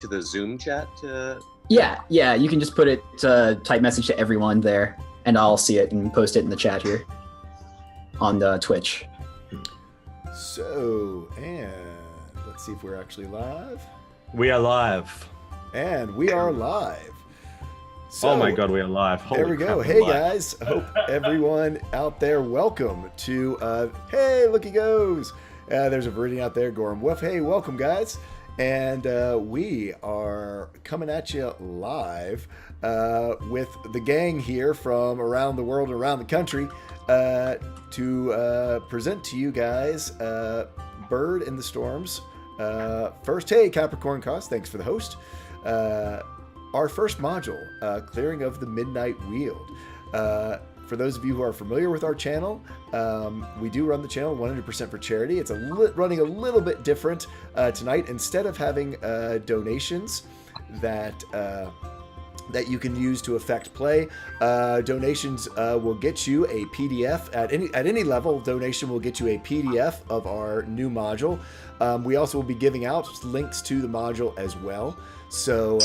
to the Zoom chat? Yeah. You can just put it type message to everyone there, and I'll see it and post it in the chat here on the Twitch. So, and let's see if we're actually live. We are live. And we are live. So, oh my god, we are live. Holy there we go. crap, Hey live. guys, hope everyone out there, welcome to, hey, look he goes. There's a Viridian out there, Gorham Woof. Hey, welcome guys. And we are coming at you live with the gang here from around the world and around the country to present to you guys Bird in the Storms. First, hey, Capricorn Cost, thanks for the host. Our first module, Clearing of the Midnight Weald. For those of you who are familiar with our channel, we do run the channel 100% for charity. It's running a little bit different tonight. Instead of having donations that you can use to affect play, donations will get you a PDF at any level. Donation will get you a PDF of our new module. We also will be giving out links to the module as well. So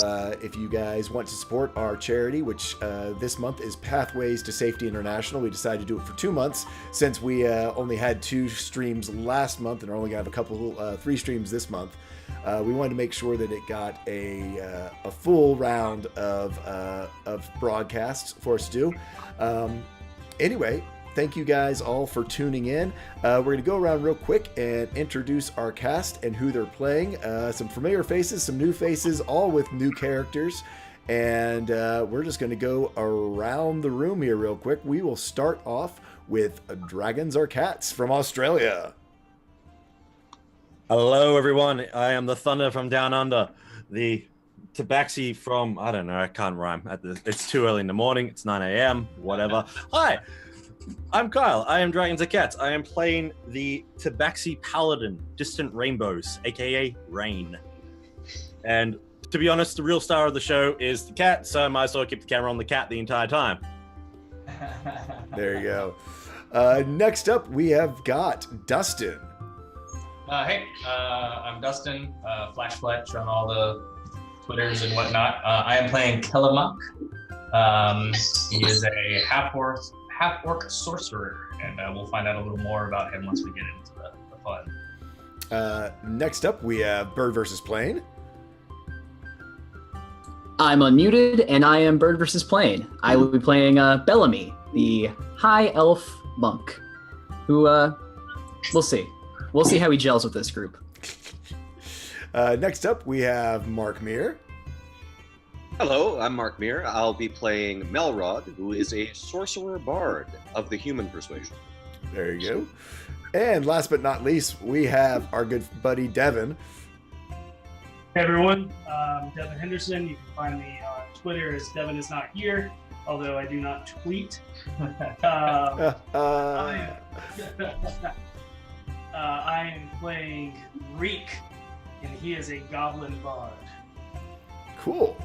if you guys want to support our charity, which this month is Pathways to Safety International, we decided to do it for 2 months since we only had 2 streams last month and are only going to have a couple, 3 streams this month. We wanted to make sure that it got a full round of broadcasts for us to do. Anyway, thank you guys all for tuning in. We're going to go around real quick and introduce our cast and who they're playing. Some familiar faces, some new faces, all with new characters. And we're just going to go around the room here real quick. We will start off with Dragons Are Cats from Australia. Hello, everyone. I am the Thunder from Down Under. The Tabaxi from, I don't know, I can't rhyme. It's too early in the morning. It's 9 a.m., whatever. Hi. I'm Kyle. I am Dragons Are Cats. I am playing the Tabaxi Paladin, Distant Rainbows, aka Rain. And to be honest, the real star of the show is the cat, so I might as well keep the camera on the cat the entire time. There you go. Next up, we have got Dustin. Hey, I'm Dustin, Flash Fletch on all the Twitters and whatnot. I am playing Kellamuk. He is a half-orc sorcerer, and we'll find out a little more about him once we get into the fun. Next up, we have Bird vs. Plane. I'm unmuted, and I am Bird vs. Plane. I will be playing Bellamy, the High Elf Monk, who, we'll see. We'll see how he gels with this group. Next up, we have Mark Meir. Hello, I'm Mark Meir. I'll be playing Melrod, who is a sorcerer bard of the human persuasion. There you go. And last but not least, we have our good buddy Devin. Hey everyone, Devin Henderson. You can find me on Twitter as Devin is not here, although I do not tweet. I am playing Reek, and he is a goblin bard. Cool.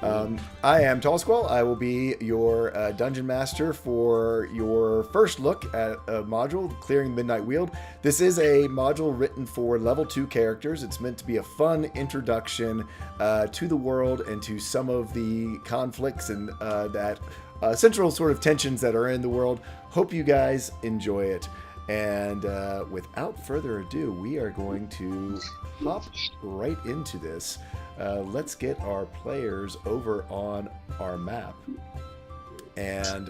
I am Tall Squall. I will be your dungeon master for your first look at a module, Clearing Midnight Weald. This is a module written for level 2 characters. It's meant to be a fun introduction to the world and to some of the conflicts and that central sort of tensions that are in the world. Hope you guys enjoy it. And without further ado, we are going to hop right into this. Let's get our players over on our map and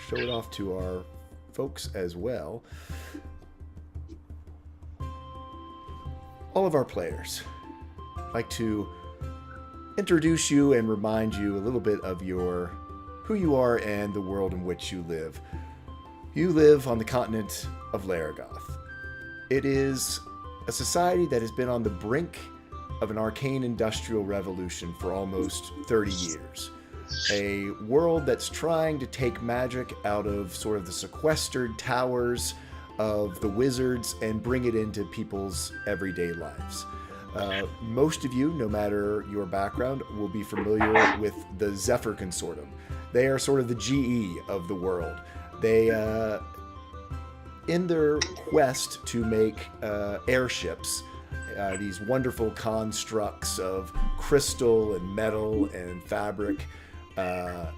show it off to our folks as well. All of our players, I'd like to introduce you and remind you a little bit of who you are and the world in which you live. You live on the continent of Laragoth. It is a society that has been on the brink of an arcane industrial revolution for almost 30 years. A world that's trying to take magic out of sort of the sequestered towers of the wizards and bring it into people's everyday lives. Most of you, no matter your background, will be familiar with the Zephyr Consortium. They are sort of the GE of the world. They, in their quest to make airships these wonderful constructs of crystal and metal and fabric to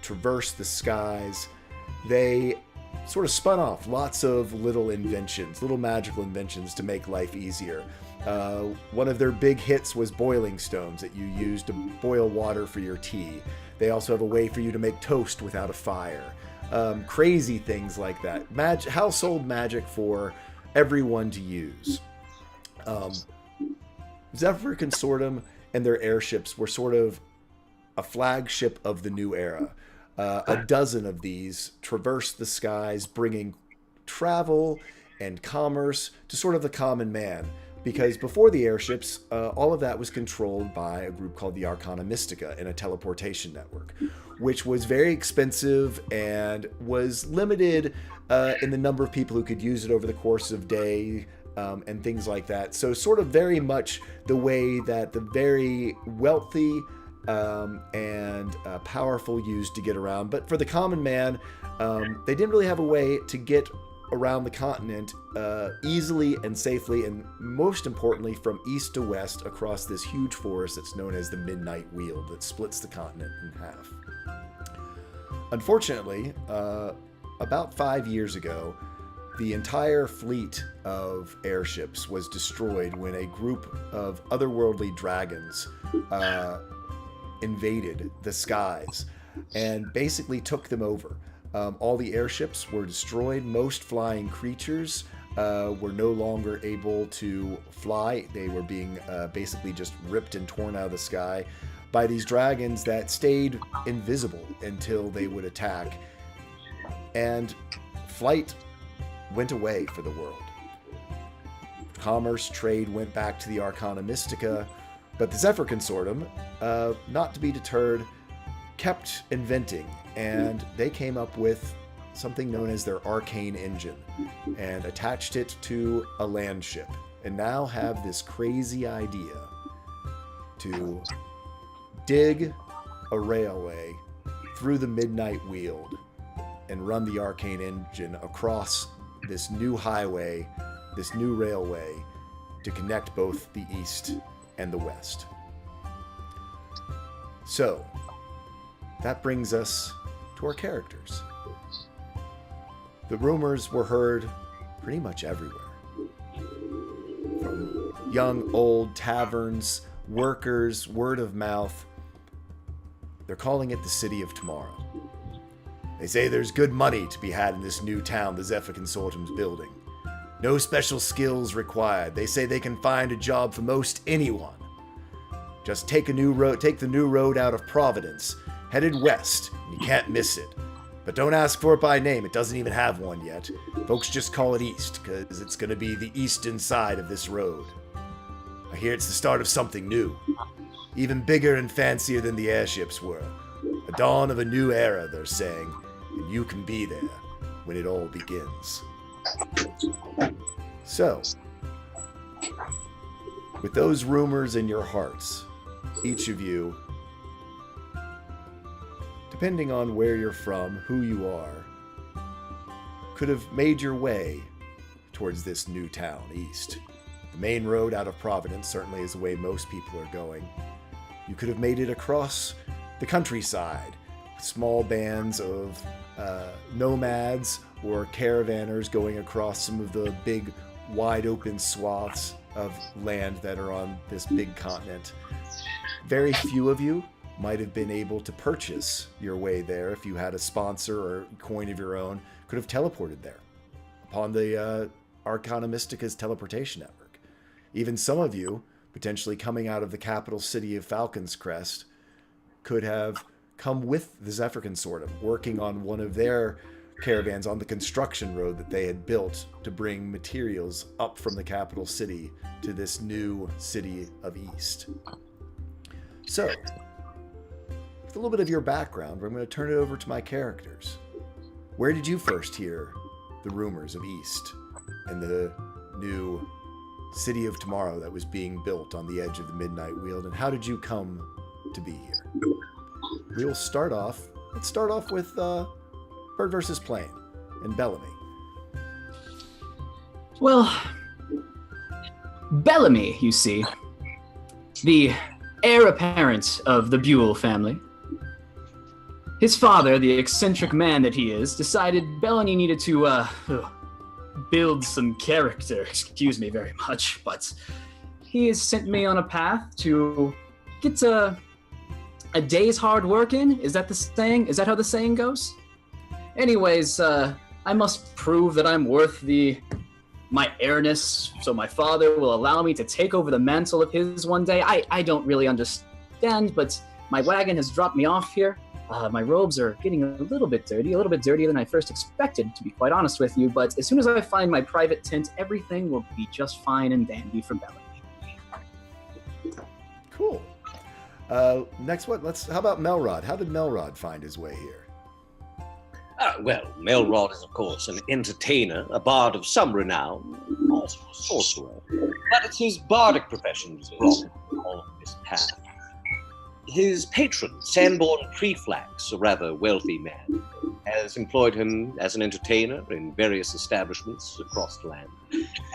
traverse the skies. They sort of spun off lots of little inventions, little magical inventions to make life easier. One of their big hits was boiling stones that you use to boil water for your tea. They also have a way for you to make toast without a fire. Crazy things like that. Household magic for everyone to use. Zephyr Consortium and their airships were sort of a flagship of the new era. A dozen of these traversed the skies, bringing travel and commerce to sort of the common man. Because before the airships, all of that was controlled by a group called the Arcana Mystica in a teleportation network, which was very expensive and was limited in the number of people who could use it over the course of day and things like that. So sort of very much the way that the very wealthy and powerful used to get around. But for the common man, they didn't really have a way to get around the continent easily and safely, and most importantly from east to west across this huge forest that's known as the Midnight Weald that splits the continent in half. Unfortunately, about 5 years ago, the entire fleet of airships was destroyed when a group of otherworldly dragons invaded the skies and basically took them over. All the airships were destroyed. Most flying creatures were no longer able to fly. They were being basically just ripped and torn out of the sky by these dragons that stayed invisible until they would attack. And flight went away for the world. Commerce, trade went back to the Arcana Mystica, but the Zephyr Consortium, not to be deterred, kept inventing, and they came up with something known as their arcane engine and attached it to a land ship, and now have this crazy idea to dig a railway through the Midnight Weald and run the arcane engine across this new highway, this new railway, to connect both the east and the west. So that brings us to our characters. The rumors were heard pretty much everywhere. From young, old, taverns, workers, word of mouth. They're calling it the City of Tomorrow. They say there's good money to be had in this new town the Zephyr Consortium's building. No special skills required. They say they can find a job for most anyone. Just take the new road out of Providence, headed west, and you can't miss it. But don't ask for it by name, it doesn't even have one yet. Folks just call it East, because it's going to be the eastern side of this road. I hear it's the start of something new. Even bigger and fancier than the airships were. A dawn of a new era, they're saying, and you can be there when it all begins. So, with those rumors in your hearts, each of you, depending on where you're from, who you are, could have made your way towards this new town, East. The main road out of Providence certainly is the way most people are going. You could have made it across the countryside, with small bands of nomads or caravanners going across some of the big, wide-open swaths of land that are on this big continent. Very few of you might have been able to purchase your way there if you had a sponsor or coin of your own, could have teleported there upon the Arcana Mystica's teleportation network. Even some of you, potentially coming out of the capital city of Falcon's Crest, could have come with the Zephyr Consortium, working on one of their caravans on the construction road that they had built to bring materials up from the capital city to this new city of East. So, with a little bit of your background, I'm going to turn it over to my characters. Where did you first hear the rumors of East and the new City of Tomorrow that was being built on the edge of the Midnight Weald, and how did you come to be here? Let's start off with Bird versus Plane and Bellamy. Well, Bellamy, you see, the heir apparent of the Buell family. His father, the eccentric man that he is, decided Bellamy needed to, build some character. Excuse me very much, but he has sent me on a path to get a day's hard work in. Is that the saying? Is that how the saying goes? Anyways, I must prove that I'm worth my heirness, so my father will allow me to take over the mantle of his one day. I don't really understand, but my wagon has dropped me off here. My robes are getting a little bit dirtier than I first expected, to be quite honest with you, but as soon as I find my private tent, everything will be just fine and dandy for Bellamy. Cool. Next one, how about Melrod? How did Melrod find his way here? Well, Melrod is, of course, an entertainer, a bard of some renown, also a sorcerer. But it's his bardic profession that's brought him on this path. His patron, Sanborn Preflax, a rather wealthy man, has employed him as an entertainer in various establishments across the land,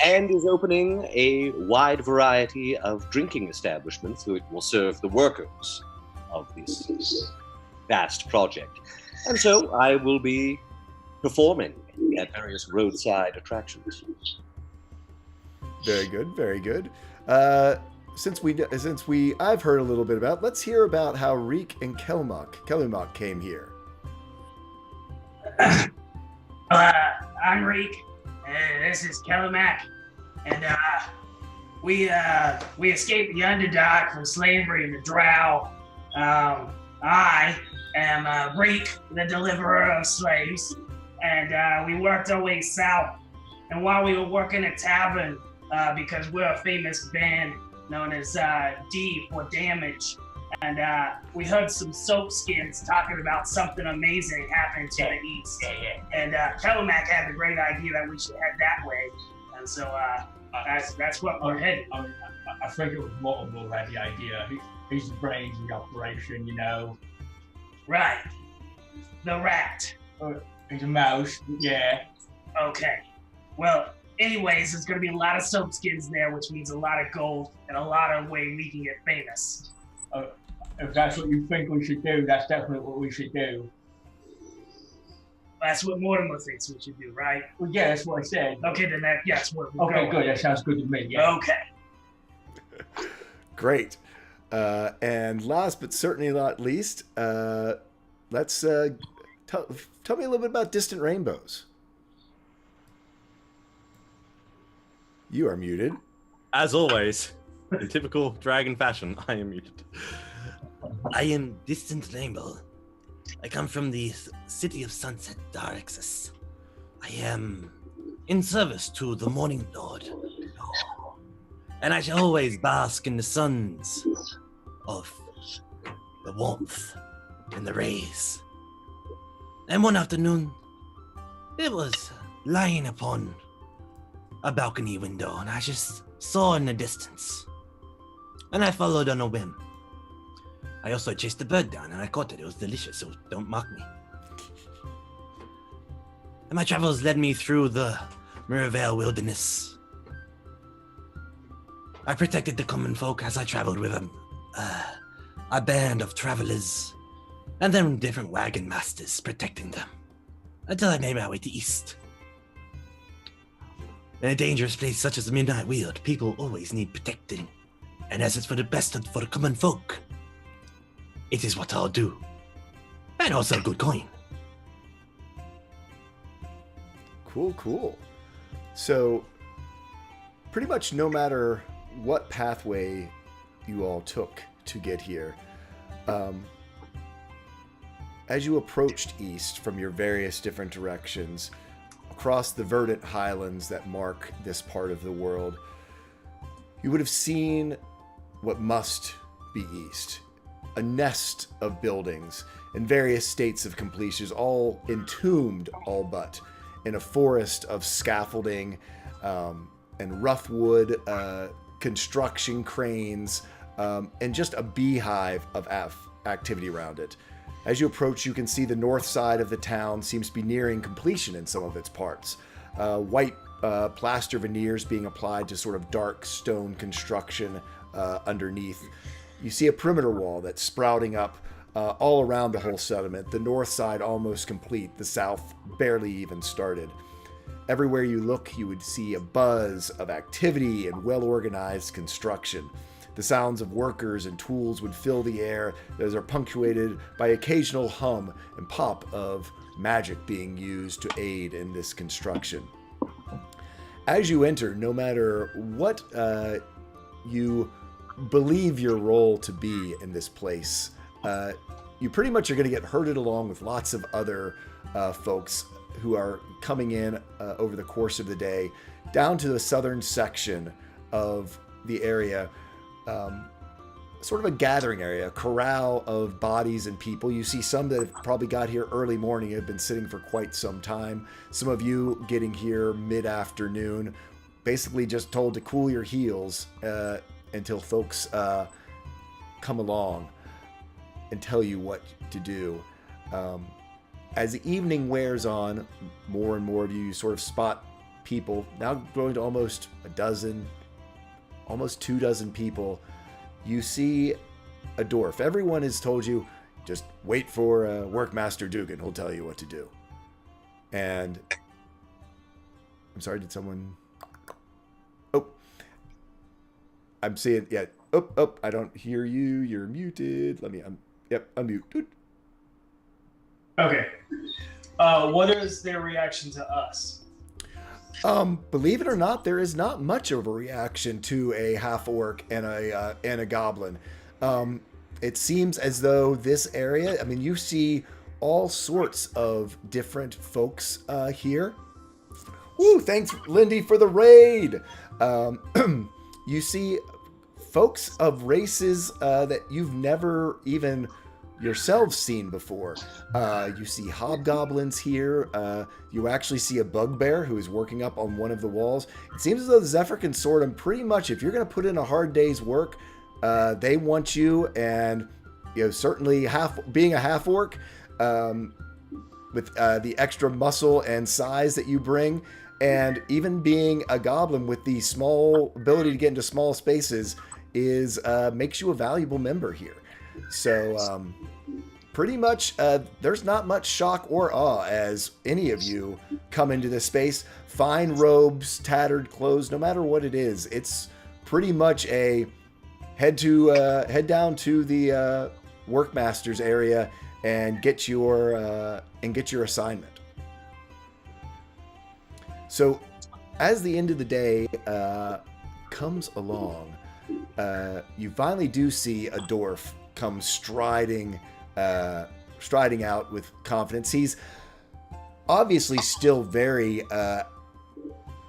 and is opening a wide variety of drinking establishments that will serve the workers of this vast project. And so I will be performing at various roadside attractions. Very good, very good. Since I've heard a little bit about, let's hear about how Reek and Kellymock came here. I'm Reek, and this is Kellymack, and we escaped the Underdark from slavery in the Drow. I am Reek, the deliverer of slaves, and we worked our way south. And while we were working a tavern, because we're a famous band known as D for Damage, and we heard some soapskins talking about something amazing happening to the east. And Kellymack had the great idea that we should head that way, and so that's what we're heading. I think it was Multiple who had the idea. He's the brains of the operation, you know. Right. The rat. He's a mouse, yeah. Okay. Well, anyways, there's going to be a lot of soapskins there, which means a lot of gold and a lot of way we can get famous. If that's what you think we should do, that's definitely what we should do. That's what Mortimer thinks we should do, right? Well, yeah, that's what I said. Okay, then that's what we're Okay, going. good. That sounds good to me, yeah. Okay. Great. And last but certainly not least, let's tell me a little bit about Distant Rainbows. You are muted. As always, in typical dragon fashion, I am muted. I am Distant Rainbow. I come from the city of Sunset, Darexus. I am in service to the Morning Lord. And I shall always bask in the suns of the warmth and the rays. And one afternoon, it was lying upon a balcony window, and I just saw in the distance. And I followed on a whim. I also chased the bird down, and I caught it. It was delicious, so don't mock me. And my travels led me through the Mirrorvale wilderness. I protected the common folk as I traveled with a band of travelers, and then different wagon masters protecting them, until I made my way to east. In a dangerous place such as the Midnight Weald, people always need protecting, and as it's for the best for the common folk, it is what I'll do. And also good coin. Cool. So, pretty much no matter what pathway you all took to get here, as you approached east from your various different directions, across the verdant highlands that mark this part of the world, you would have seen what must be east. A nest of buildings in various states of completion, all entombed, all but, in a forest of scaffolding and rough wood construction cranes, and just a beehive of activity around it. As you approach, you can see the north side of the town seems to be nearing completion in some of its parts. White plaster veneers being applied to sort of dark stone construction underneath. You see a perimeter wall that's sprouting up all around the whole settlement. The north side almost complete, the south barely even started. Everywhere you look, you would see a buzz of activity and well-organized construction. The sounds of workers and tools would fill the air. Those are punctuated by occasional hum and pop of magic being used to aid in this construction. As you enter, no matter what you believe your role to be in this place, you pretty much are going to get herded along with lots of other folks who are coming in over the course of the day down to the southern section of the area. Sort of a gathering area, a corral of bodies and people. You see some that have probably got here early morning, have been sitting for quite some time. Some of you getting here mid-afternoon, basically just told to cool your heels until folks come along and tell you what to do. As the evening wears on, more and more of you sort of spot people, now growing to almost a dozen, almost 24 people. You see a dwarf. Everyone has told you, just wait for Workmaster Dugan. He'll tell you what to do. And I'm sorry, did someone... Oh. I'm seeing... Yeah. Oh, I don't hear you. You're muted. Let me... Yep, unmute. Okay. What is their reaction to us? Believe it or not, there is not much of a reaction to a half-orc and a goblin. It seems as though this area, I mean, you see all sorts of different folks here. Woo, thanks, Lindy, for the raid. You see folks of races that you've never even yourselves seen before. You see hobgoblins here. You actually see a bugbear who is working up on one of the walls. It seems as though the Zephyr can sort them pretty much. If you're going to put in a hard day's work, they want you. And certainly being a half orc with the extra muscle and size that you bring, and even being a goblin with the small ability to get into small spaces is makes you a valuable member here. So pretty much there's not much shock or awe as any of you come into this space. Fine robes, tattered clothes, no matter what it is, it's pretty much a head down to the workmaster's area and get your assignment. So as the end of the day comes along, you finally do see a dwarf come striding out with confidence. He's obviously still very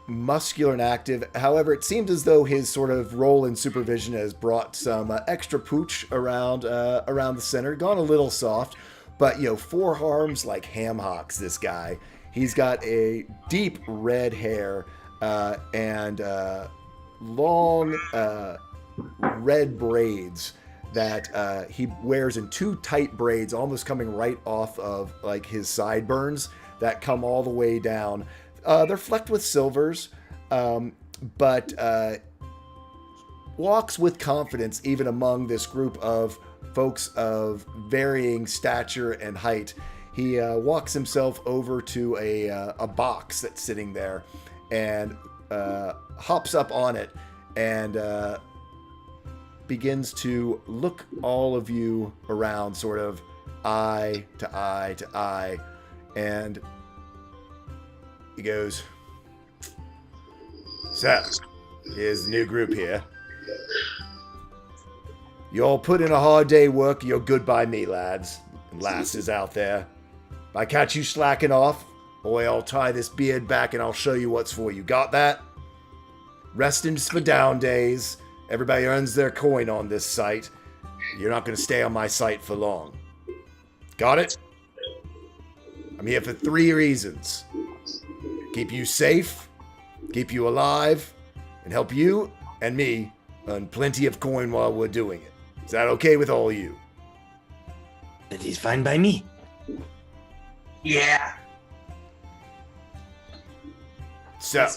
muscular and active. However, it seems as though his sort of role in supervision has brought some extra pooch around the center. Gone a little soft, but forearms like ham hocks. This guy, he's got a deep red hair and long red braids that he wears in two tight braids, almost coming right off of like his sideburns that come all the way down. They're flecked with silvers, but walks with confidence even among this group of folks of varying stature and height. He walks himself over to a box that's sitting there and hops up on it and begins to look all of you around, sort of eye to eye to eye, and he goes, "So, here's the new group here. You all put in a hard day work, you're good by me, lads and lasses out there. If I catch you slacking off, boy, I'll tie this beard back and I'll show you what's for you. Got that? Resting's for down days. Everybody earns their coin on this site. You're not going to stay on my site for long. Got it? I'm here for 3 reasons. Keep you safe, keep you alive, and help you and me earn plenty of coin while we're doing it. Is that okay with all you?" That is fine by me. Yeah. So,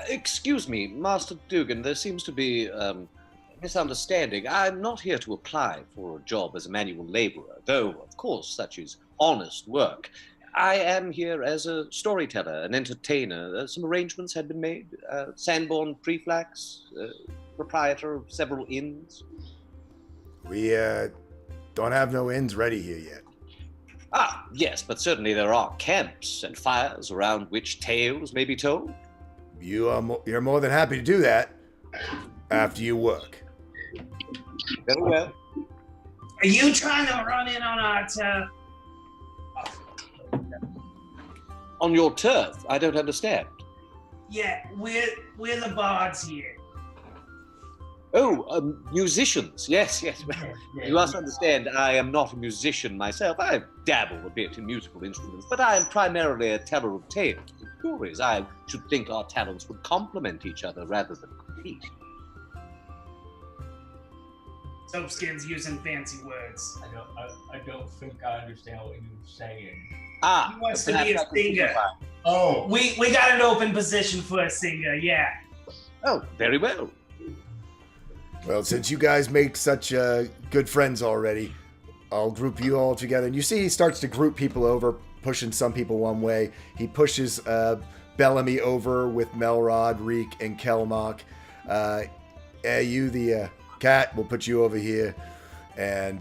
Excuse me, Master Dugan, there seems to be a misunderstanding. I'm not here to apply for a job as a manual laborer, though, of course, such is honest work. I am here as a storyteller, an entertainer. Some arrangements had been made. Sanborn Preflax, proprietor of several inns. We don't have no inns ready here yet. Ah, yes, but certainly there are camps and fires around which tales may be told. You're more than happy to do that after you work. Very well. Are you trying to run in on our turf? On your turf? I don't understand. Yeah, we're the bards here. Oh, musicians. Yes. Well, you must understand, I am not a musician myself. I dabble a bit in musical instruments, but I am primarily a teller of tales and stories. I should think our talents would complement each other rather than compete. Soapskin's using fancy words. I don't think I understand what you're saying. He wants to be a singer. Oh. We got an open position for a singer, yeah. Oh, very well. Well, since you guys make such good friends already, I'll group you all together. And you see he starts to group people over, pushing some people one way. He pushes Bellamy over with Melrod, Reek, and Kelmock. You, the cat, we'll put you over here. And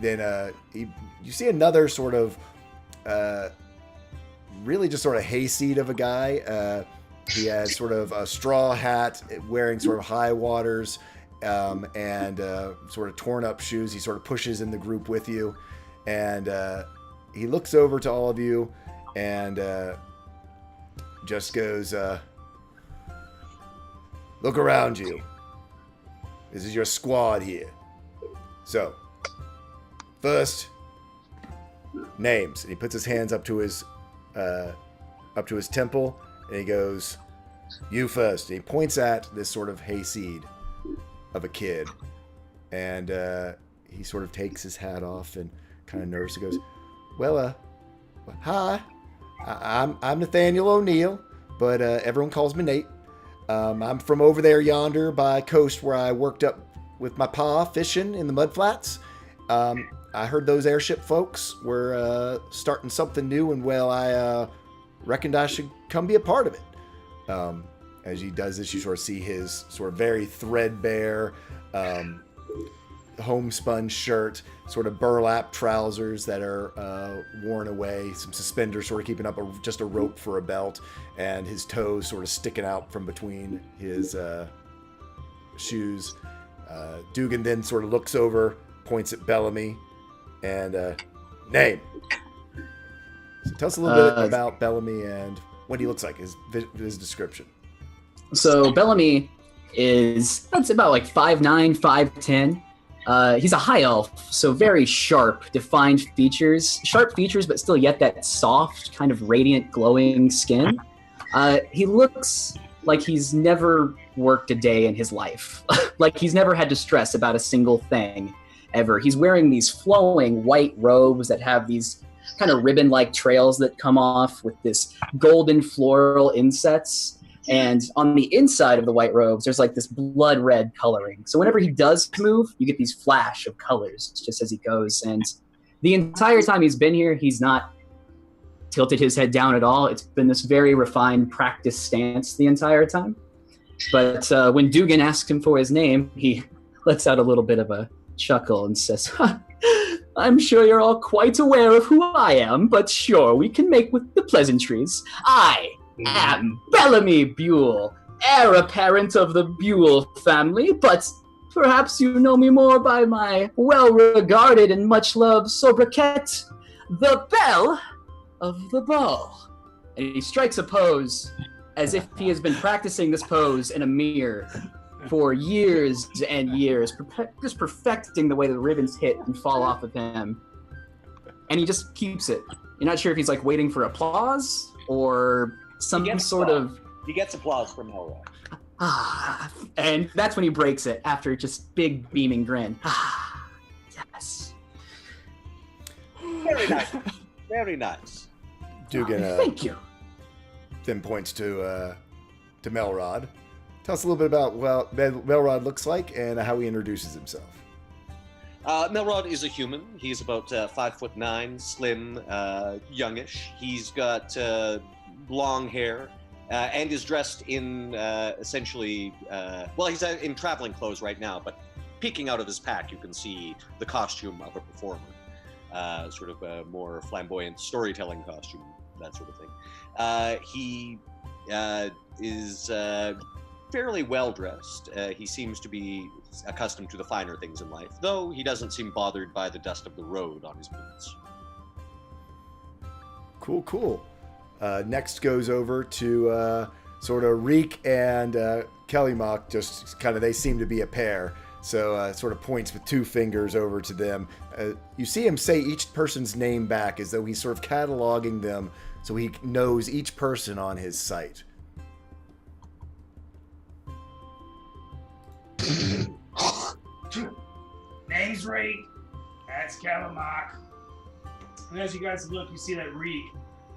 then you see another sort of, really just sort of hayseed of a guy. He has sort of a straw hat, wearing sort of high waters, and sort of torn up shoes. He sort of pushes in the group with you, and he looks over to all of you and just goes, look around you. This is your squad here. So, first, names. And he puts his hands up to his temple. And he goes, you first. And he points at this sort of hayseed of a kid. And he sort of takes his hat off and kind of nervously goes, well, hi. I'm Nathaniel ONeal, but everyone calls me Nate. I'm from over there yonder by coast where I worked up with my pa fishing in the mudflats. I heard those airship folks were starting something new, and well, I reckoned I should come be a part of it. As he does this, you sort of see his sort of very threadbare homespun shirt, sort of burlap trousers that are worn away, some suspenders sort of keeping up just a rope for a belt, and his toes sort of sticking out from between his shoes. Dugan then sort of looks over, points at Bellamy, and name. So tell us a little bit about Bellamy and what he looks like, his description. So Bellamy that's about like 5'9", 5'10". He's a high elf, so very sharp, defined features. Sharp features, but still yet that soft, kind of radiant, glowing skin. He looks like he's never worked a day in his life. Like he's never had to stress about a single thing, ever. He's wearing these flowing white robes that have these kind of ribbon-like trails that come off with this golden floral insets. And on the inside of the white robes, there's like this blood red coloring. So whenever he does move, you get these flash of colors just as he goes. And the entire time he's been here, he's not tilted his head down at all. It's been this very refined practice stance the entire time. But when Dugan asks him for his name, he lets out a little bit of a chuckle and says, I'm sure you're all quite aware of who I am, but sure, we can make with the pleasantries. I am Bellamy Buell, heir apparent of the Buell family, but perhaps you know me more by my well-regarded and much-loved sobriquet, the Belle of the Ball. And he strikes a pose as if he has been practicing this pose in a mirror for years and years, just perfecting the way the ribbons hit and fall off of him. And he just keeps it. You're not sure if he's like waiting for applause or some sort of... He gets applause from Elroy. And that's when he breaks it after just big beaming grin. Yes. Very nice. Very nice. Dugan Thank you. then points to to Melrod. Tell us a little bit about what Melrod looks like and how he introduces himself. Melrod is a human. He's about 5'9", slim, youngish. He's got long hair and is dressed in essentially, he's in traveling clothes right now, but peeking out of his pack, you can see the costume of a performer, sort of a more flamboyant storytelling costume, that sort of thing. He is fairly well dressed. He seems to be accustomed to the finer things in life, though he doesn't seem bothered by the dust of the road on his boots. Cool. Next goes over to sort of Reek and Kellymock. Just kind of, they seem to be a pair. So sort of points with two fingers over to them. You see him say each person's name back as though he's sort of cataloging them so he knows each person on his site. Name's Reek. That's Kellymock. And as you guys look, you see that Reek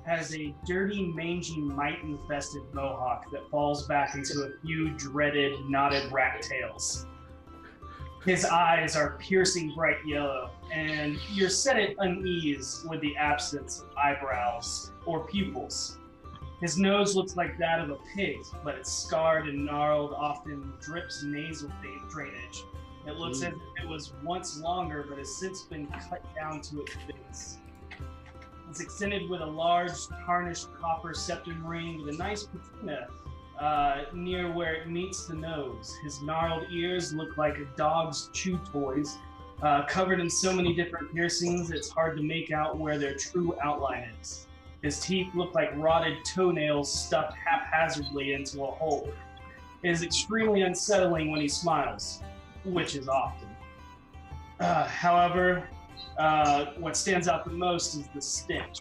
has a dirty, mangy, mite-infested mohawk that falls back into a few dreaded, knotted rat tails. His eyes are piercing bright yellow, and you're set at unease with the absence of eyebrows or pupils. His nose looks like that of a pig, but it's scarred and gnarled, often drips nasal drainage. It looks as if it was once longer, but has since been cut down to its base. It's extended with a large, tarnished copper septum ring with a nice patina near where it meets the nose. His gnarled ears look like a dog's chew toys, covered in so many different piercings it's hard to make out where their true outline is. His teeth look like rotted toenails stuffed haphazardly into a hole. It is extremely unsettling when he smiles, which is often. However, what stands out the most is the stench.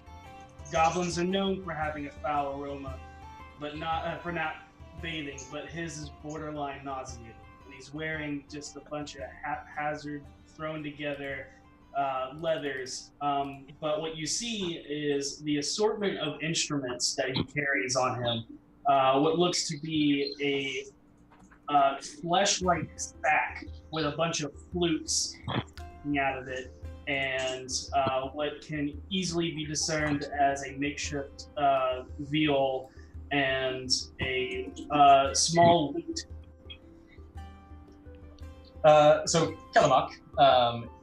Goblins are known for having a foul aroma, but not for not bathing, but his is borderline nauseating. And he's wearing just a bunch of haphazard, thrown together leathers. But what you see is the assortment of instruments that he carries on him. What looks to be a flesh-like sack with a bunch of flutes coming out of it, and what can easily be discerned as a makeshift viol and a small lute. So Kellymock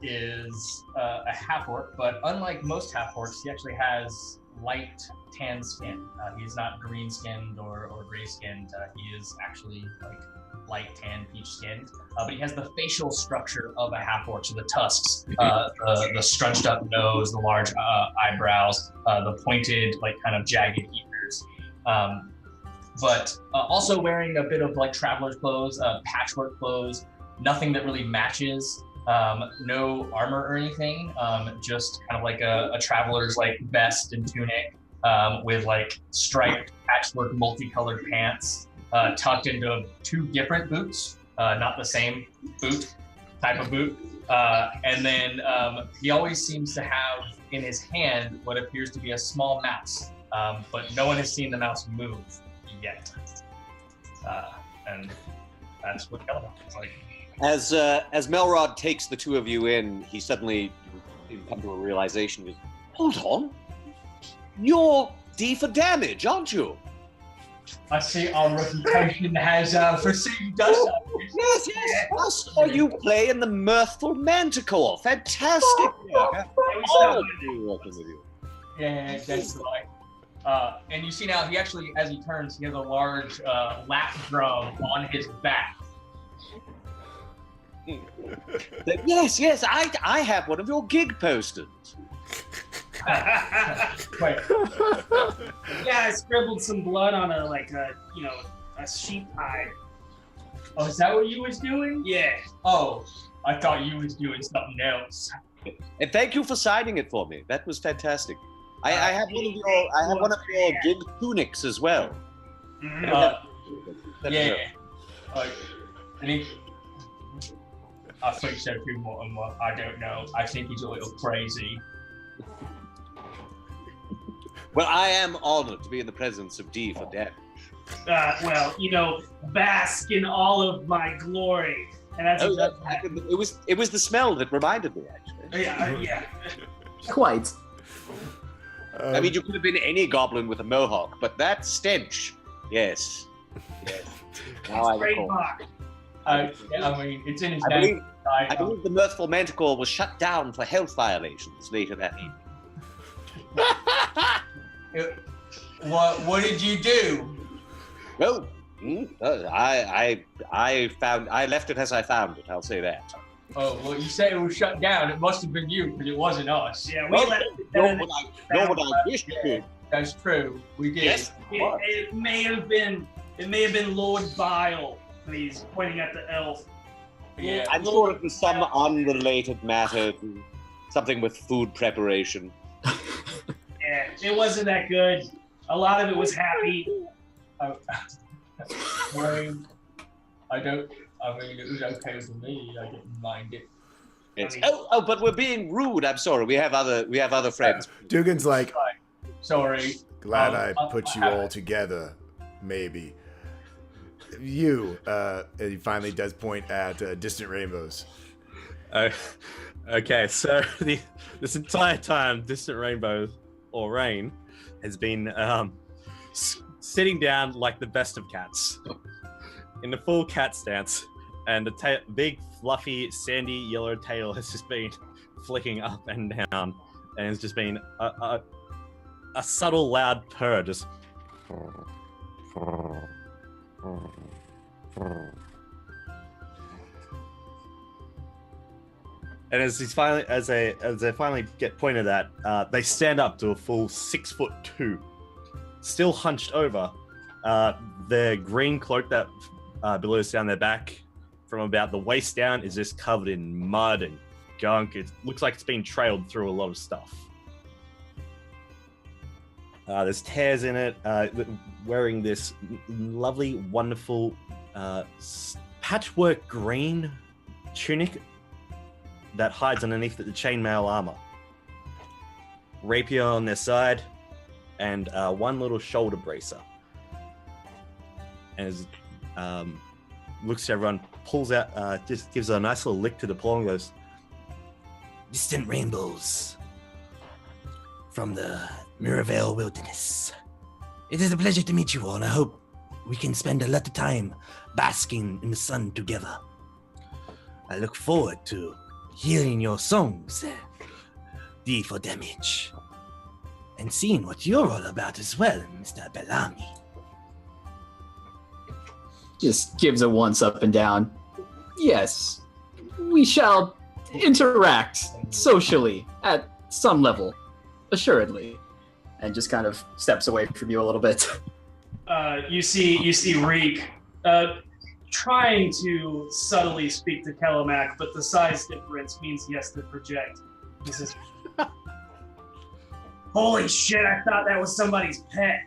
is a half-orc, but unlike most half-orcs, he actually has light tan skin. He's not green-skinned or gray-skinned. He is actually like light tan, peach-skinned. But he has the facial structure of a half-orc, so the tusks, the scrunched-up nose, the large eyebrows, the pointed, like kind of jagged ears. But also wearing a bit of like traveler's clothes, patchwork clothes, nothing that really matches, no armor or anything, just kind of like a traveler's like vest and tunic with like striped patchwork multicolored pants tucked into two different boots, not the same type of boot. And then he always seems to have in his hand what appears to be a small mouse, but no one has seen the mouse move yet. And that's what Kellymock is like. As Melrod takes the two of you in, he suddenly come to a realization. He goes, "Hold on, you're D for damage, aren't you?" I see our reputation has received us. Yes. I saw you play in the Mirthful Manticore. Fantastic work. Working with you. Yeah, that's right. And you see now, he actually, as he turns, he has a large lap drum on his back. Yes, I have one of your gig posters. Wait. Yeah, I scribbled some blood on a sheep hide. Oh, is that what you was doing? Yeah. Oh, I thought you was doing something else. And thank you for signing it for me. That was fantastic. I have one of your gig tunics as well. Yeah. I think so too, Mortimer. I don't know. I think he's a little crazy. Well, I am honored to be in the presence of D for damage. well, bask in all of my glory. And that's it was the smell that reminded me, actually. yeah. Quite. I mean, you could have been any goblin with a mohawk, but that stench, yes. Now I recall. I mean, it's in his I name. believe the mirthful manticore was shut down for health violations later that evening. What did you do? Well, I left it as I found it. I'll say that. Oh, well, you say it was shut down. It must have been you, because it wasn't us. Yeah, we left it down. Nor would I wish you could. That's true. We did. Yes. It may have been Lord Bile. He's pointing at the elf. Yeah. I'm sure it was some unrelated matter, something with food preparation. Yeah, it wasn't that good. A lot of it was happy. I mean, it was okay for me. I didn't mind it. Yes. But we're being rude. I'm sorry. We have other friends. Dugan's like, Sorry. glad I put you all together, maybe. You, and he finally does point at Distant Rainbows. Okay, so this entire time, Distant Rainbows, or Rain, has been sitting down like the best of cats, in the full cat stance, and the big, fluffy, sandy yellow tail has just been flicking up and down, and it's just been a subtle, loud purr, just. And as they finally get pointed at, they stand up to a full 6'2", still hunched over. Their green cloak that billows down their back from about the waist down is just covered in mud and gunk. It looks like it's been trailed through a lot of stuff. There's tears in it. Wearing this lovely, wonderful patchwork green tunic that hides underneath the chainmail armor. Rapier on their side, and one little shoulder bracer. As looks to everyone, pulls out, just gives a nice little lick to the paw and goes, Distant Rainbows from the Mirrorvale Wilderness. It is a pleasure to meet you all, and I hope we can spend a lot of time basking in the sun together. I look forward to hearing your songs, D for damage, and seeing what you're all about as well, Mr. Bellamy. Just gives a once up and down. Yes, we shall interact socially at some level, assuredly. And just kind of steps away from you a little bit. You see Reek trying to subtly speak to Kellimac, but the size difference means he has to project. He says, "Holy shit! I thought that was somebody's pet."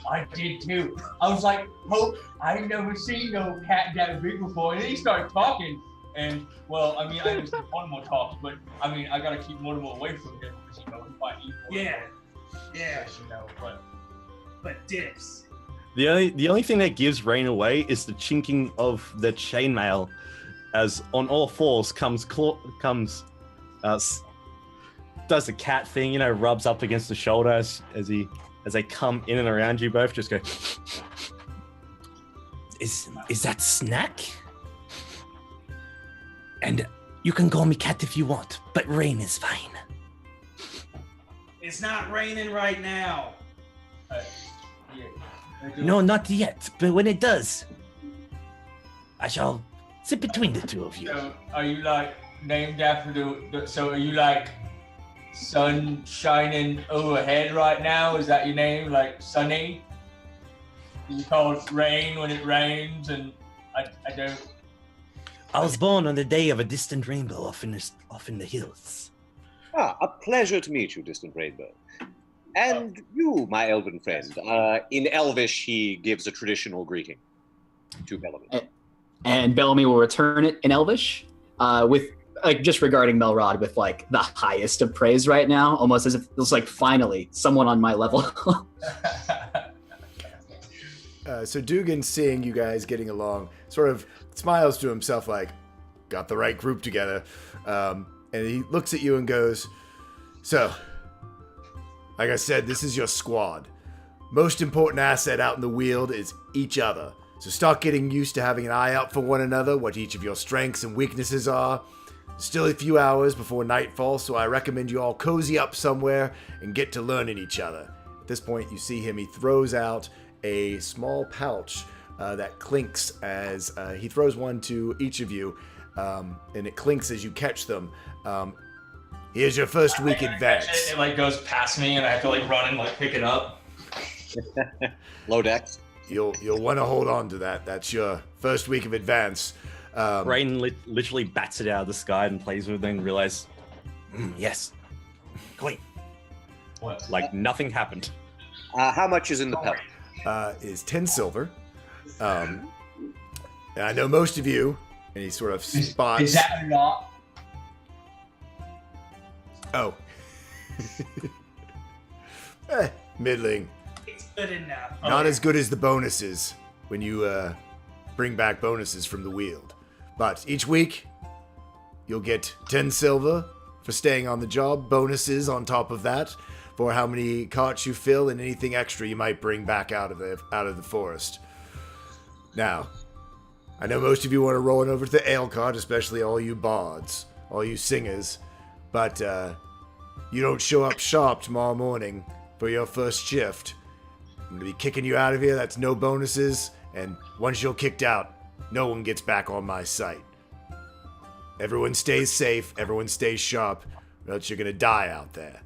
I did too. I was like, "Oh, I never seen no cat that big before." And then he started talking, and well, I mean, I understand Mortimer talks, but I mean, I gotta keep Mortimer away from him because he might eat. Yeah. But dicks. The only thing that gives Rain away is the chinking of the chainmail, as on all fours does the cat thing, rubs up against the shoulder as they come in and around you both, just go. Is that Snack? And you can call me Cat if you want, but Rain is fine. It's not raining right now. No, not yet, but when it does, I shall sit between the two of you. So, are you like named after so are you like sun shining overhead right now? Is that your name? Like Sunny? You call it rain when it rains, and I don't. I was born on the day of a distant rainbow off in the hills. A pleasure to meet you, Distant Rainbow. And you, my elven friend. In Elvish, he gives a traditional greeting to Bellamy. And Bellamy will return it in Elvish, with just regarding Melrod with the highest of praise right now, almost as if it was finally someone on my level. So Dugan, seeing you guys getting along, sort of smiles to himself like, got the right group together. And he looks at you and goes, so, like I said, this is your squad. Most important asset out in the Weald is each other. So start getting used to having an eye out for one another, what each of your strengths and weaknesses are. Still a few hours before nightfall, so I recommend you all cozy up somewhere and get to learning each other. At this point, you see him, he throws out a small pouch that clinks as he throws one to each of you, and it clinks as you catch them. Here's your first week advance. It like goes past me, and I have to like run and like pick it up. Low decks. You'll want to hold on to that. That's your first week of advance. Rain literally bats it out of the sky and plays with it and realize, yes, wait, What? like nothing happened. How much is in the pouch? Is 10 silver. And I know most of you, and he sort of spots. Is that a lot? Oh. Middling. It's good enough. Not as good as the bonuses when you bring back bonuses from the Weald. But each week, you'll get 10 silver for staying on the job, bonuses on top of that for how many carts you fill and anything extra you might bring back out of the forest. Now, I know most of you want to roll it over to the ale cart, especially all you bards, all you singers, but you don't show up sharp tomorrow morning for your first shift. I'm going to be kicking you out of here. That's no bonuses. And once you're kicked out, no one gets back on my site. Everyone stays safe. Everyone stays sharp, or else you're going to die out there.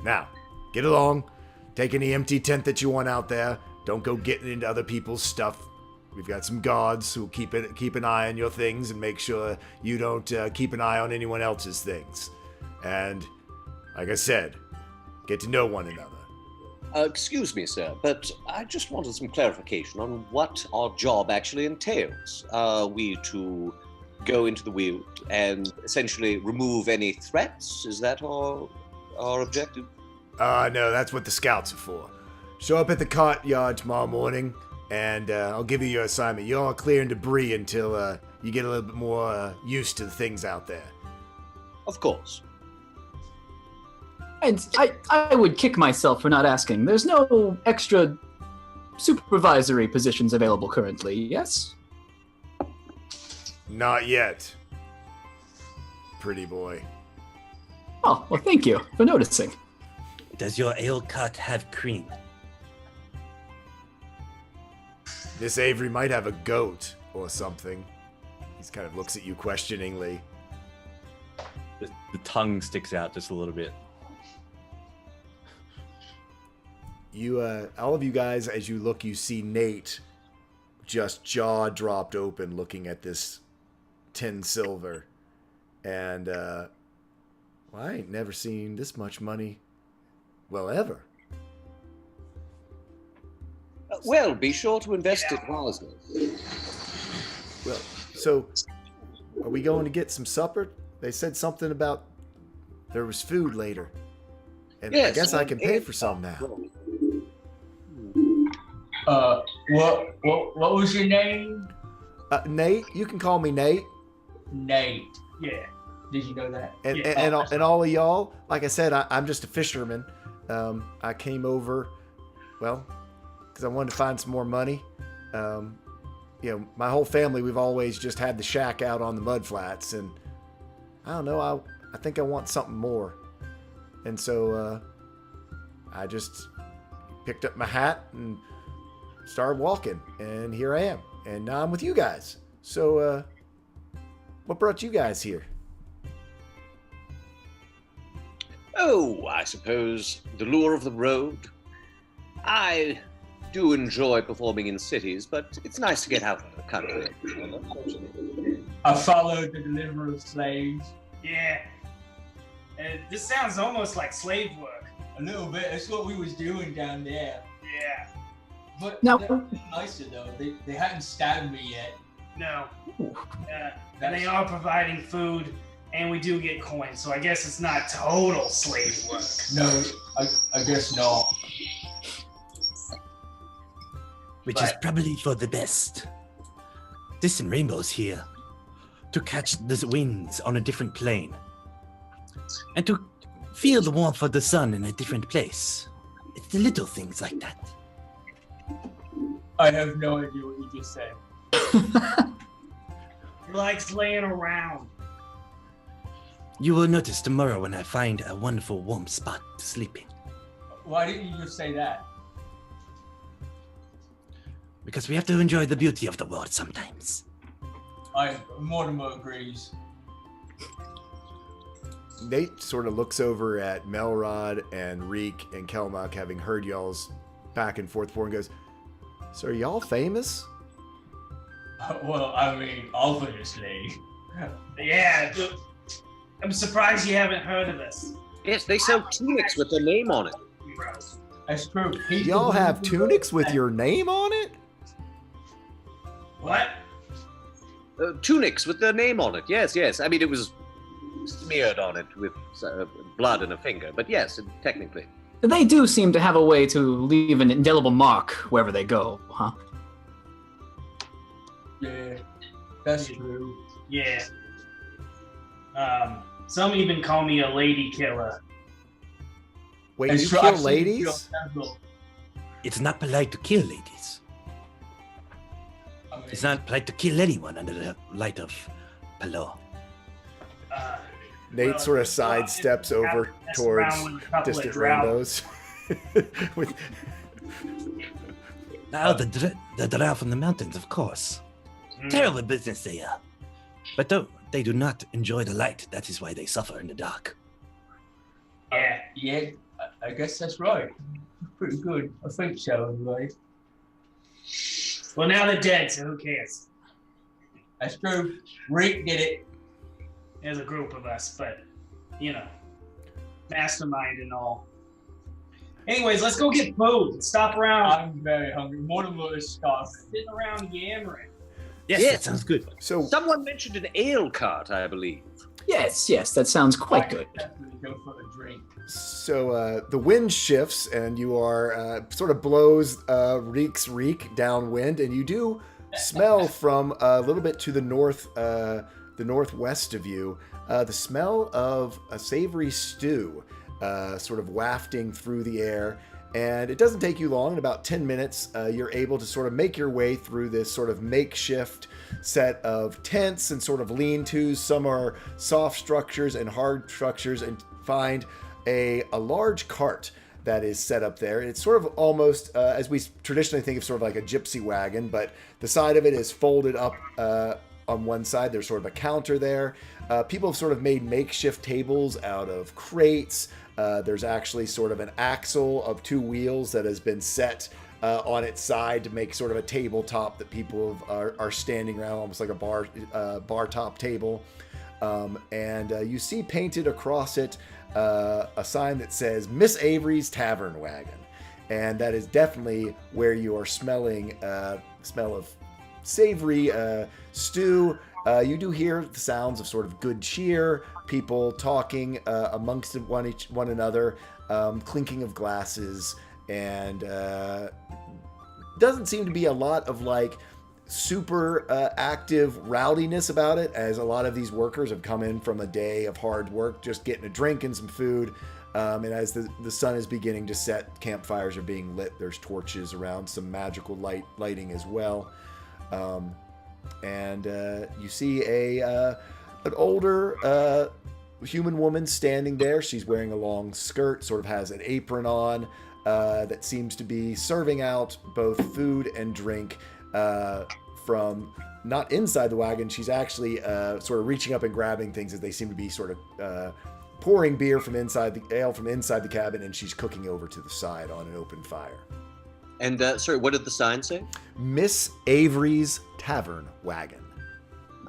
Now, get along. Take any empty tent that you want out there. Don't go getting into other people's stuff. We've got some guards who keep an eye on your things and make sure you don't keep an eye on anyone else's things. And, like I said, get to know one another. Excuse me, sir, but I just wanted some clarification on what our job actually entails. Are we to go into the Weald and essentially remove any threats? Is that our objective? No, that's what the scouts are for. Show up at the cart yard tomorrow morning, and I'll give you your assignment. You're all clearing debris until you get a little bit more used to the things out there. Of course. And I would kick myself for not asking. There's no extra supervisory positions available currently, yes? Not yet. Pretty boy. Oh, well, thank you for noticing. Does your ale cart have cream? This Avery might have a goat or something. He kind of looks at you questioningly. The tongue sticks out just a little bit. You, all of you guys, as you look, you see Nate just jaw dropped open looking at this 10 silver. And, well, I ain't never seen this much money, well, ever. Well, be sure to invest it wisely. Well, so, are we going to get some supper? They said something about there was food later. And Yes, I guess I can pay for some now. What was your name? Nate, you can call me Nate. Nate. Yeah. Did you know that? And, Yeah. and all of y'all, like I said, I'm just a fisherman. I came over, well, because I wanted to find some more money. You know, my whole family, we've always just had the shack out on the mudflats, and I don't know, I think I want something more. And so I just picked up my hat and started walking, and here I am. And now I'm with you guys. So what brought you guys here? Oh, I suppose the lure of the road. I do enjoy performing in cities, but it's nice to get out of the country. I followed the deliverer of slaves. Yeah. This sounds almost like slave work. A little bit. That's what we was doing down there. Yeah. But Now- they're nicer though. They hadn't stabbed me yet. No. That's- They are providing food, and we do get coins, so I guess it's not total slave work. No, I guess not. which is probably for the best. Distant rainbows here to catch the winds on a different plane and to feel the warmth of the sun in a different place. It's the little things like that. I have no idea what you just said. He likes laying around. You will notice tomorrow when I find a wonderful warm spot to sleep in. Why didn't you just say that? Because we have to enjoy the beauty of the world sometimes. Mortimer agrees. Nate sort of looks over at Melrod and Reek and Kelmuk, having heard y'all's back and forth before, and goes, "So are y'all famous?" Well, I mean, obviously. Yeah, I'm surprised you haven't heard of us. Yes, they sell tunics with their name on it. That's true. Y'all have tunics with your name on it? What? Tunics with their name on it. Yes. I mean, it was smeared on it with blood and a finger, but yes, technically. They do seem to have a way to leave an indelible mark wherever they go, huh? Yeah, that's true. Yeah. Some even call me a lady killer. Wait, It's you true, kill I've seen ladies? you several. It's not polite to kill ladies. I mean, It's not polite to kill anyone under the light of law. Nate Well, sort of well, sidesteps if you over have to mess towards around with a couple of distant drow- rainbows. With, Now, the drow from the mountains, of course. Terrible business they are. But they do not enjoy the light. That is why they suffer in the dark. Yeah. I guess that's right. Pretty good. I think so, anyway. Well, now they're dead, so who cares? That's true. Reek did it. There's a group of us, but, mastermind and all. Anyways, let's go get food. Stop around I'm very hungry. Mortimer is starving. sitting around yammering. Yes, Yes. that sounds good. so Someone mentioned an ale cart, I believe. Yes, that sounds quite good. Definitely go for a drink. So the wind shifts, and you are sort of blows Reek's reek downwind, and you do smell from a little bit to the northwest of you, the smell of a savory stew, sort of wafting through the air. And it doesn't take you long. In about 10 minutes, you're able to sort of make your way through this sort of makeshift set of tents and sort of lean-tos. Some are soft structures and hard structures, and find a large cart that is set up there. It's sort of almost, as we traditionally think of, sort of like a gypsy wagon, but the side of it is folded up on one side. There's sort of a counter there. People have sort of made makeshift tables out of crates. There's actually sort of an axle of two wheels that has been set on its side to make sort of a tabletop that people are standing around, almost like a bar top table. And you see painted across it a sign that says Miss Avery's Tavern Wagon. And that is definitely where you are smelling smell of savory stew. You do hear the sounds of sort of good cheer, people talking amongst one another, clinking of glasses, and doesn't seem to be a lot of like super active rowdiness about it, as a lot of these workers have come in from a day of hard work, just getting a drink and some food. And as the sun is beginning to set, campfires are being lit. There's torches around, some magical lighting as well. And you see an older human woman standing there. She's wearing a long skirt, sort of has an apron on, that seems to be serving out both food and drink from not inside the wagon. She's actually sort of reaching up and grabbing things, as they seem to be sort of pouring beer from inside the ale from inside the cabin, and she's cooking over to the side on an open fire. And sorry, what did the sign say? Miss Avery's Tavern Wagon.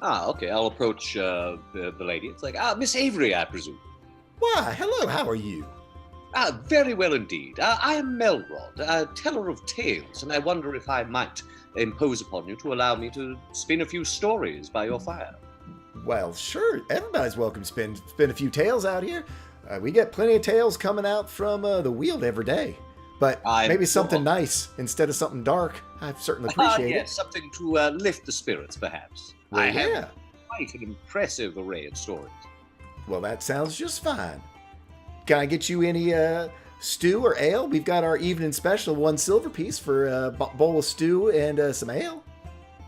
Okay. I'll approach the lady. It's like, Miss Avery, I presume. Why, hello, how are you? Very well indeed. I am Melrod, a teller of tales, and I wonder if I might impose upon you to allow me to spin a few stories by your fire. Well, sure, everybody's welcome to spin a few tales out here. We get plenty of tales coming out from the Weald every day. But maybe something nice instead of something dark. I've certainly appreciated Yes, something to lift the spirits, perhaps. Well, I yeah. have quite an impressive array of stories. Well, that sounds just fine. Can I get you any stew or ale? We've got our evening special, 1 silver piece for a bowl of stew and some ale.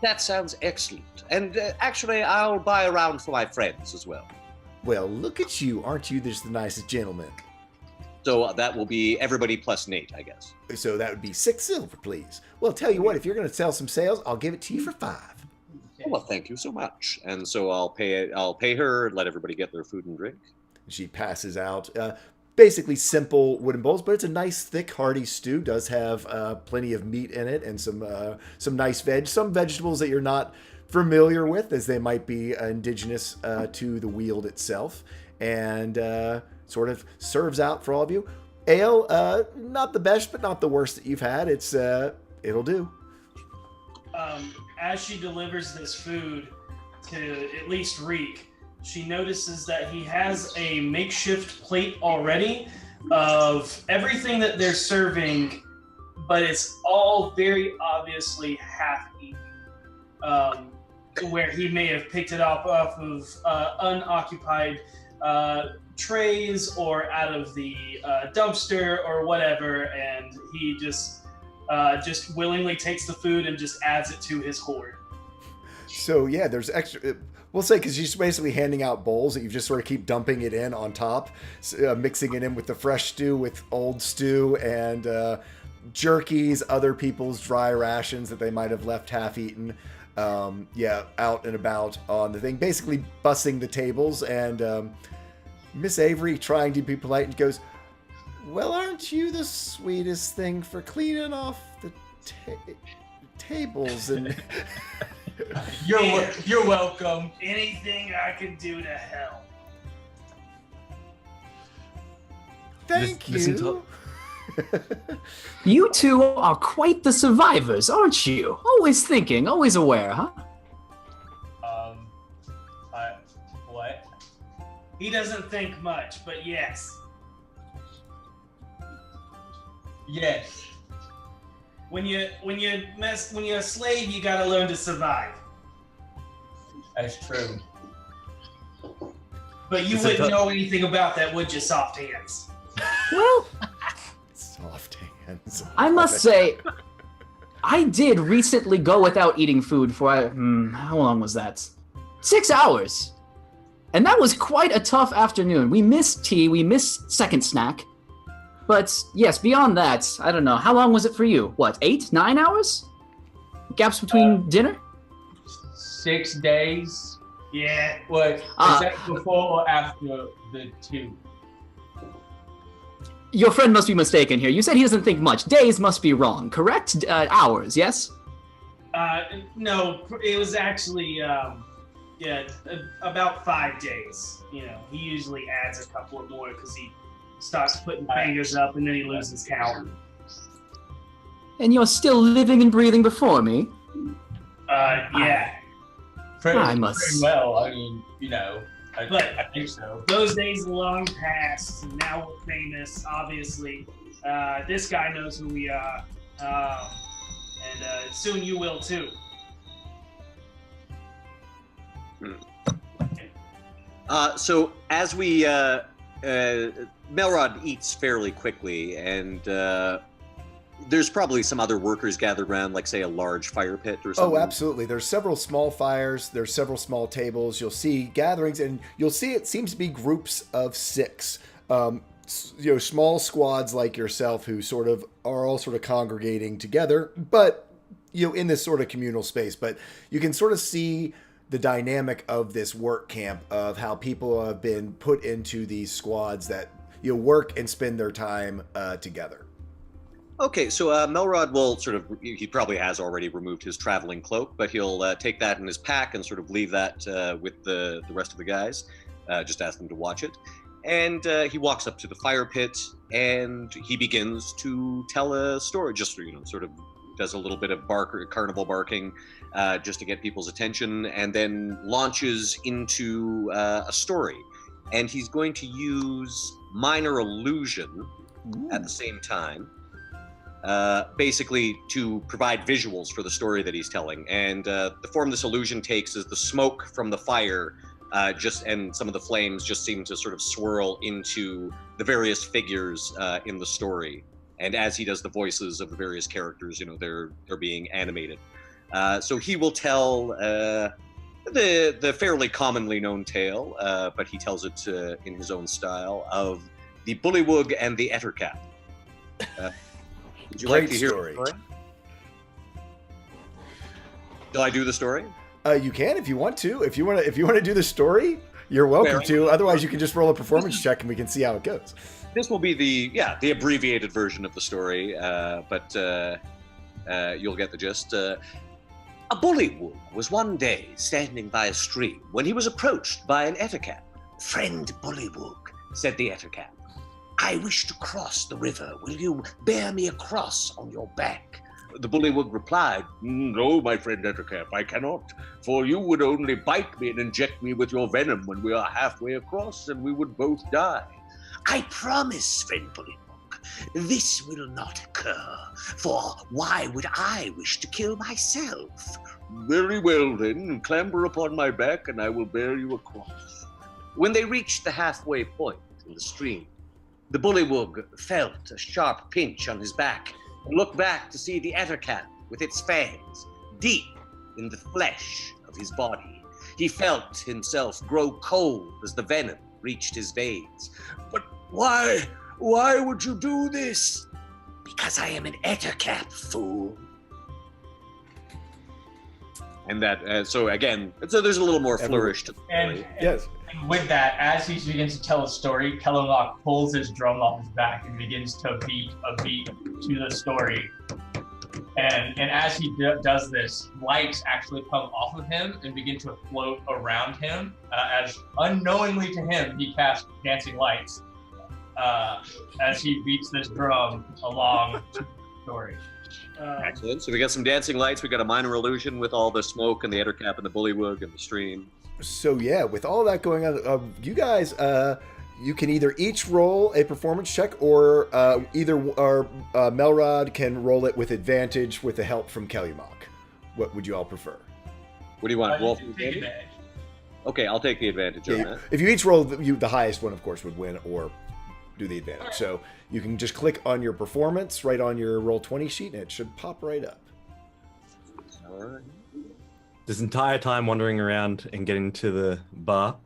That sounds excellent. And actually, I'll buy a round for my friends as well. Well, look at you. Aren't you just the nicest gentleman? So that will be everybody plus Nate, I guess. So that would be 6 silver, please. Well, tell you what, if you're going to sell some sales, I'll give it to you for 5. Oh, well, thank you so much. And so I'll pay her, let everybody get their food and drink. She passes out basically simple wooden bowls, but it's a nice, thick, hearty stew. Does have plenty of meat in it and some nice veg, some vegetables that you're not familiar with, as they might be indigenous to the Weald itself, and sort of serves out for all of you. Ale, not the best, but not the worst that you've had. It's it'll do. As she delivers this food to at least Reek, she notices that he has a makeshift plate already of everything that they're serving, but it's all very obviously half-eaten. Where he may have picked it up off of unoccupied trays or out of the dumpster or whatever, and he just willingly takes the food and just adds it to his hoard. So yeah, there's extra. We'll say because she's basically handing out bowls that you just sort of keep dumping it in on top, mixing it in with the fresh stew, with old stew, and jerkies, other people's dry rations that they might have left half-eaten. Out and about on the thing, basically bussing the tables, and Miss Avery, trying to be polite, and goes, "Well, aren't you the sweetest thing for cleaning off the tables?" And You're welcome. Anything I can do to help. thank Listen you. You two are quite the survivors, aren't you? Always thinking, always aware, huh? What? He doesn't think much, but yes. Yes. When you're a slave, you gotta learn to survive. That's true. But you It's a wouldn't tou- know anything about that, would you, soft hands? Well, Soft hands. I must say, I did recently go without eating food for, how long was that? 6 hours. And that was quite a tough afternoon. We missed tea, we missed second snack. But yes, beyond that, I don't know. How long was it for you? What, 8, 9 hours? Gaps between dinner? 6 days. Yeah. What? Is that before or after the 2? Your friend must be mistaken here. You said he doesn't think much. Days must be wrong, correct? Hours, yes? No, it was actually, about 5 days. You know, he usually adds a couple more because he starts putting fingers up and then he loses count. And you're still living and breathing before me? Yeah. Pretty well. I mean, I think so. Those days are long past, and now we're famous, obviously. This guy knows who we are, and soon you will too. So as we Melrod eats fairly quickly, and there's probably some other workers gathered around, like say a large fire pit or something. Oh, absolutely. There's several small fires. There's several small tables. You'll see gatherings, and you'll see it seems to be groups of 6. Small squads like yourself who sort of are all sort of congregating together, but in this sort of communal space. But you can sort of see the dynamic of this work camp, of how people have been put into these squads that work and spend their time together. Okay, so Melrod will he probably has already removed his traveling cloak, but he'll take that in his pack and sort of leave that with the rest of the guys, just ask them to watch it. And he walks up to the fire pit and he begins to tell a story, just, sort of does a little bit of carnival barking just to get people's attention, and then launches into a story. And he's going to use minor illusion at the same time. basically to provide visuals for the story that he's telling. And the form this illusion takes is the smoke from the fire and some of the flames just seem to sort of swirl into the various figures in the story. And as he does the voices of the various characters, they're being animated. So he will tell the fairly commonly known tale, but he tells it in his own style, of the Bullywug and the Ettercap. Would you like to hear the story? Shall I do the story? You can if you want to. If you want to do the story, you're welcome to. Otherwise, you can just roll a performance check and we can see how it goes. This will be the abbreviated version of the story, but you'll get the gist. A Bullywug was one day standing by a stream when he was approached by an Ettercap. "Friend Bullywug," said the Ettercap, "I wish to cross the river. Will you bear me across on your back?" The Bullywug replied, "No, my friend Ettercap, I cannot, for you would only bite me and inject me with your venom when we are halfway across, and we would both die." "I promise, friend Bullywug, this will not occur, for why would I wish to kill myself?" "Very well then, clamber upon my back and I will bear you across." When they reached the halfway point in the stream, the Bullywug felt a sharp pinch on his back and looked back to see the Ettercap with its fangs deep in the flesh of his body. He felt himself grow cold as the venom reached his veins. "But why would you do this?" "Because I am an Ettercap, fool." And that, so there's a little more flourish to the story. Yes. And with that, as he begins to tell a story, Kellomock pulls his drum off his back and begins to beat a beat to the story. And as he does this, lights actually come off of him and begin to float around him. As unknowingly to him, he casts dancing lights as he beats this drum along to the story. Excellent. So we got some dancing lights. We got a minor illusion with all the smoke and the Ettercap and the Bullywug and the stream. So yeah, with all that going on, you guys, you can either each roll a performance check, or Melrod can roll it with advantage with the help from Kellymock. What would you all prefer? What do you want? Roll for advantage? Okay, I'll take the advantage on that. If you each roll, the highest one, of course, would win, or do the advantage. Right. So you can just click on your performance right on your Roll20 sheet, and it should pop right up. All right. This entire time wandering around and getting to the bar,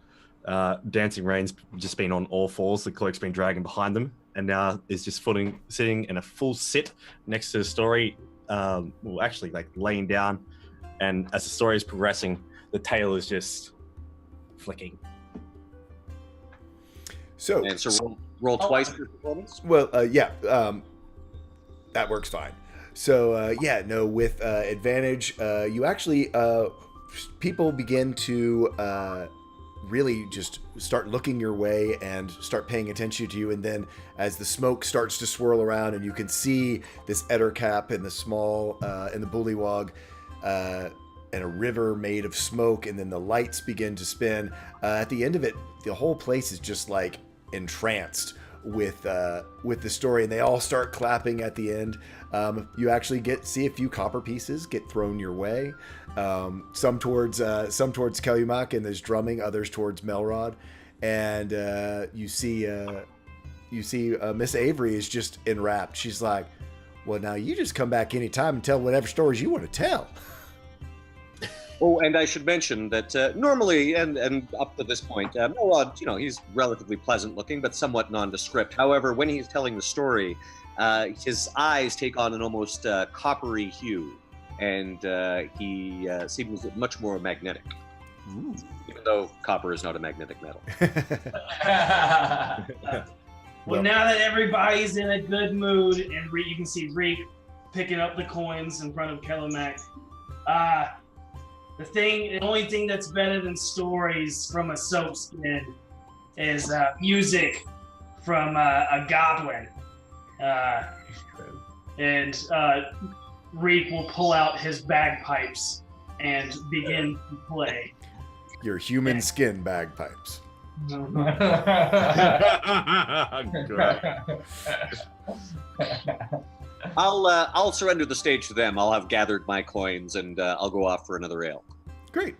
Dancing Rain's just been on all fours. The Cloak's been dragging behind them, and now is just sitting in a full sit next to the story. Actually, like laying down. And as the story is progressing, the tail is just flicking. So roll twice for performance. Well, that works fine. So with advantage, you actually people begin to really just start looking your way and start paying attention to you. And then as the smoke starts to swirl around, and you can see this Ettercap and the small and the Bullywug and a river made of smoke, and then the lights begin to spin. At the end of it, the whole place is just like entranced with the story, and they all start clapping at the end. You actually see a few copper pieces get thrown your way, some towards Kellymock and there's drumming, others towards Melrod, and you see Miss Avery is just enwrapped. She's like, "Well, now you just come back anytime and tell whatever stories you want to tell." Oh, and I should mention that normally, and up to this point, Melrod, he's relatively pleasant looking, but somewhat nondescript. However, when he's telling the story, his eyes take on an almost coppery hue, and he seems much more magnetic. Ooh. Even though copper is not a magnetic metal. Well, now that everybody's in a good mood, and you can see Reek picking up the coins in front of Kellomac, the only thing that's better than stories from a soap skin is music from a goblin. And Reek will pull out his bagpipes and begin to play. Your human skin bagpipes. I'll surrender the stage to them. I'll have gathered my coins, and I'll go off for another ale. Great.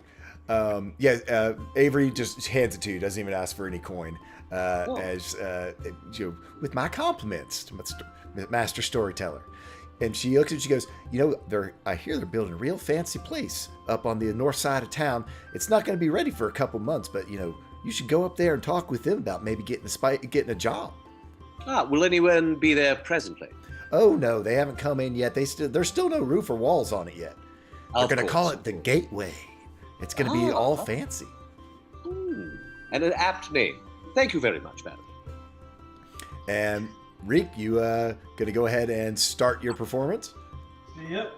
Avery just hands it to you. Doesn't even ask for any coin. With my compliments to Master Storyteller. And she looks at you, she goes, I hear they're building a real fancy place up on the north side of town. It's not going to be ready for a couple months, but, you should go up there and talk with them about maybe getting a job. Will anyone be there presently? Oh, no, they haven't come in yet. There's still no roof or walls on it yet. They're going to call it the Gateway. It's going to be all fancy. And an apt name. Thank you very much, madam. And Reek, you going to go ahead and start your performance? Yep.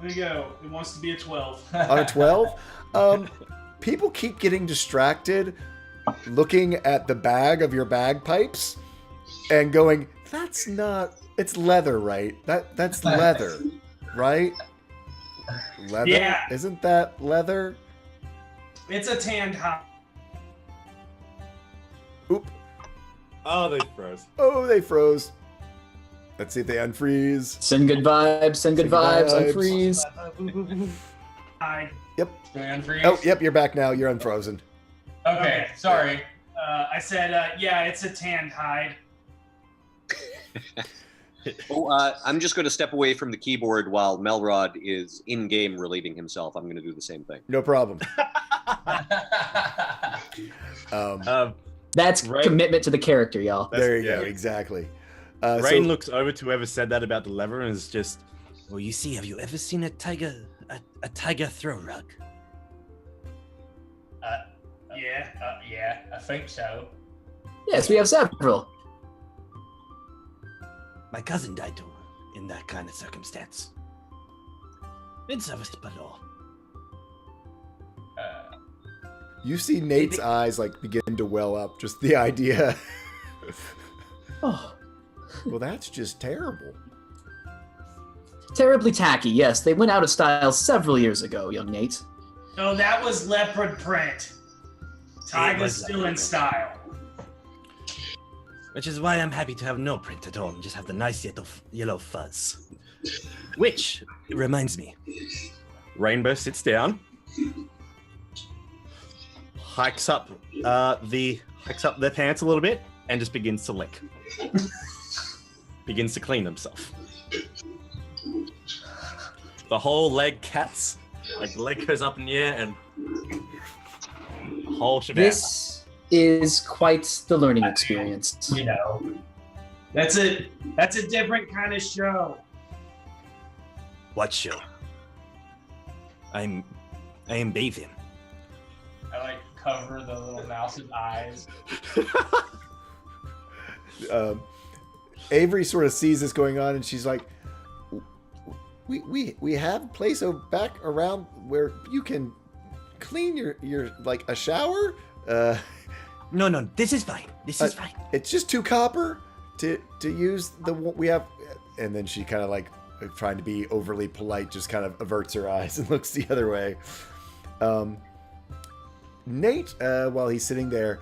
There you go. It wants to be a 12. On a 12? People keep getting distracted looking at the bag of your bagpipes and going, that's not... It's leather, right? That's leather, right? Leather? Yeah. Isn't that leather? It's a tanned hide. Oop. Oh, they froze. Oh, they froze. Let's see if they unfreeze. Send good vibes, unfreeze. Hide. Yep. Do I unfreeze? Oh, yep, you're back now. You're unfrozen. Okay, sorry. I said, yeah, it's a tanned hide. I'm just going to step away from the keyboard while Melrod is in-game relieving himself. I'm going to do the same thing. No problem. That's commitment to the character, y'all. There you go, exactly. Rain looks over to whoever said that about the lever and is just, Well, you see, have you ever seen a tiger throw rug? Yeah, I think so. Yes, we have several. My cousin died in that kind of circumstance. In service below. You see Nate's eyes begin to well up. Just the idea. Oh, Well, that's just terrible. terribly tacky. Yes, they went out of style several years ago, young Nate. No, that was leopard print. Tiger's still in style. Which is why I'm happy to have no print at all and just have the nice yellow fuzz. Which reminds me. Rainbow sits down, hikes up their pants a little bit, and just begins to lick. Begins to clean himself. The whole leg cats, the leg goes up in the air and the whole shebang. This is quite the learning experience. That's a different kind of show. What show? I am bathing. I cover the little mouse's eyes. Avery sort of sees this going on, and she's like, "We have a place back around where you can clean your a shower." No, this is fine. This is fine. It's just 2 copper to use the one we have, and then she kind of trying to be overly polite, just kind of averts her eyes and looks the other way. Nate, while he's sitting there,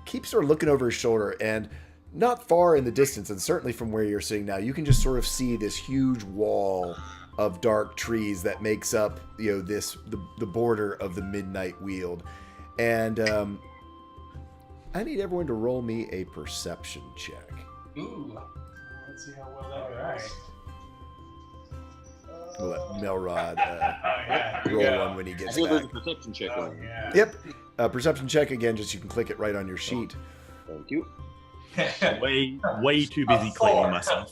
keeps sort of looking over his shoulder, and not far in the distance, and certainly from where you're sitting now, you can just sort of see this huge wall of dark trees that makes up, the border of the Midnight Weald. And I need everyone to roll me a perception check. Ooh. Let's see how well that goes. Alright. We'll let Melrod Here we roll go. one when he I gets feel there's a back. perception check Oh, on you. yeah. Yep. Perception check again, just you can click it right on your sheet. Thank you. Way too busy cleaning myself.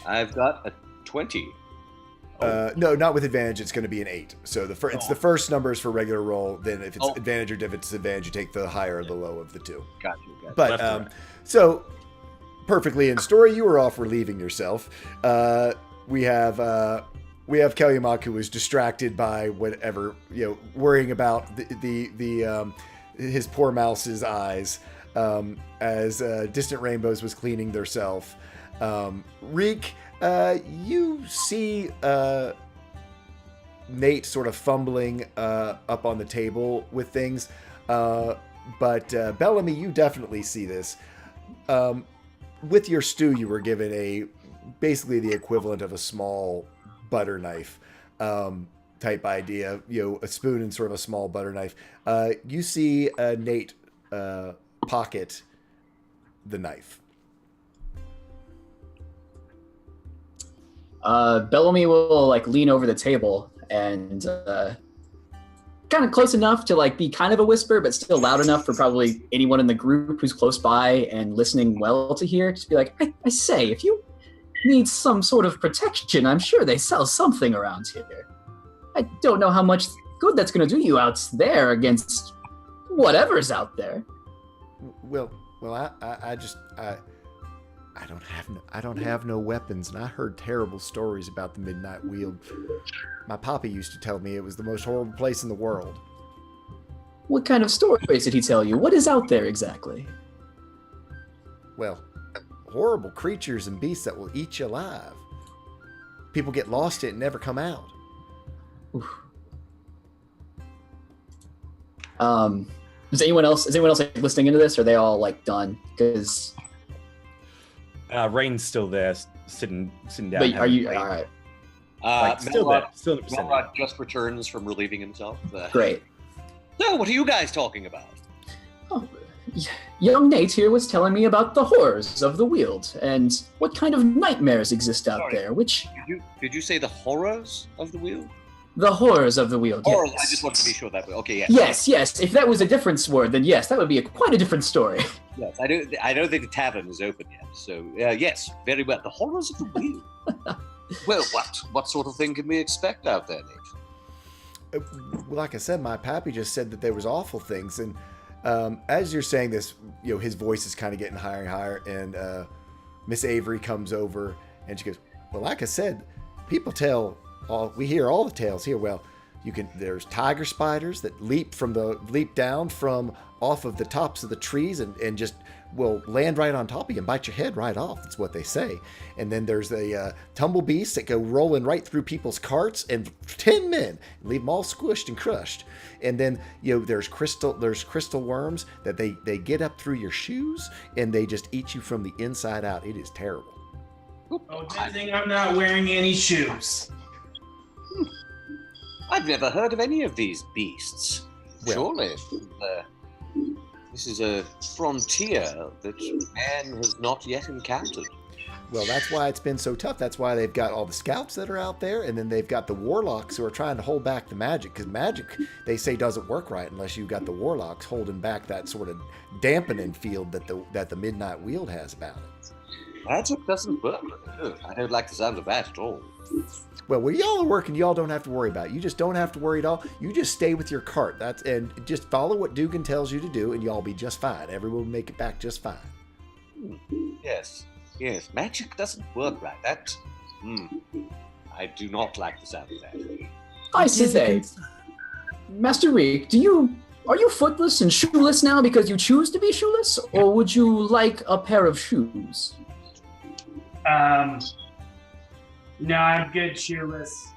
I've got a 20. No, not with advantage. It's going to be an 8. So it's the first numbers for regular roll. Then if it's advantage or disadvantage, you take the higher or the low of the 2. Gotcha. But so perfectly in story, you were off relieving yourself. We have Kellymark, who was distracted by whatever, worrying about the his poor mouse's eyes as Distant Rainbows was cleaning theirself. Reek, you see Nate sort of fumbling up on the table with things, but Bellamy, you definitely see this. with your stew, you were given basically the equivalent of a small butter knife type idea. A spoon and sort of a small butter knife. You see Nate pocket the knife. Bellamy will lean over the table and kind of close enough to be kind of a whisper, but still loud enough for probably anyone in the group who's close by and listening well to hear. Just be like, I say, if you need some sort of protection, I'm sure they sell something around here. I don't know how much good that's going to do you out there against whatever's out there. Well, I don't have no weapons, and I heard terrible stories about the Midnight Weald. My papa used to tell me it was the most horrible place in the world. What kind of stories did he tell you? What is out there exactly? Well, horrible creatures and beasts that will eat you alive. People get lost in it and never come out. Oof. Is anyone else listening into this, or are they all done? Because Rain's still there, sitting down. But are you all right? Still there, still in the vicinity. Melrod just returns from relieving himself. Great. So, what are you guys talking about? Oh, young Nate here was telling me about the horrors of the Weald and what kind of nightmares exist out there. Which did you say the horrors of the Weald? The horrors of the Weald. Horrors. Yes. I just wanted to be sure that. Okay. Yes. Yes. If that was a different word, then yes, that would be quite a different story. Yes, I don't think the tavern is open yet. So yes, very well. The horrors of the Weald. Well, what sort of thing can we expect out there, Nate? Like I said, my pappy just said that there was awful things, and as you're saying this, his voice is kind of getting higher and higher, and Miss Avery comes over, and she goes, "Well, like I said, people tell we hear all the tales here. Well, there's tiger spiders that leap down from off of the tops of the trees and just will land right on top of you and bite your head right off. That's what they say. And then there's the tumble beasts that go rolling right through people's carts and 10 men leave them all squished and crushed. And then there's crystal worms that they get up through your shoes and they just eat you from the inside out. It is terrible. Oh, good thing I'm not wearing any shoes. I've never heard of any of these beasts. Well, surely this is a frontier that man has not yet encountered. Well, that's why it's been so tough. That's why they've got all the scouts that are out there, and then they've got the warlocks who are trying to hold back the magic, because magic, they say, doesn't work right unless you've got the warlocks holding back that sort of dampening field that the Midnight Weald has about it. Magic doesn't work. I don't like the sound of that at all. Well, where y'all are working, y'all don't have to worry about it. You just don't have to worry at all. You just stay with your cart. And just follow what Dugan tells you to do, and y'all be just fine. Everyone will make it back just fine. Yes, magic doesn't work right. I do not like the sound of that. I say, Master Reek, are you footless and shoeless now because you choose to be shoeless, or would you like a pair of shoes? No, I'm good shoeless.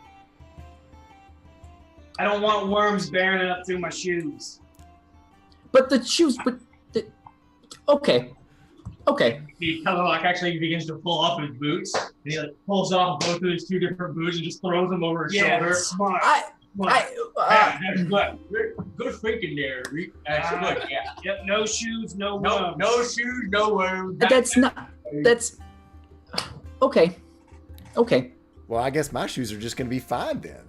I don't want worms bearing up through my shoes. But the shoes, okay. The Cloak actually begins to pull off his boots, and he pulls off both of his two different boots and just throws them over his shoulder. Smart. Good thinking there, Reek. Yep, no shoes, no worms. No shoes, no worms. That's okay. Well, I guess my shoes are just going to be fine then.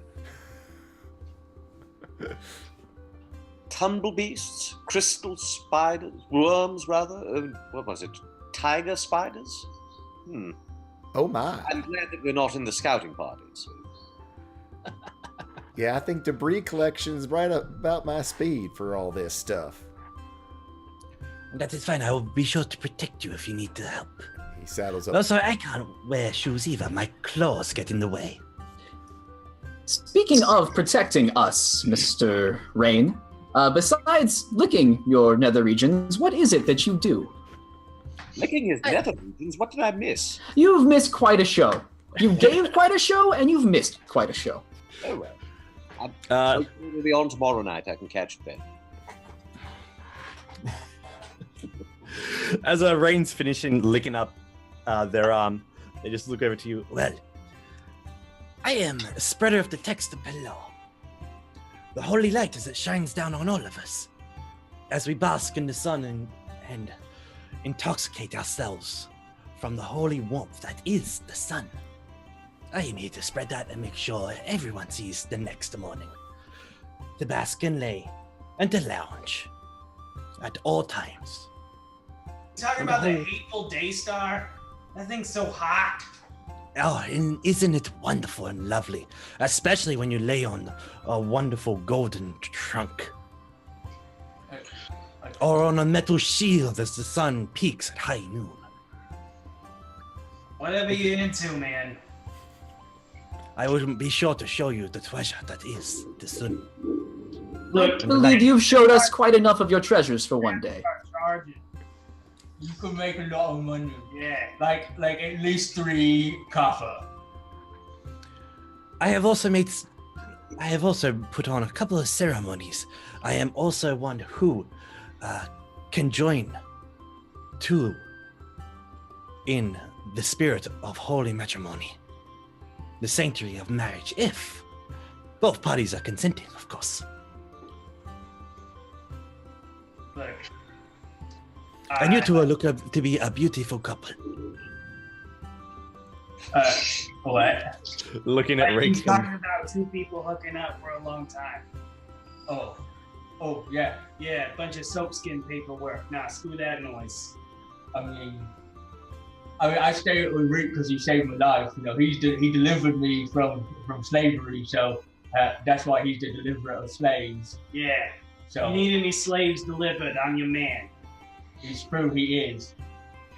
Tumble beasts, crystal spiders, worms rather. What was it? Tiger spiders? Oh my. I'm glad that we're not in the scouting parties. Yeah, I think debris collection is right up about my speed for all this stuff. That is fine. I will be sure to protect you if you need the help. He saddles up. Also, I can't wear shoes either. My claws get in the way. Speaking of protecting us, Mr. Rain, besides licking your nether regions, what is it that you do? Licking his nether regions? What did I miss? You've missed quite a show. You gave quite a show, and you've missed quite a show. Oh well. We'll be on tomorrow night. I can catch it then. As Rain's finishing licking up their arm, they just look over to you. Well, I am a spreader of the text of below. The holy light as it shines down on all of us, as we bask in the sun and intoxicate ourselves from the holy warmth that is the sun. I am here to spread that and make sure everyone sees the next morning. To bask and lay and to lounge at all times. Talking about the hateful Daystar? That thing's so hot. Oh, and isn't it wonderful and lovely? Especially when you lay on a wonderful golden trunk. Or on a metal shield as the sun peaks at high noon. Whatever you're into, man. I will be sure to show you the treasure that is the sun. I believe you've showed us quite enough of your treasures for one day. You could make a lot of money. Yeah. Like at least 3 copper. I have also put on a couple of ceremonies. I am also one who can join two in the spirit of holy matrimony. The sanctuary of marriage, if both parties are consenting, of course. Look. And you two are look up to be a beautiful couple. What? Looking at I've Rick. been talking about 2 people hooking up for a long time. Oh, yeah. Yeah, a bunch of soapskin paperwork. Nah, screw that noise. I mean, I stayed with Rick because he saved my life. You know, he delivered me from slavery, so that's why he's the deliverer of slaves. Yeah. So you need any slaves delivered, I'm your man. It's true, he is.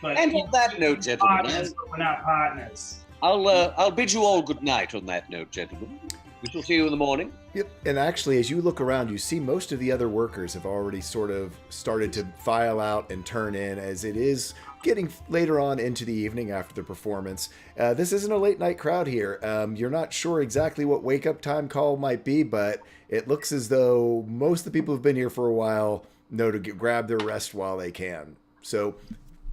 But And on that note, gentlemen, partners, but we're not partners. I'll bid you all good night on that note, gentlemen. We shall see you in the morning. Yep. And actually, as you look around, you see most of the other workers have already sort of started to file out and turn in, as it is getting later on into the evening after the performance. This isn't a late night crowd here. You're not sure exactly what wake up time call might be, but it looks as though most of the people who've been here for a while know to grab their rest while they can. So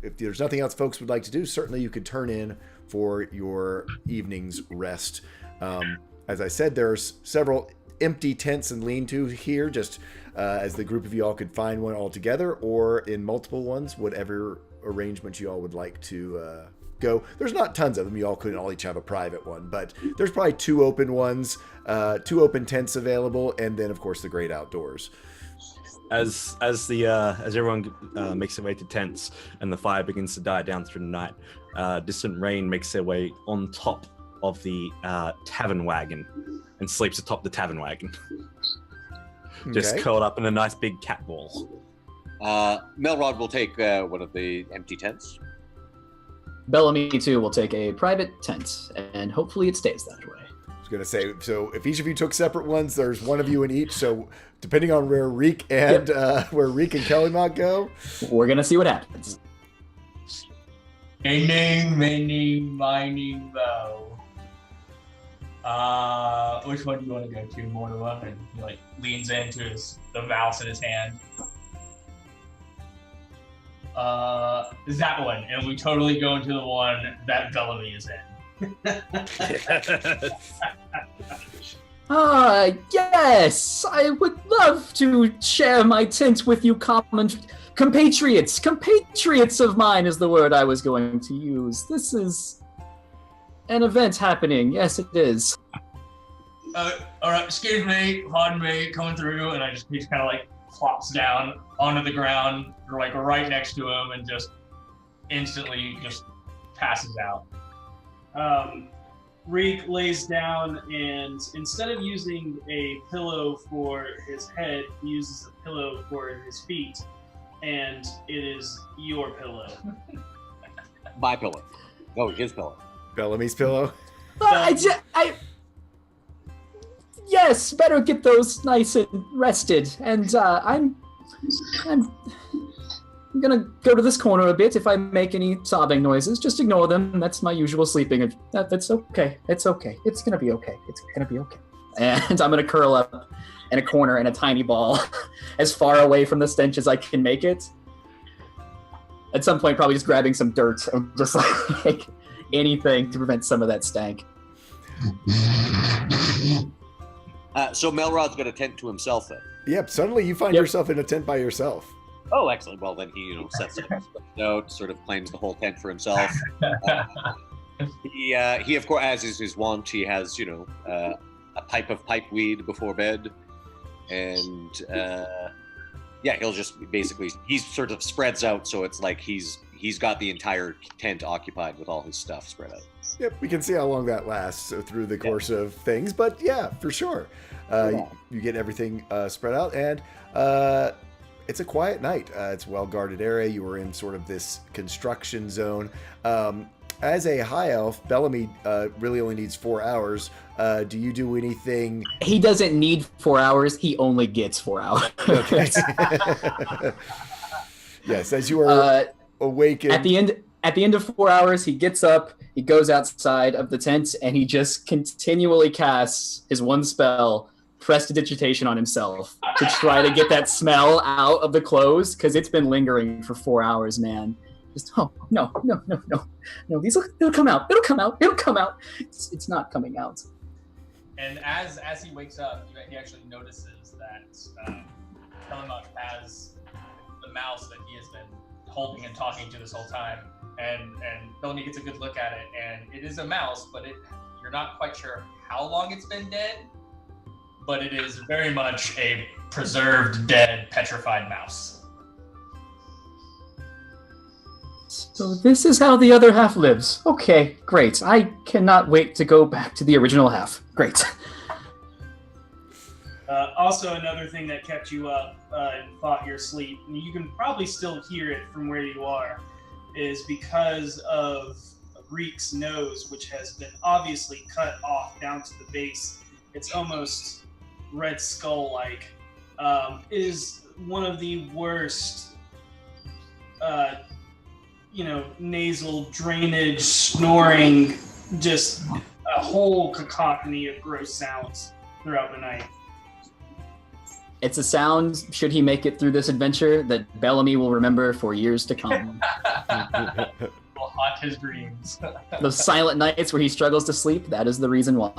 if there's nothing else folks would like to do, certainly you could turn in for your evening's rest. As I said, there's several empty tents and lean-tos here, just as the group of you all could find one all together or in multiple ones, whatever arrangement you all would like to go. There's not tons of them. You all couldn't all each have a private one, but there's probably 2 open ones, 2 open tents available, and then, of course, the great outdoors. As everyone makes their way to tents and the fire begins to die down through the night, Distant Rain makes their way on top of the tavern wagon and sleeps atop the tavern wagon. Just curled up in a nice big cat ball. Melrod will take one of the empty tents. Bellamy, too, will take a private tent, and hopefully it stays that way. I was going to say, so if each of you took separate ones, there's one of you in each, so depending on where Reek and Kellymock go, we're going to see what happens. Ening, mening, mining, bow. Which one do you want to go to? More than one, and he leans into the mouse in his hand. That one, and we totally go into the one that Bellamy is in. Yes, I would love to share my tent with you, compatriots. Compatriots of mine is the word I was going to use. This is an event happening. Yes, it is. All right, excuse me, pardon me, coming through, and he just kind of flops down onto the ground, right next to him, and just instantly just passes out. Reek lays down, and instead of using a pillow for his head, he uses a pillow for his feet, and it is your pillow. My pillow. Oh, his pillow. Bellamy's pillow. Yes, better get those nice and rested. And I'm gonna go to this corner a bit. If I make any sobbing noises, just ignore them. That's my usual sleeping. That's okay. It's okay. It's gonna be okay. It's gonna be okay. And I'm gonna curl up in a corner in a tiny ball, as far away from the stench as I can make it. at some point probably just grabbing some dirt and just like anything to prevent some of that stank. So Melrod's got a tent to himself then. Yep. Suddenly you find yourself in a tent by yourself. Oh, excellent. Well, then he, sets it out, sort of claims the whole tent for himself. He, of course, as is his wont, he has, a pipe of pipe weed before bed, and he'll just basically he sort of spreads out, so it's like he's got the entire tent occupied with all his stuff spread out. Yep, we can see how long that lasts through the course of things, but yeah, for sure. You get everything spread out, and it's a quiet night. It's a well-guarded area. You were in sort of this construction zone. As a high elf, Bellamy really only needs 4 hours. Do you do anything? He doesn't need 4 hours. He only gets 4 hours. Okay. Yes, as you are awakened. At the end of 4 hours, he gets up, he goes outside of the tent, and he just continually casts his one spell, Prestidigitation, on himself to try to get that smell out of the clothes, because it's been lingering for 4 hours, man. Just, no. It'll come out. It's not coming out. And as he wakes up, he actually notices that Telemach has the mouse that he has been holding and talking to this whole time. And Bellamy gets a good look at it, and it is a mouse, but you're not quite sure how long it's been dead, but it is very much a preserved, dead, petrified mouse. So this is how the other half lives. Okay, great. I cannot wait to go back to the original half. Great. Also, another thing that kept you up and fought your sleep, and you can probably still hear it from where you are, is because of Reek's nose, which has been obviously cut off down to the base. It's almost Red Skull-like. Is one of the worst nasal drainage, snoring, just a whole cacophony of gross sounds throughout the night. It's a sound, should he make it through this adventure, that Bellamy will remember for years to come. Will haunt his dreams. Those silent nights where he struggles to sleep, that is the reason why.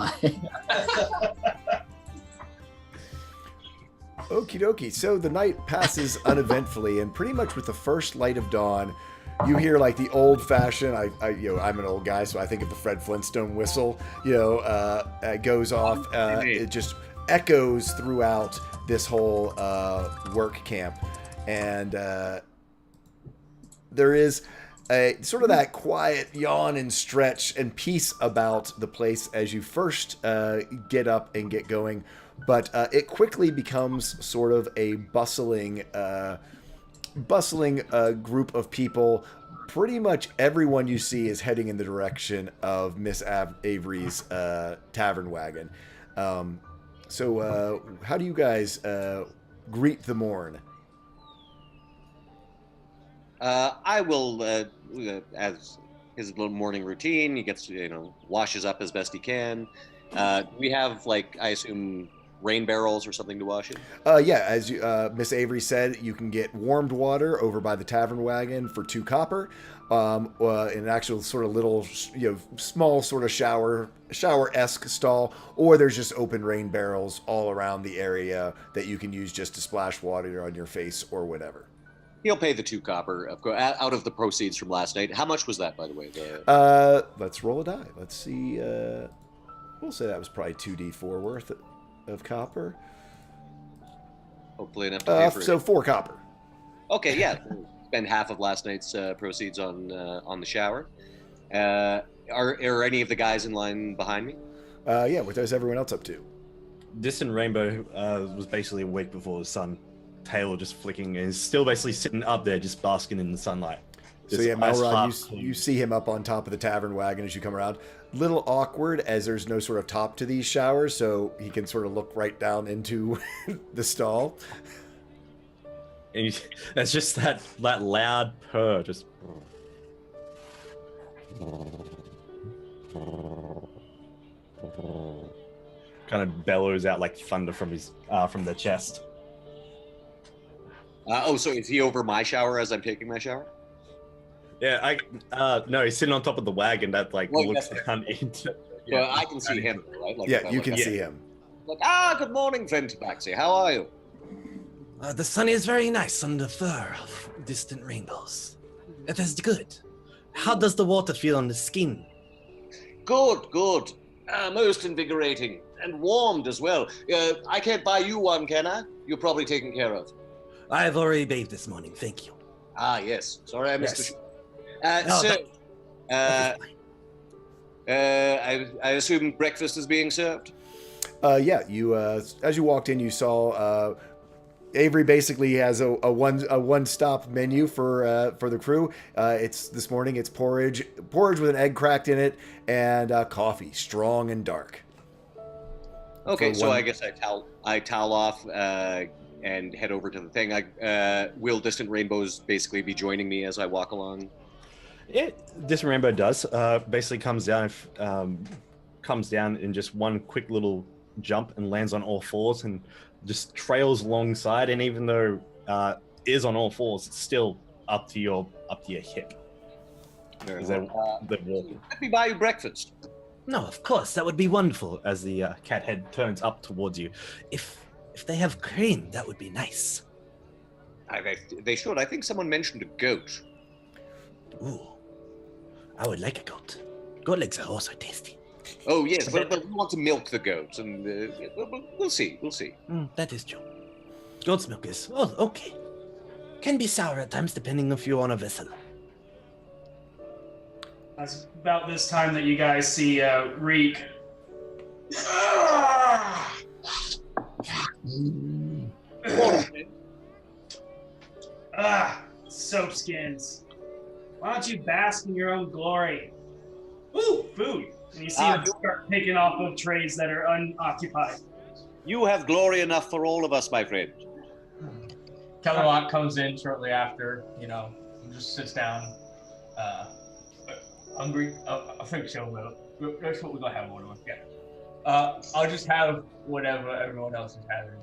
Okie dokie. So the night passes uneventfully, and pretty much with the first light of dawn, you hear like the old-fashioned. I'm an old guy, so I think of the Fred Flintstone whistle. Goes off. It just echoes throughout this whole work camp, and there is a sort of that quiet yawn and stretch and peace about the place as you first get up and get going, but it quickly becomes sort of a bustling group of people. Pretty much everyone you see is heading in the direction of Miss Avery's tavern wagon. So how do you guys greet the morn? I will, as his little morning routine, he gets, washes up as best he can. We have, I assume, rain barrels or something to wash in? Yeah, as Miss Avery said, you can get warmed water over by the tavern wagon for 2 copper. An actual sort of little, small sort of shower-esque stall, or there's just open rain barrels all around the area that you can use just to splash water on your face or whatever. He'll pay the 2 copper, of course, out of the proceeds from last night. How much was that, by the way? Let's roll a die. Let's see. We'll say that was probably 2d4 worth of copper. Hopefully enough to pay for it. So 4 copper. Okay, yeah. Spend half of last night's proceeds on the shower. Are any of the guys in line behind me? Yeah, what is everyone else up to? Distant Rainbow was basically awake before the sun, tail just flicking, and is still basically sitting up there just basking in the sunlight. So yeah, Melrod, you see him up on top of the tavern wagon as you come around. Little awkward as there's no sort of top to these showers, so he can sort of look right down into the stall. And that's just that loud purr, just. Kind of bellows out like thunder from his from the chest. So is he over my shower as I'm taking my shower? Yeah, no, he's sitting on top of the wagon that like Well, looks that's- down into. So I can see him, right? Like, if Yeah, I you look can up- see him. Like, good morning, friend Tabaxi. How are you? The sun is very nice on the fur of distant rainbows. It is good. How does the water feel on the skin? Good, good. Most invigorating and warmed as well. I can't buy you one, can I? You're probably taken care of. I have already bathed this morning, thank you. Ah, yes. Sorry, I missed Yes. the No, so, that is fine. I assume breakfast is being served? Yeah, you as you walked in, you saw Avery basically has a one-stop menu for the crew. It's this morning. It's porridge with an egg cracked in it, and coffee, strong and dark. Okay, For so one- I guess I towel off and head over to the thing. Will Distant Rainbows basically be joining me as I walk along? This rainbow does basically comes down in just one quick little jump and lands on all fours and just trails alongside. And even though is on all fours, it's still up to your hip. Very They're well. walking. Let me buy you breakfast. No, of course, that would be wonderful. As the cat head turns up towards you. If they have cream, that would be nice. They should. I think someone mentioned a goat. Ooh, I would like a goat. Goat legs are also tasty. Oh yes, but we want to milk the goats, and we'll see. We'll see. That is true. Goat's milk is, okay. Can be sour at times depending if you're on a vessel. That's about this time that you guys see Reek. Soap skins. Why don't you bask in your own glory? Ooh, food. And you see them start picking off of trays that are unoccupied. You have glory enough for all of us, my friend. Kellerlock comes in shortly after, and just sits down. Hungry? I think so, Will. That's what we're going to have order with. Yeah. I'll just have whatever everyone else is having.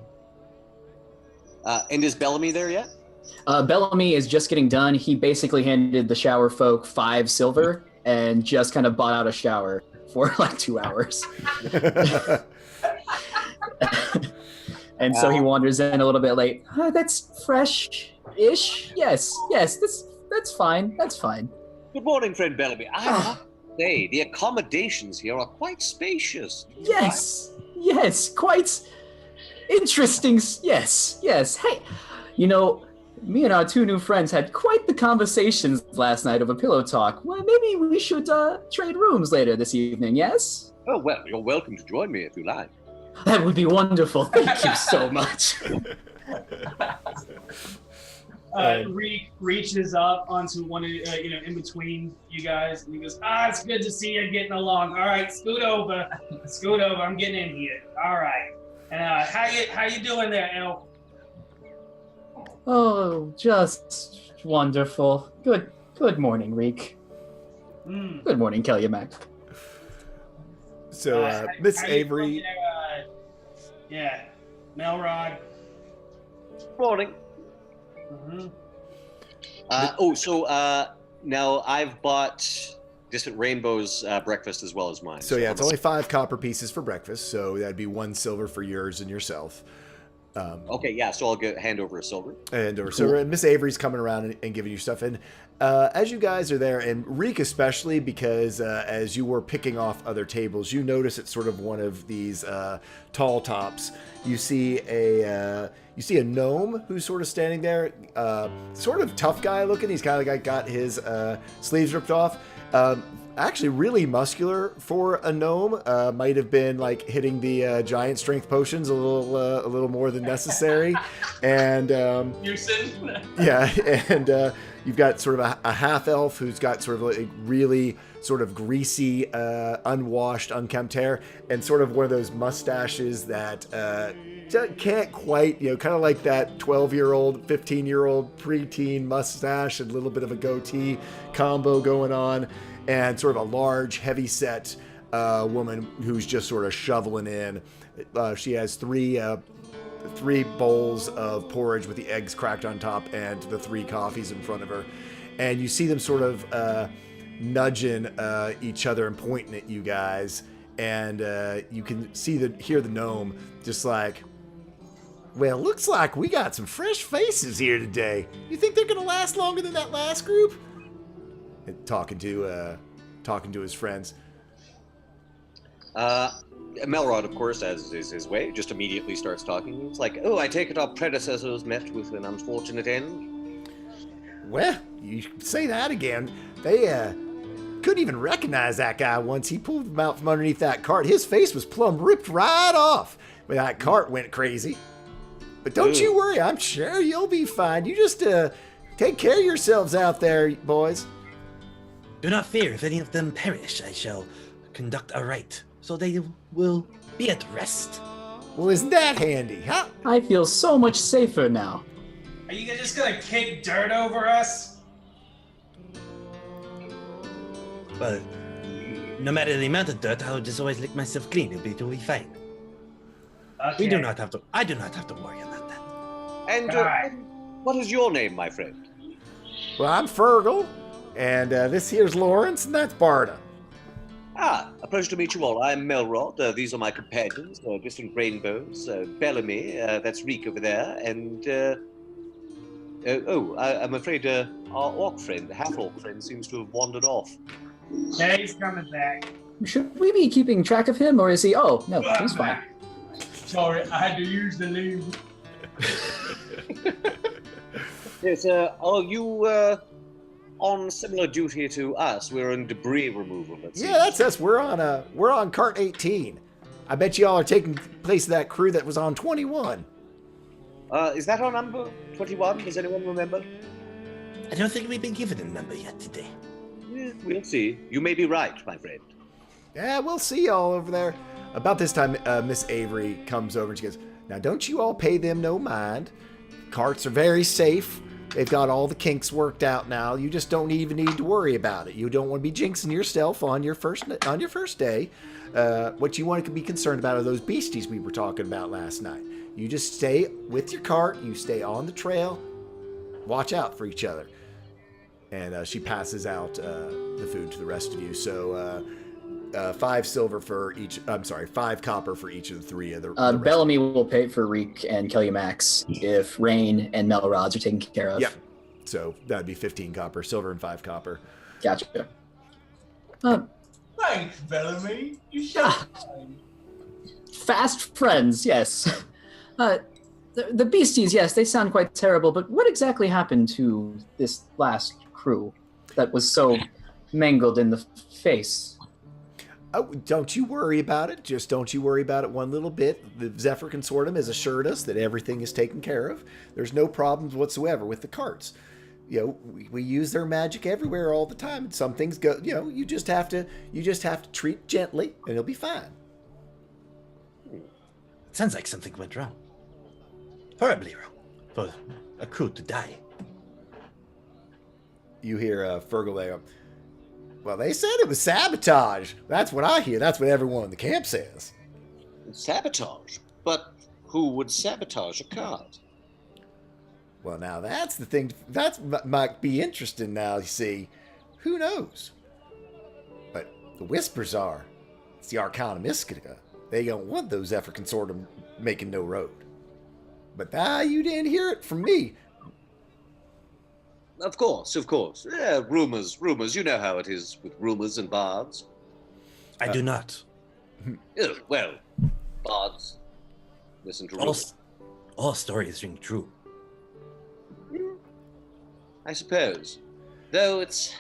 And is Bellamy there yet? Bellamy is just getting done. He basically handed the shower folk 5 silver and just kind of bought out a shower for like 2 hours. And so he wanders in a little bit late. That's fresh-ish. Yes, that's fine. That's fine. Good morning, friend Bellamy. I must say, the accommodations here are quite spacious. Yes, quite interesting. Yes. Hey, me and our 2 new friends had quite the conversations last night over pillow talk. Well, maybe we should trade rooms later this evening, yes? Oh, well, you're welcome to join me if you like. That would be wonderful. Thank you so much. Reek reaches up onto one of in between you guys, and he goes, it's good to see you getting along. All right, scoot over. I'm getting in here. All right. And how you doing there, Elf? Oh, just wonderful. Good morning, Reek. Good morning, Kelly-Mac. So, Miss how you Avery. doing there, Melrod. Morning. Mm-hmm. Now I've bought Distant Rainbow's breakfast as well as mine. So yeah, it's only 5 copper pieces for breakfast. So that'd be 1 silver for yours and yourself. Okay, yeah. So I'll hand over a silver. And Miss Avery's coming around and giving you stuff. And as you guys are there, and Reek especially, because as you were picking off other tables, you notice at sort of one of these tall tops, you see a gnome who's sort of standing there, sort of tough guy looking. He's kind of like got his sleeves ripped off. Actually really muscular for a gnome. Might have been like hitting the giant strength potions a little more than necessary. And yeah, and you've got sort of a half elf who's got sort of like really sort of greasy, unwashed, unkempt hair, and sort of one of those mustaches that can't quite, kind of like that 12-year-old, 15-year-old preteen mustache and a little bit of a goatee combo going on. And sort of a large, heavy-set woman who's just sort of shoveling in. She has 3 bowls of porridge with the eggs cracked on top and the 3 coffees in front of her. and you see them sort of nudging each other and pointing at you guys, and you can hear the gnome just like, well, looks like we got some fresh faces here today. You think they're gonna last longer than that last group? And talking to his friends. Melrod, of course, as is his way, just immediately starts talking. It's like, oh, I take it our predecessors met with an unfortunate end. Well, you say that again. They couldn't even recognize that guy once he pulled them out from underneath that cart. His face was plumb ripped right off when that cart went crazy. But don't you worry, I'm sure you'll be fine. You just take care of yourselves out there, boys. Do not fear. If any of them perish, I shall conduct a rite, so they will be at rest. Well, isn't that handy, huh? I feel so much safer now. Are you just gonna kick dirt over us? Well, no matter the amount of dirt, I'll just always lick myself clean. It'll be fine. Okay. I do not have to worry about that. And Alright. what is your name, my friend? Well, I'm Fergal, and this here's Lawrence, and that's Barda. A pleasure to meet you all. I'm Melrod. These are my companions, distant rainbows. Bellamy, that's Reek over there, and I'm afraid our orc friend, half-orc friend, seems to have wandered off. Yeah, he's coming back. Should we be keeping track of him, or is he? Oh no, he's fine. Sorry, I had to use the lube. Yes, are you on similar duty to us? We're in debris removal. Yeah, that's us. We're on cart 18. I bet y'all are taking place of that crew that was on 21. Is that our number? 21? Does anyone remember? I don't think we've been given a number yet today. We'll see. You may be right, my friend. Yeah, we'll see y'all over there. About this time, Miss Avery comes over and she goes, now don't you all pay them no mind. Carts are very safe. They've got all the kinks worked out now. You just don't even need to worry about it. You don't want to be jinxing yourself on your first day. What you want to be concerned about are those beasties we were talking about last night. You just stay with your cart. You stay on the trail. Watch out for each other. And she passes out the food to the rest of you. So 5 silver for each. I'm sorry, 5 copper for each of the 3 of the Bellamy will pay for Reek and Kelly Max if Rain and Melrods are taken care of. Yep. So that'd be 15 copper, silver, and 5 copper. Gotcha. Thanks, Bellamy. You should. Fast friends, yes. The beasties, yes, they sound quite terrible, but what exactly happened to this last crew that was so mangled in the face? Oh, don't you worry about it. Just don't you worry about it one little bit. The Zephyr Consortium has assured us that everything is taken care of. There's no problems whatsoever with the carts. You know, we use their magic everywhere all the time. And some things go, you know, you just have to treat gently and it'll be fine. It sounds like something went wrong. Horribly wrong. For a crew to die. You hear Fergal there. Well, they said it was sabotage. That's what I hear. That's what everyone in the camp says. Sabotage? But who would sabotage a cart? Well, now that's the thing. That might be interesting now, you see. Who knows? But the whispers are, it's the Arcana Mystica. They don't want those Zephyr Consortium making no road. But you didn't hear it from me. Of course. Yeah, rumors. You know how it is with rumors and bards. I do not. Well, bards listen to rumors. All stories ring true. I suppose. Though it's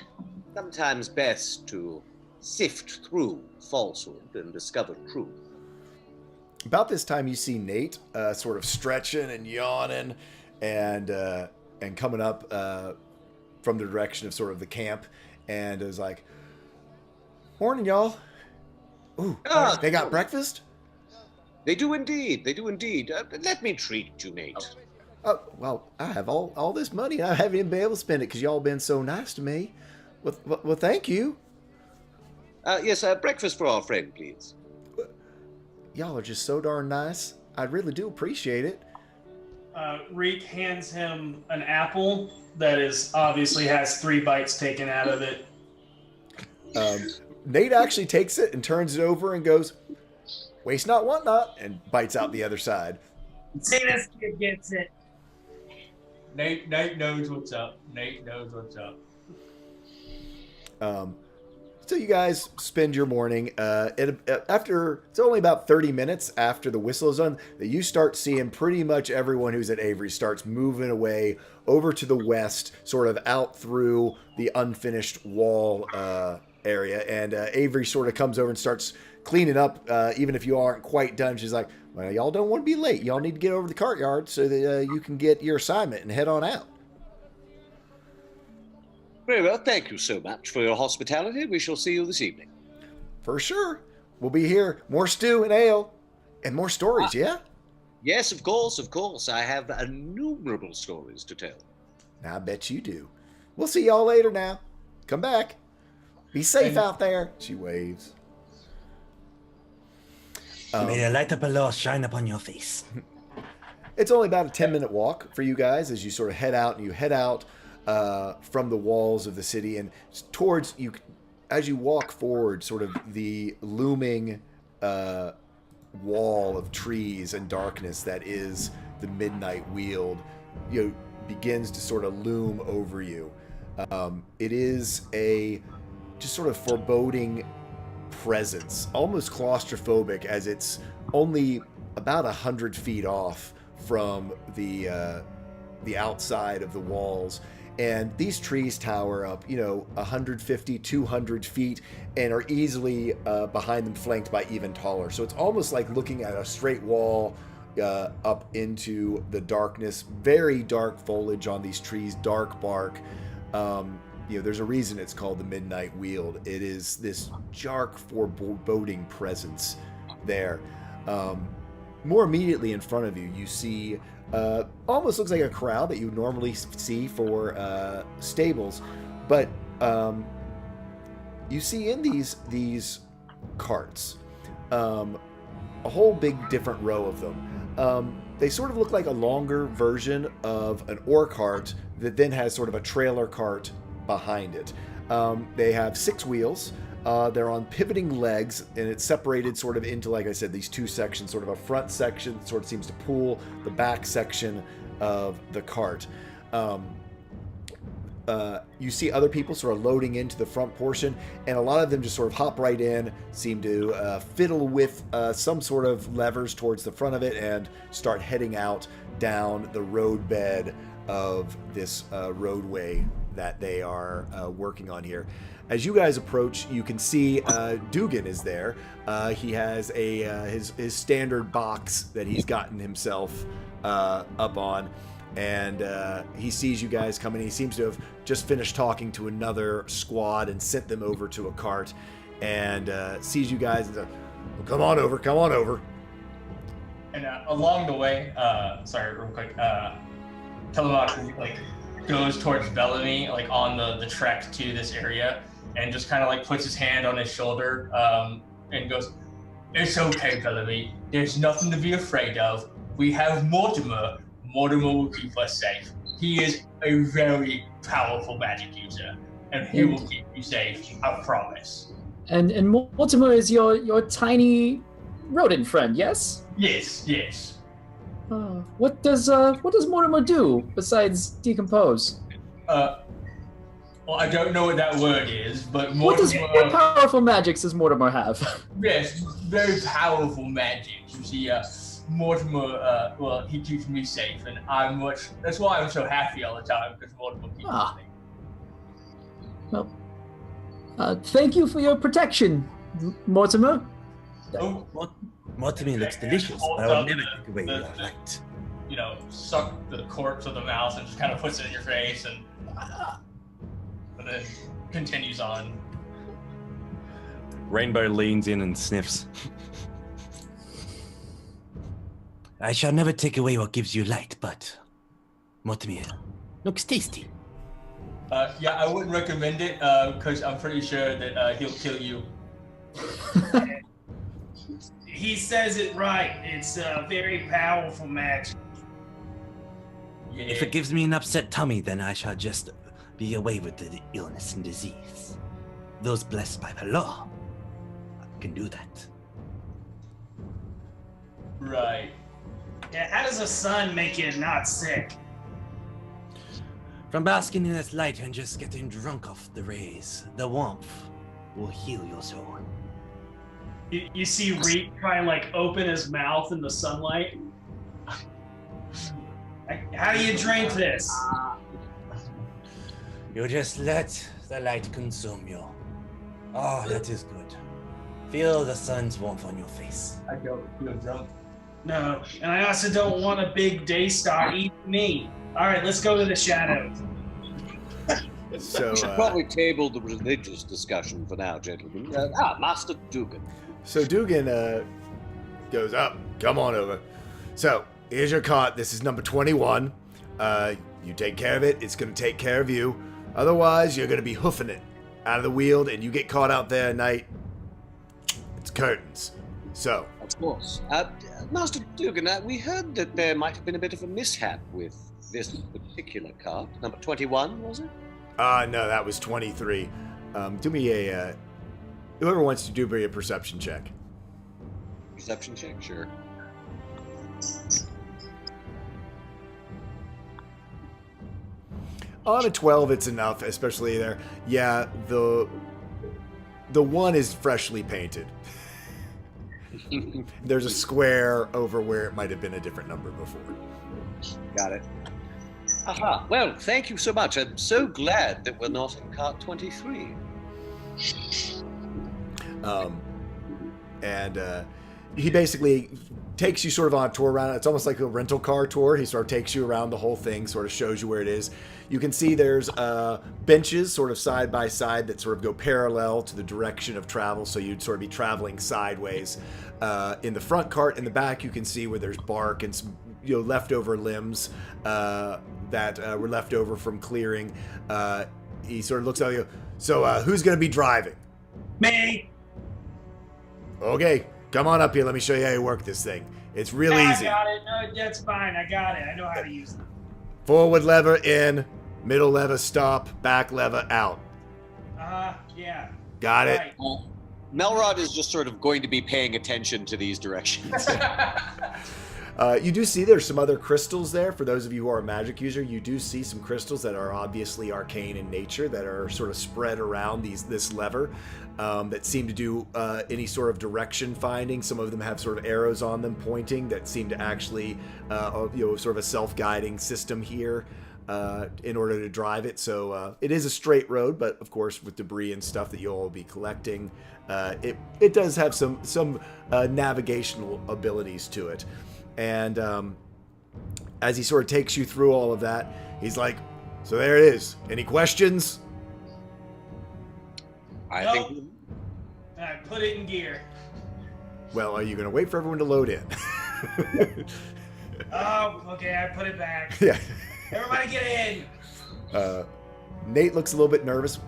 sometimes best to sift through falsehood and discover truth. About this time, you see Nate sort of stretching and yawning and coming up from the direction of sort of the camp, and is like, "Morning, y'all. Ooh, they got breakfast? They do indeed. Let me treat you, Nate. Oh, well, I have all this money. I haven't even been able to spend it because y'all been so nice to me. Well, thank you. Yes, breakfast for our friend, please. Y'all are just so darn nice. I really do appreciate it. Reek hands him an apple that is obviously has 3 bites taken out of it. Nate actually takes it and turns it over and goes, "Waste not, want not," and bites out the other side. See, this kid gets it. Nate knows what's up. Nate knows what's up. So you guys spend your morning. After it's only about 30 minutes after the whistle is done that you start seeing pretty much everyone who's at Avery starts moving away over to the west, sort of out through the unfinished wall area. And Avery sort of comes over and starts cleaning up, even if you aren't quite done. She's like, "Well, y'all don't want to be late. Y'all need to get over to the cart yard so that you can get your assignment and head on out." Very well, thank you so much for your hospitality. We shall see you this evening. For sure. We'll be here. More stew and ale. And more stories, yeah? Yes, of course, of course. I have innumerable stories to tell. I bet you do. We'll see y'all later now. Come back. Be safe out there. She waves. May the light up below shine upon your face. It's only about a 10-minute walk for you guys as you sort of head out, and you head out from the walls of the city and towards you. As you walk forward, sort of the looming wall of trees and darkness that is the midnight Weald, begins to sort of loom over you. It is a just sort of foreboding presence, almost claustrophobic, as it's only about 100 feet off from the outside of the walls. And these trees tower up, 150, 200 feet, and are easily behind them flanked by even taller. So it's almost like looking at a straight wall up into the darkness. Very dark foliage on these trees, dark bark. There's a reason it's called the Midnight Weald. It is this dark, foreboding presence there. More immediately in front of you, you see almost looks like a crowd that you normally see for stables, but you see in these carts a whole big different row of them. They sort of look like a longer version of an ore cart that then has sort of a trailer cart behind it. They have 6 wheels. They're on pivoting legs, and it's separated sort of into, like I said, these 2 sections, sort of a front section that sort of seems to pull the back section of the cart. You see other people sort of loading into the front portion, and a lot of them just sort of hop right in, seem to fiddle with some sort of levers towards the front of it, and start heading out down the roadbed of this roadway that they are working on here. As you guys approach, you can see Dugan is there. He has his standard box that he's gotten himself up on, and he sees you guys coming. He seems to have just finished talking to another squad and sent them over to a cart, and sees you guys and says, "Well, come on over. And along the way, real quick, Telemark goes towards Bellamy, on the trek to this area, and just kind of puts his hand on his shoulder and goes, "It's okay, Bellamy. There's nothing to be afraid of. We have Mortimer. Mortimer will keep us safe. He is a very powerful magic user, and he will keep you safe. I promise." And Mortimer is your tiny rodent friend, yes? Yes. What does Mortimer do besides decompose? Well, I don't know what that word is, but Mortimer... What powerful magics does Mortimer have? Yes, very powerful magic. You see, Mortimer, he keeps me safe, and that's why I'm so happy all the time, because Mortimer keeps me safe. Well, thank you for your protection, Mortimer. Mortimer looks delicious, but I would never take away your light. Suck the corpse of the mouse and just kind of puts it in your face, and then continues on. Rainbow leans in and sniffs. I shall never take away what gives you light, but Mortimer looks tasty. I wouldn't recommend it because I'm pretty sure that he'll kill you. He says it right. It's a very powerful magic. If it gives me an upset tummy, then I shall just be away with the illness and disease. Those blessed by the law can do that. Right. Yeah, how does the sun make you not sick? From basking in its light and just getting drunk off the rays, the warmth will heal your soul. You see Reek try and like open his mouth in the sunlight. How do you drink this? You just let the light consume you. Oh, that is good. Feel the sun's warmth on your face. I go feel drunk. No, and I also don't want a big Daystar eat me. All right, let's go to the shadows. So, We should probably table the religious discussion for now, gentlemen. Master Dugan. so Dugan goes up. Come on over. So, here's your cart. This is number 21. You take care of it. It's going to take care of you. Otherwise, you're going to be hoofing it out of the Weald, and you get caught out there at night. It's curtains. So. Of course. Master Dugan, we heard that there might have been a bit of a mishap with this particular cart. Number 21, was it? No, that was 23. Do me a, whoever wants to do me a perception check. Perception check, sure. On a 12, it's enough, especially there. Yeah, the one is freshly painted. There's a square over where it might have been a different number before. Got it. Aha. Well, thank you so much. I'm so glad that we're not in cart 23. He basically takes you sort of on a tour around it. It's almost like a rental car tour. He sort of takes you around the whole thing, sort of shows you where it is. You can see there's benches sort of side by side that sort of go parallel to the direction of travel, so you'd sort of be traveling sideways. In the front cart, in the back, you can see where there's bark and some leftover limbs that were left over from clearing. He sort of looks at you. So who's going to be driving? Me. Okay, come on up here. Let me show you how you work this thing. It's real easy. I got it. No, that's fine. I got it. I know how to use it. Forward lever in, middle lever stop, back lever out. Yeah. Got it? Right. Melrod is just sort of going to be paying attention to these directions. You do see there's some other crystals there. For those of you who are a magic user, you do see some crystals that are obviously arcane in nature that are sort of spread around this lever that seem to do any sort of direction finding. Some of them have sort of arrows on them pointing that seem to actually, sort of a self-guiding system here in order to drive it. So it is a straight road, but of course with debris and stuff that you'll all be collecting, it does have some navigational abilities to it. And as he sort of takes you through all of that, he's like, so there it is. Any questions? I think. I put it in gear. Well, are you going to wait for everyone to load in? Oh, okay. I put it back. Yeah. Everybody get in. Nate looks a little bit nervous.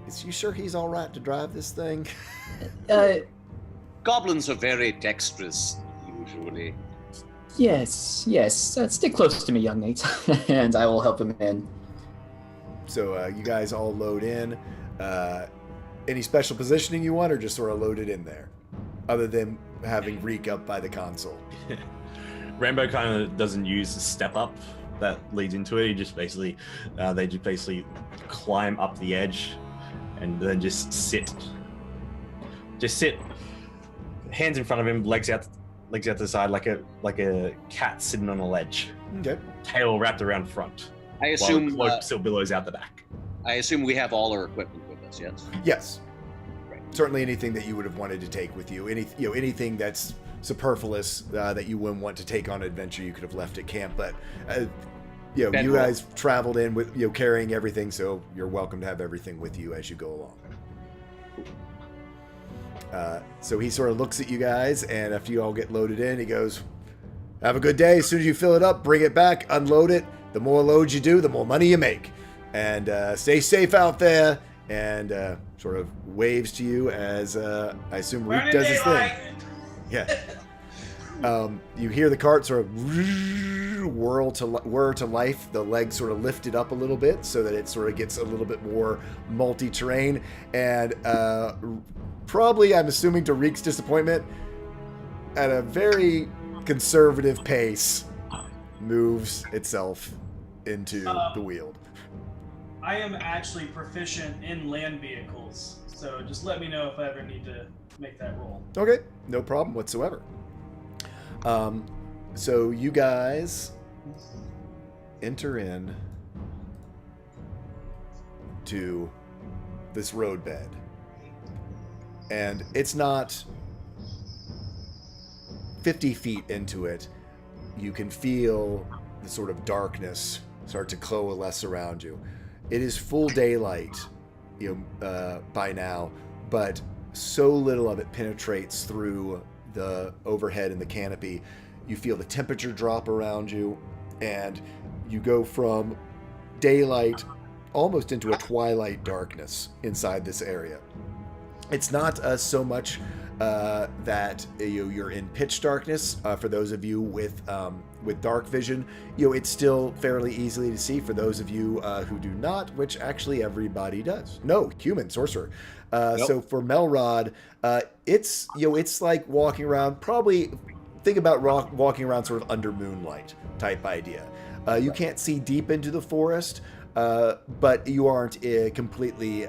Is you sure he's all right to drive this thing? Goblins are very dexterous, usually. Yes. Stick close to me, young Nate, and I will help him in. So you guys all load in. Any special positioning you want, or just sort of load it in there? Other than having Reek up by the console. Rainbow kind of doesn't use the step up that leads into it. He just basically, they just basically climb up the edge and then just sit. Hands in front of him, legs out to the side like a cat sitting on a ledge. Okay. Tail wrapped around front. I assume while Cloak still billows out the back. I assume we have all our equipment with us, yes? Yes. Right. Certainly anything that you would have wanted to take with you. Anything that's superfluous that you wouldn't want to take on an adventure, you could have left at camp. But you guys traveled in with carrying everything, so you're welcome to have everything with you as you go along. So he sort of looks at you guys, and after you all get loaded in, he goes, have a good day. As soon as you fill it up, bring it back, unload it. The more loads you do, the more money you make. And stay safe out there. And sort of waves to you as I assume Reek does his thing. Yeah. You hear the cart sort of whir to life. The legs sort of lifted up a little bit so that it sort of gets a little bit more multi-terrain. And probably, I'm assuming to Reek's disappointment, at a very conservative pace, moves itself into the Weald. I am actually proficient in land vehicles, so just let me know if I ever need to make that roll. Okay, no problem whatsoever. So you guys enter in to this roadbed, and it's not 50 feet into it. You can feel the sort of darkness start to coalesce around you. It is full daylight, by now, but so little of it penetrates through the overhead and the canopy. You feel the temperature drop around you, and you go from daylight almost into a twilight darkness inside this area. It's not so much that you're in pitch darkness. For those of you with dark vision, it's still fairly easily to see. For those of you who do not, which actually everybody does. No, human sorcerer. Nope. So for Melrod, it's like walking around. Probably think about walking around sort of under moonlight type idea. You can't see deep into the forest, but you aren't completely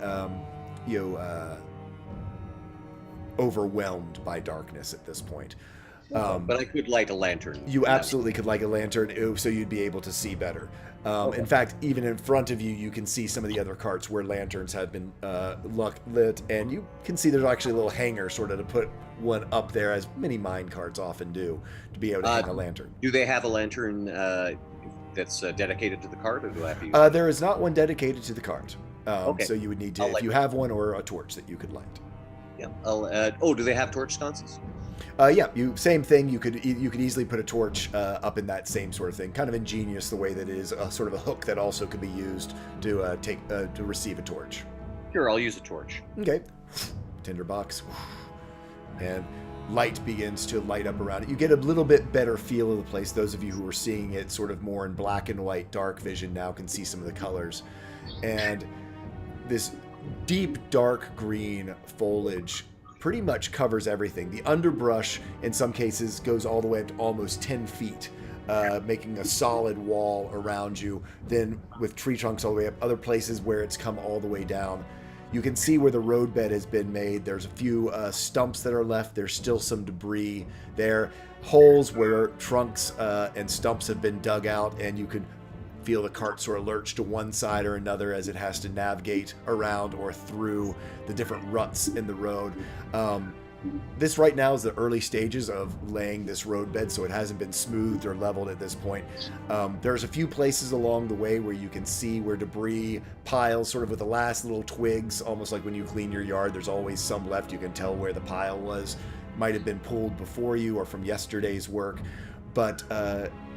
overwhelmed by darkness at this point. But I could light a lantern. You absolutely could light a lantern, so you'd be able to see better. In fact, even in front of you, you can see some of the other carts where lanterns have been lit, and you can see there's actually a little hanger sort of to put one up there, as many mine carts often do, to be able to hang a lantern. Do they have a lantern that's dedicated to the cart, or do I have to use there is not one dedicated to the cart. Okay. So you would need to, if you have one, or a torch that you could light. Yeah. Do they have torch sconces? Yeah. Same thing. You could easily put a torch up in that same sort of thing. Kind of ingenious the way that it is a sort of a hook that also could be used to to receive a torch. Sure, I'll use a torch. Okay. Tinderbox, and light begins to light up around it. You get a little bit better feel of the place. Those of you who were seeing it sort of more in black and white, dark vision now can see some of the colors, and this deep dark green foliage pretty much covers everything. The underbrush in some cases goes all the way up to almost 10 feet, making a solid wall around you. Then with tree trunks all the way up, other places where it's come all the way down. You can see where the roadbed has been made. There's a few stumps that are left. There's still some debris there. Holes where trunks and stumps have been dug out, and you can feel the cart sort of lurch to one side or another as it has to navigate around or through the different ruts in the road. This right now is the early stages of laying this roadbed, so it hasn't been smoothed or leveled at this point. There's a few places along the way where you can see where debris piles sort of with the last little twigs, almost like when you clean your yard, there's always some left. You can tell where the pile was. Might have been pulled before you or from yesterday's work, but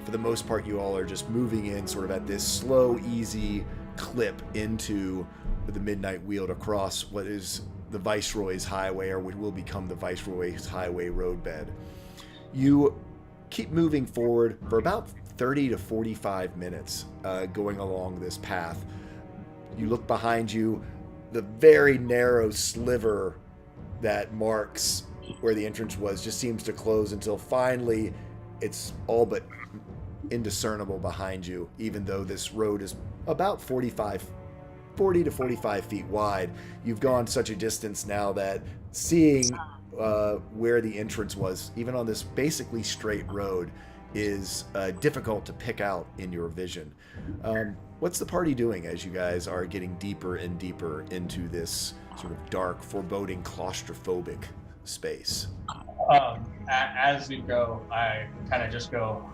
for the most part, you all are just moving in sort of at this slow, easy clip into the Midnight Weald across what is the Viceroy's Highway, or what will become the Viceroy's Highway roadbed. You keep moving forward for about 30 to 45 minutes going along this path. You look behind you, the very narrow sliver that marks where the entrance was just seems to close until finally it's all but indiscernible behind you, even though this road is about 40 to 45 feet wide. You've gone such a distance now that seeing where the entrance was, even on this basically straight road, is difficult to pick out in your vision. What's the party doing as you guys are getting deeper and deeper into this sort of dark, foreboding, claustrophobic space? As we go, I kind of just go,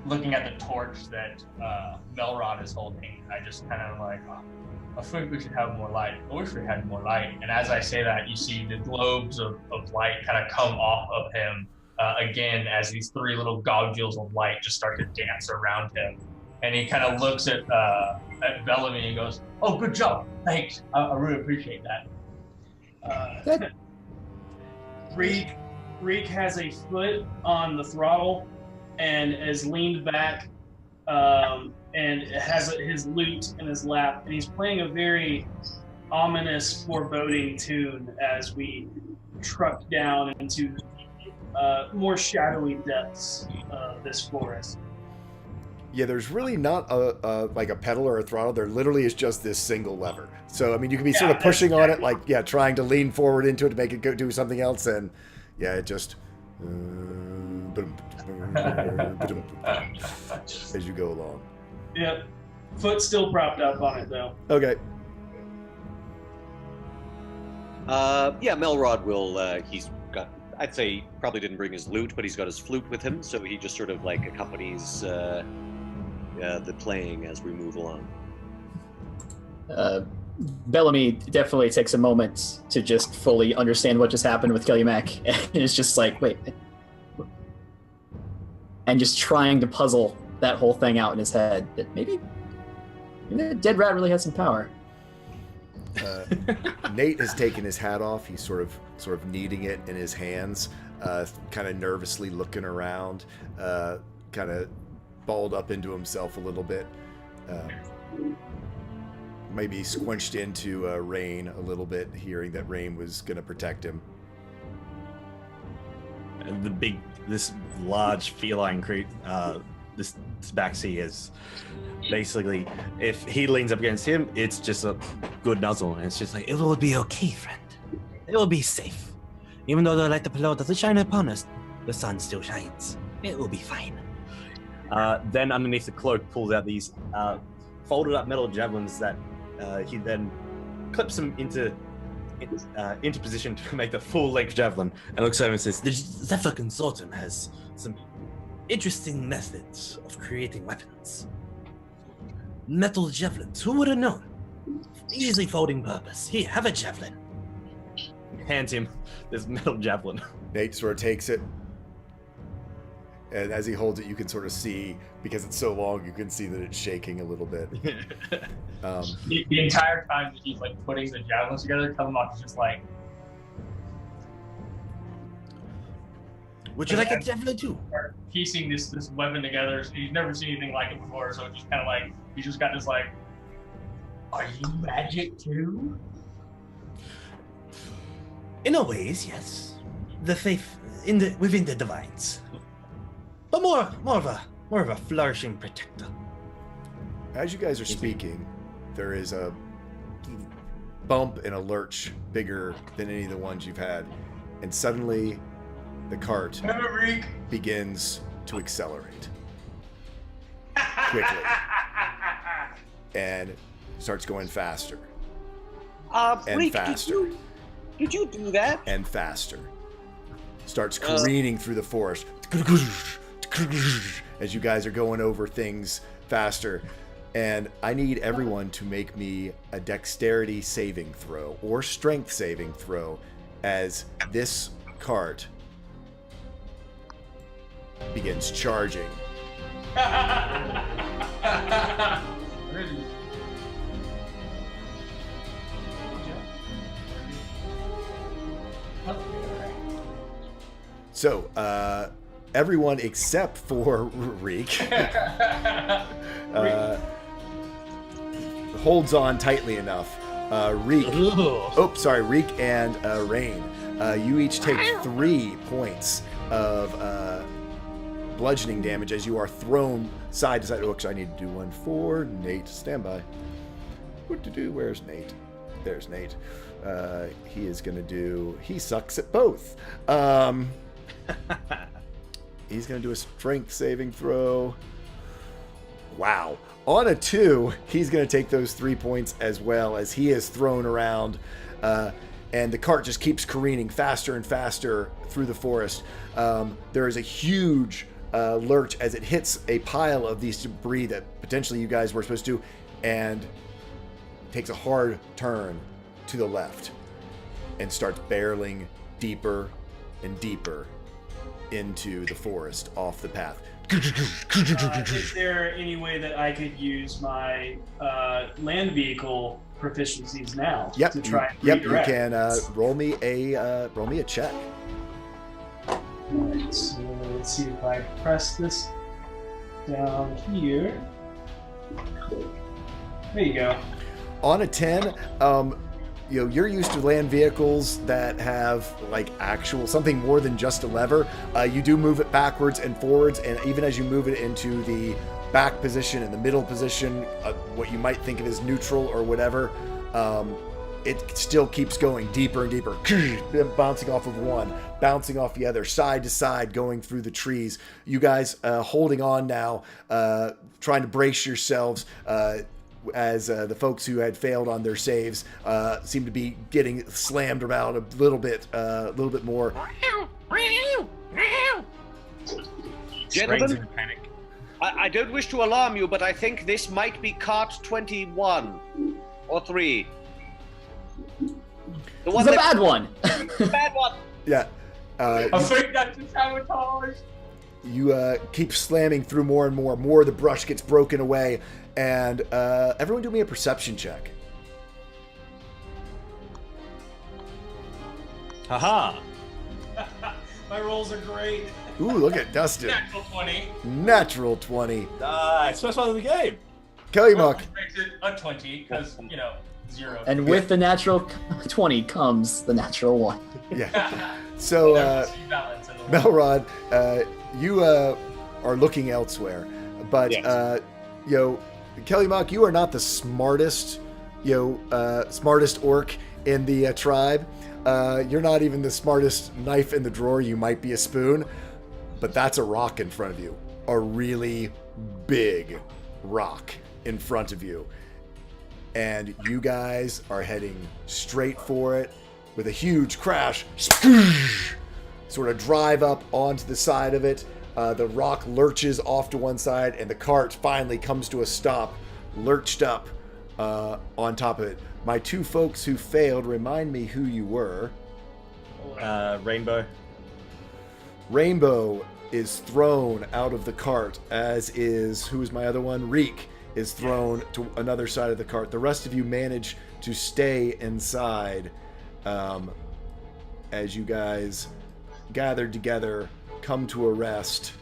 looking at the torch that Melrod is holding. I just kind of like, I think we should have more light. I wish we had more light. And as I say that, you see the globes of light kind of come off of him again as these three little gogules of light just start to dance around him. And he kind of looks at Bellamy and goes, "Oh, good job. Thanks. I really appreciate that." Reek, Reek has a foot on the throttle and is leaned back and has his lute in his lap, and he's playing a very ominous, foreboding tune as we truck down into more shadowy depths of this forest. Yeah, there's really not a like a pedal or a throttle. There literally is just this single lever. So I mean, you can be sort of pushing on it, like trying to lean forward into it to make it go do something else, and it just as you go along. Yep, foot still propped up on it though. Okay. Melrod will. He's got. I'd say he probably didn't bring his lute, but he's got his flute with him, so he just sort of like accompanies the playing as we move along. Bellamy definitely takes a moment to just fully understand what just happened with Calumet, and it's just like, wait, and just trying to puzzle that whole thing out in his head. That maybe the dead rat really has some power. Nate has taken his hat off. He's sort of kneading it in his hands, kind of nervously looking around, kind of balled up into himself a little bit. Maybe squinched into Rain a little bit, hearing that Rain was going to protect him. And this large feline creature, this Tabaxi is basically, if he leans up against him, it's just a good nuzzle, and it's just like, It will be okay, friend. It will be safe. Even though the light of the Lord doesn't shine upon us, the sun still shines. It will be fine. then underneath the cloak pulls out these folded up metal javelins that he then clips them into position to make the full length javelin, and looks over and says, The Zephyr Consortium has some interesting methods of creating weapons. Metal javelins, who would have known? Easily folding purpose. Here, have a javelin. hands him this metal javelin. Nate sort of takes it, and as he holds it, you can sort of see, because it's so long, you can see that it's shaking a little bit. The entire time that he's like putting the javelins together, Telemock is just like, Would you like a javelin too? piecing this weapon together. So he's never seen anything like it before, so it's just kind of like he's just got this like, are you magic too? In a ways, yes. The faith within the divines, but more of a flourishing protector. As you guys are speaking, there is a bump and a lurch bigger than any of the ones you've had, and suddenly the cart begins to accelerate quickly and starts going faster and Reek, faster did you do that? and faster. Starts careening through the forest as you guys are going over things faster. And I need everyone to make me a dexterity saving throw or strength saving throw as this cart begins charging. So, everyone except for Reek holds on tightly enough. Reek and Rain, you each take 3 points of bludgeoning damage as you are thrown side to side. Oh, actually, I need to do one for Nate. Stand by. What to do? Where's Nate? There's Nate. He is going to do... He sucks at both. He's going to do a strength saving throw. Wow. On a 2, he's going to take those 3 points as well, as he is thrown around. And the cart just keeps careening faster and faster through the forest. There is a huge lurch as it hits a pile of these debris that potentially you guys were supposed to, and takes a hard turn to the left and starts barreling deeper and deeper into the forest off the path. Is there any way that I could use my land vehicle proficiencies now Yep, to try and you redirect? can roll me a check. Alright, so let's see if I press this down here. There you go. On a 10, you're used to land vehicles that have like actual something more than just a lever. You do move it backwards and forwards, and even as you move it into the back position and the middle position, what you might think of as neutral or whatever, it still keeps going deeper and deeper, bouncing off of one, bouncing off the other, side to side, going through the trees. You guys holding on now, trying to brace yourselves as the folks who had failed on their saves seem to be getting slammed around a little bit more. Gentlemen, I don't wish to alarm you, but I think this might be cart 21 or 3. The one The bad one. The bad one. Yeah. I think that's the sabotage. You keep slamming through more and more. More of the brush gets broken away, and everyone do me a perception check. Haha. My rolls are great. Ooh, look at Dustin. Natural 20. Natural 20. Nice. First one of the game. Kelly Muck. Makes it a 20 because 0. And with the natural 20 comes the natural 1. Yeah. So, Melrod, you are looking elsewhere, but Yes. Kelly Muck, you are not the smartest, smartest orc in the tribe. You're not even the smartest knife in the drawer. You might be a spoon, but that's a rock in front of you, a really big rock in front of you, and you guys are heading straight for it with a huge crash. Sort of drive up onto the side of it. The rock lurches off to one side, and the cart finally comes to a stop, lurched up on top of it. My two folks who failed, remind me who you were. Rainbow. Rainbow is thrown out of the cart, as is, who is my other one? Reek is thrown to another side of the cart. The rest of you manage to stay inside as you guys gathered together, come to a rest.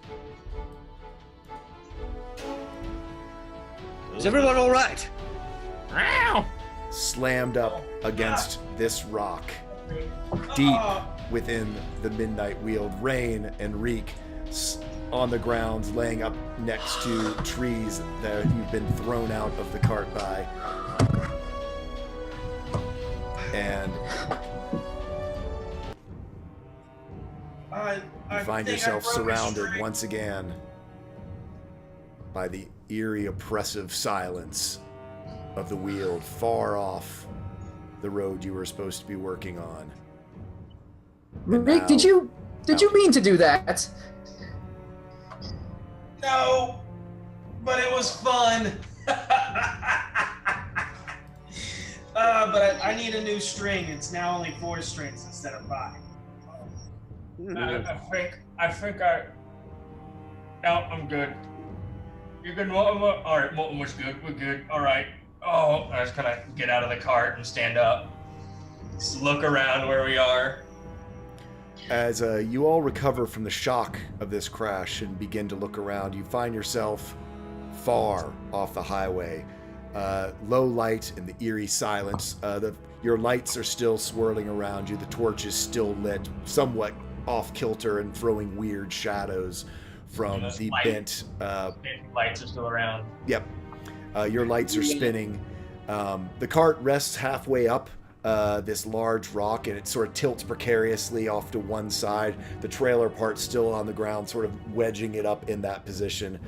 Is everyone all right? Slammed up against this rock, deep within the midnight Weald. Rain and Reek on the ground, laying up next to trees that you've been thrown out of the cart by. And you find yourself surrounded once again by the eerie, oppressive silence of the Weald, far off the road you were supposed to be working on. And Rick, now- did you mean to do that? No, but it was fun. But I need a new string. It's now only 4 strings instead of 5. I think no, I'm good. You good, Mortimer? All right, Mortimer's good. We're good. All right. Oh, I just kind of get out of the cart and stand up. Just look around where we are. As you all recover from the shock of this crash and begin to look around, you find yourself far off the highway. Low light in the eerie silence. Your lights are still swirling around you. The torch is still lit, somewhat off kilter and throwing weird shadows from the bent. Lights are still around. Yep. Your lights are spinning. The cart rests halfway up this large rock, and it sort of tilts precariously off to one side. The trailer part's still on the ground, sort of wedging it up in that position.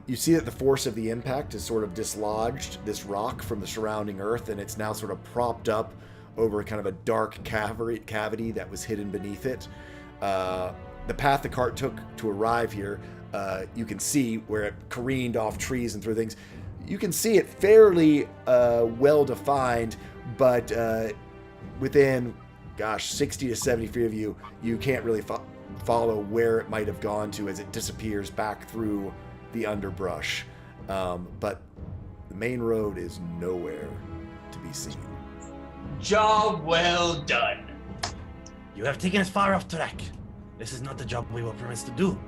You see that the force of the impact has sort of dislodged this rock from the surrounding earth, and it's now sort of propped up over kind of a dark cavity that was hidden beneath it. The path the cart took to arrive here, you can see where it careened off trees and through things. You can see it fairly well defined, but within, 60 to 70 feet of you, you can't really follow where it might have gone to as it disappears back through the underbrush. But the main road is nowhere to be seen. Job well done. You have taken us far off track. This is not the job we were promised to do.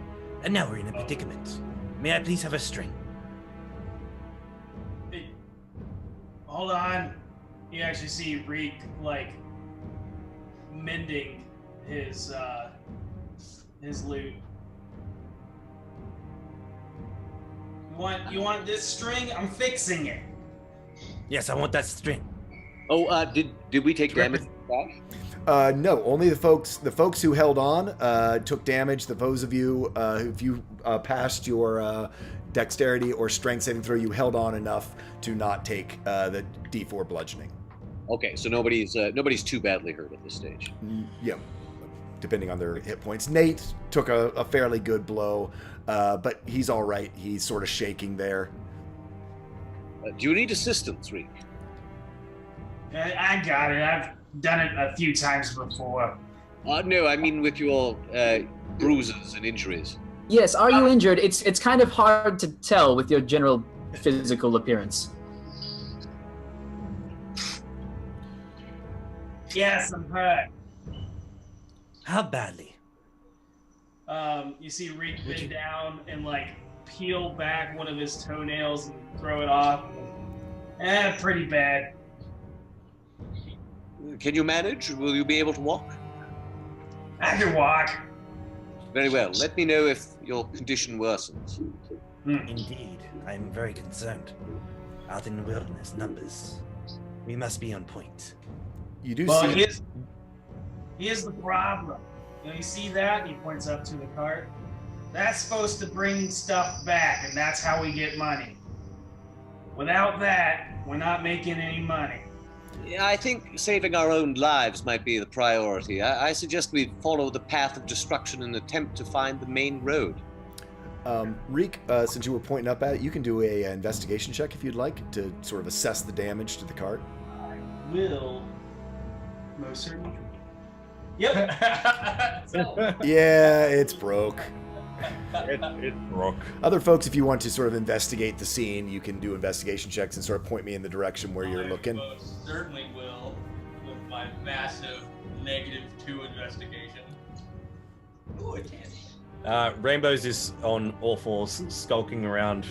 And now we're in a predicament. May I please have a string? Hold on. You actually see Reek like mending his loot. You want this string? I'm fixing it. Yes, I want that string. Oh, did we take damage back? No, only the folks who held on took damage. Those of you if you passed your dexterity or strength saving throw, you held on enough to not take the D4 bludgeoning. Okay, so nobody's too badly hurt at this stage. Yeah, depending on their hit points. Nate took a fairly good blow, but he's all right. He's sort of shaking there. Do you need assistance, Reek? I got it. I've done it a few times before. No, I mean with your bruises and injuries. Yes, are you injured? It's kind of hard to tell with your general physical appearance. Yes, I'm hurt. How badly? You see Reek bend down and like peel back one of his toenails and throw it off. Pretty bad. Can you manage? Will you be able to walk? I can walk. Very well. Let me know if your condition worsens. Indeed, I am very concerned. Out in the wilderness, numbers. We must be on point. You do Well, see. here's the problem. You see that? He points up to the cart. That's supposed to bring stuff back, and that's how we get money. Without that, we're not making any money. Yeah, I think saving our own lives might be the priority. I suggest we follow the path of destruction and attempt to find the main road. Reek, since you were pointing up at it, you can do a investigation check if you'd like to sort of assess the damage to the cart. I will most certainly. Yep. Yeah, it's broke. It broke. Other folks, if you want to sort of investigate the scene, you can do investigation checks and sort of point me in the direction where you're looking. I most certainly will, with my massive -2 investigation. Ooh, it's handy. Rainbows is on all fours, skulking around,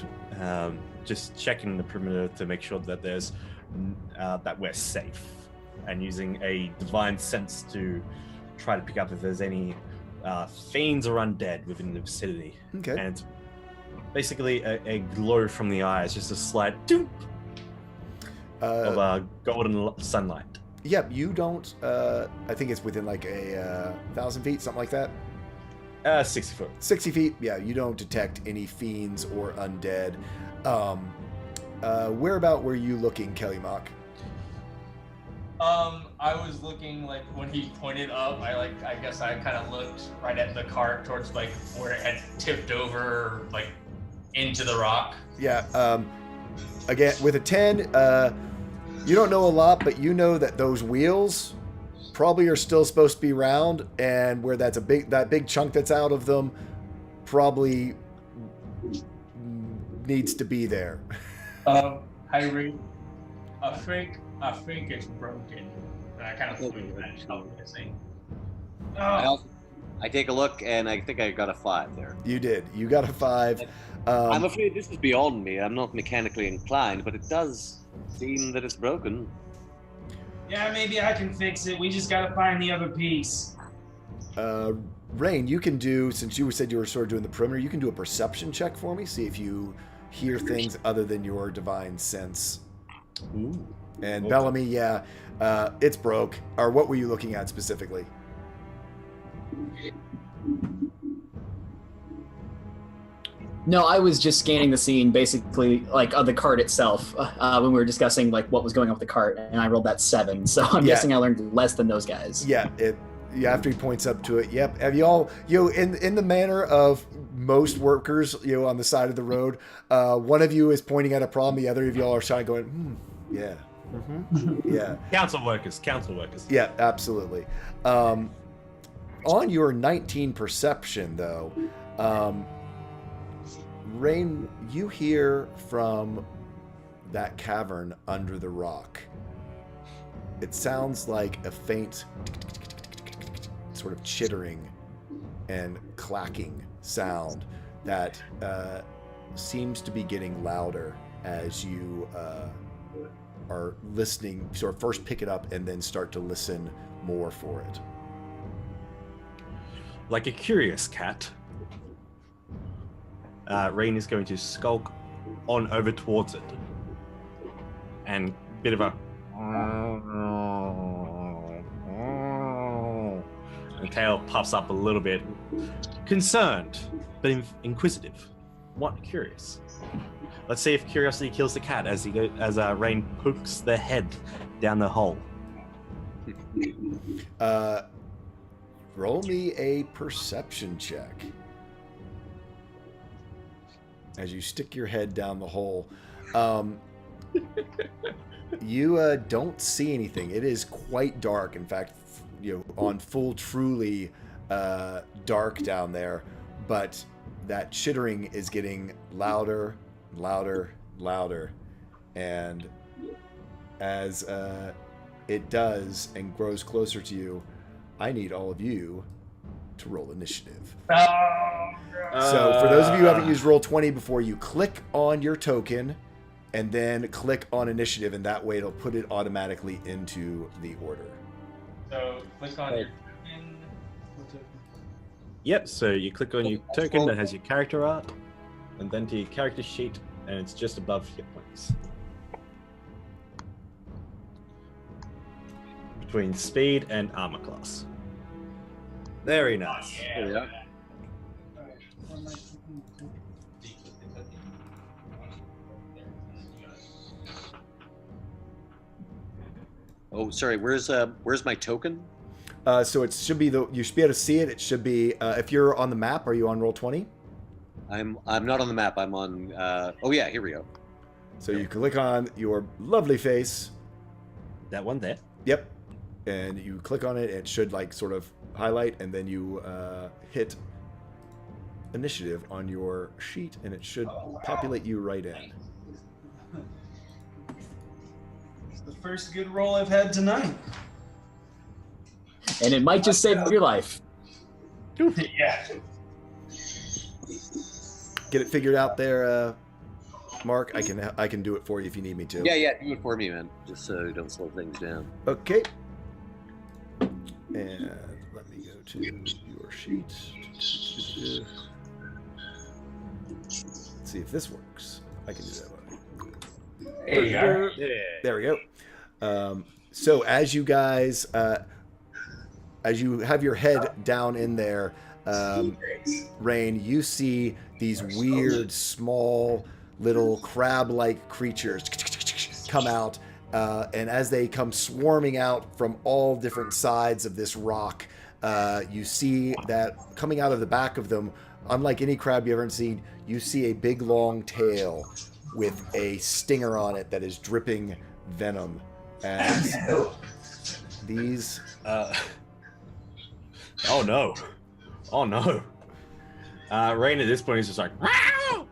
just checking the perimeter to make sure that there's that we're safe, and using a divine sense to try to pick up if there's any fiends or undead within the vicinity. Okay. And it's basically a glow from the eyes, just a slight doop of golden sunlight. Yep, you don't. I think it's within like a 1,000 feet, something like that. 60 foot. 60 feet. Yeah, you don't detect any fiends or undead. Whereabout were you looking, Kelly Mock? I was looking like when he pointed up. I guess I kind of looked right at the cart towards like where it had tipped over, like into the rock. Yeah. Again, with a 10, you don't know a lot, but you know that those wheels probably are still supposed to be round, and where that big chunk that's out of them probably needs to be there. Harry, I think it's broken. And I kind of look at it, missing. I take a look, and I think I got a 5 there. You did. You got a 5. I'm afraid this is beyond me. I'm not mechanically inclined, but it does seem that it's broken. Yeah, maybe I can fix it. We just gotta find the other piece. Rain, you can do, since you said you were sort of doing the perimeter, you can do a perception check for me. See if you hear things other than your divine sense. Ooh. And Okay. Bellamy, yeah, it's broke. Or what were you looking at specifically? No, I was just scanning the scene, basically, like of the cart itself, when we were discussing like what was going on with the cart, and I rolled that 7. So I'm Yeah. guessing I learned less than those guys. Yeah, after he points up to it, yep. Have you all, in the manner of most workers, on the side of the road, one of you is pointing at a problem, the other of y'all are trying going, yeah. Yeah. Council workers. Yeah, absolutely. On your 19 perception, though, Rain, you hear from that cavern under the rock. It sounds like a faint sort of chittering and clacking sound that seems to be getting louder as you are listening, sort of first pick it up and then start to listen more for it. Like a curious cat, Rain is going to skulk on over towards it. And bit of a... The tail puffs up a little bit. Concerned, but inquisitive. What curious? Let's see if curiosity kills the cat as Rain pokes the head down the hole. Roll me a perception check. As you stick your head down the hole, you don't see anything. It is quite dark. In fact, on full, truly dark down there. But that chittering is getting louder, louder, louder, and as it does and grows closer to you, I need all of you to roll initiative. So for those of you who haven't used Roll20 before, you click on your token and then click on initiative, and that way it'll put it automatically into the order. So click on your token. Yep, so you click on your token that has your character art, and then to your character sheet, and it's just above hit points. Between speed and armor class. Very nice. Yeah. Yeah. Oh, sorry. Where's my token? So it should be you should be able to see it. It should be if you're on the map. Are you on Roll20? I'm not on the map. I'm on. Oh yeah, here we go. So you click on your lovely face. That one there. Yep. And you click on it. It should like sort of highlight, and then you hit initiative on your sheet, and it should populate you right in. It's the first good roll I've had tonight. And it might just save your life. Yeah. Get it figured out there, Mark. I can do it for you if you need me to. Yeah, do it for me, man. Just so you don't slow things down. Okay. And let me go to your sheet. Let's see if this works. I can do that one. There you go. There we go. So as you guys, as you have your head down in there, Rain, you see these weird, small, little crab-like creatures come out. And as they come swarming out from all different sides of this rock, you see that coming out of the back of them, unlike any crab you've ever seen, you see a big long tail with a stinger on it that is dripping venom. As these... Oh no. Rain at this point is just like, "Wow!"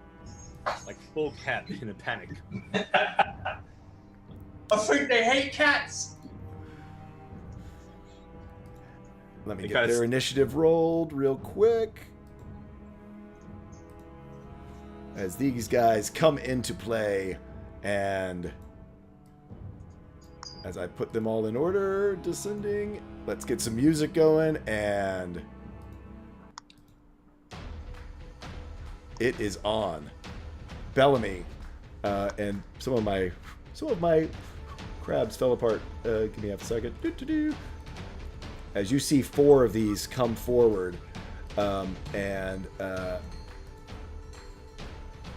Like full cat in a panic. I think they hate cats. Let me get their initiative rolled real quick. As these guys come into play, and as I put them all in order, descending, let's get some music going, and it is on. Bellamy, and some of my crabs fell apart. Give me half a second. As you see 4 of these come forward, and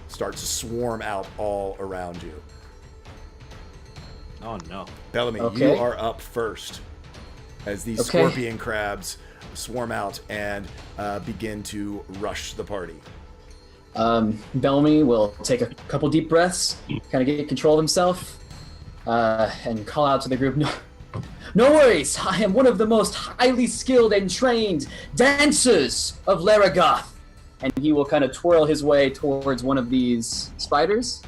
start to swarm out all around you. Oh no. Bellamy, Okay. you are up first. As these scorpion crabs swarm out and begin to rush the party. Bellamy will take a couple deep breaths, kind of get control of himself, and call out to the group, No worries, I am one of the most highly skilled and trained dancers of Laragoth. And he will kind of twirl his way towards one of these spiders.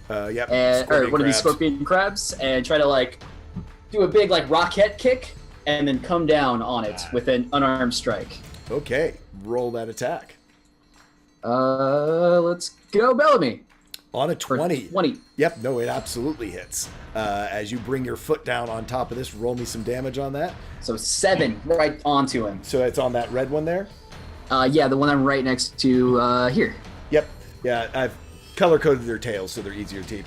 Yep. Or one of these scorpion crabs, and try to do a big rocket kick, and then come down on it with an unarmed strike. Okay, roll that attack. Let's go, Bellamy. On a For 20. 20. Yep, no, it absolutely hits. As you bring your foot down on top of this, roll me some damage on that. So 7 right onto him. So it's on that red one there? Yeah, the one I'm right next to here. Yep. Yeah, I've color-coded their tails so they're easier to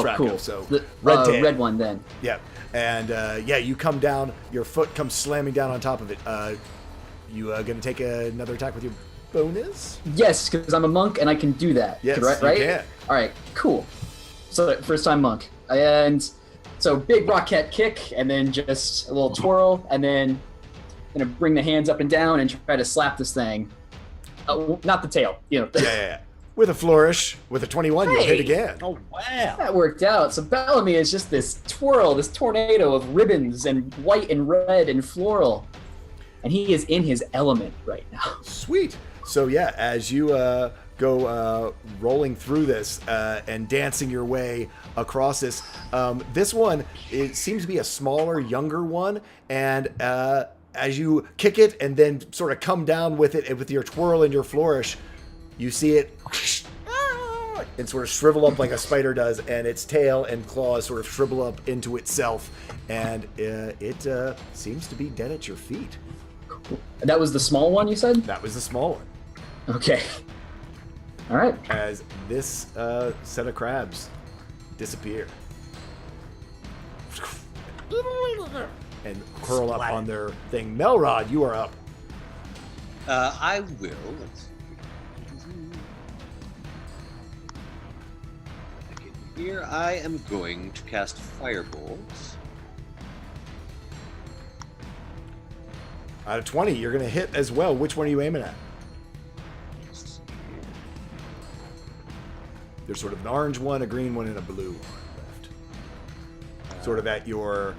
track cool. of. So The red tail. red one then. Yep. And you come down, your foot comes slamming down on top of it. You going to take another attack with your bonus? Yes, because I'm a monk and I can do that. Yes, right? you can. All right, cool. So first time monk. And so big rocket kick and then just a little twirl and then gonna bring the hands up and down and try to slap this thing. Not the tail, Yeah. With a flourish, with a 21, you'll hit again. Oh, wow. That worked out. So Bellamy is just this twirl, this tornado of ribbons and white and red and floral. And he is in his element right now. Sweet. So yeah, as you go rolling through this and dancing your way across this, this one, it seems to be a smaller, younger one, and as you kick it and then sort of come down with it with your twirl and your flourish, you see it and sort of shrivel up like a spider does, and its tail and claws sort of shrivel up into itself, and it seems to be dead at your feet. Cool. That was the small one you said? That was the small one. Okay. All right. As this set of crabs disappear and curl up on their thing. Melrod, you are up. I will. Here I am going to cast Firebolts. Out of 20, you're going to hit as well. Which one are you aiming at? There's sort of an orange one, a green one, and a blue one left. Sort of at your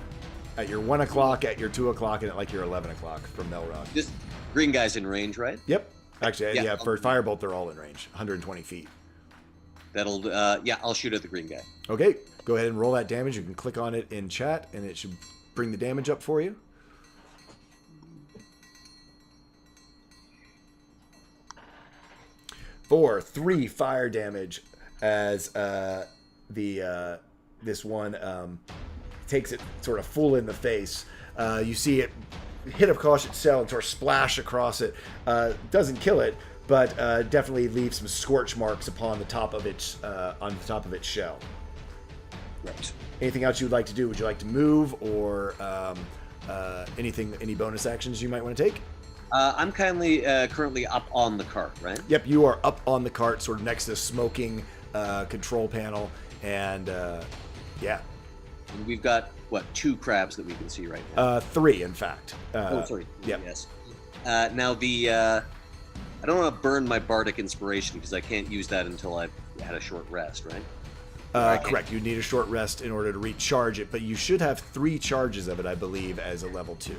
1 o'clock, at your 2 o'clock, and at like your 11 o'clock from Melrod. This green guy's in range, right? Yep. Actually, Yeah, yeah, for Firebolt, they're all in range. 120 feet. That'll, I'll shoot at the green guy. Okay, go ahead and roll that damage. You can click on it in chat, and it should bring the damage up for you. For 3 fire damage as this one takes it sort of full in the face. You see it hit across its shell and sort of splash across it. Doesn't kill it, but definitely leaves some scorch marks upon the top of its shell. Right. Anything else you would like to do? Would you like to move or any bonus actions you might want to take? I'm currently up on the cart, right? Yep, you are up on the cart, sort of next to the smoking control panel, and yeah. And we've got, 2 crabs that we can see right now? 3, in fact. Sorry. Yep. Yes. Now I don't want to burn my bardic inspiration because I can't use that until I've had a short rest, right? Correct. You need a short rest in order to recharge it, but you should have 3 charges of it, I believe, as a level 2.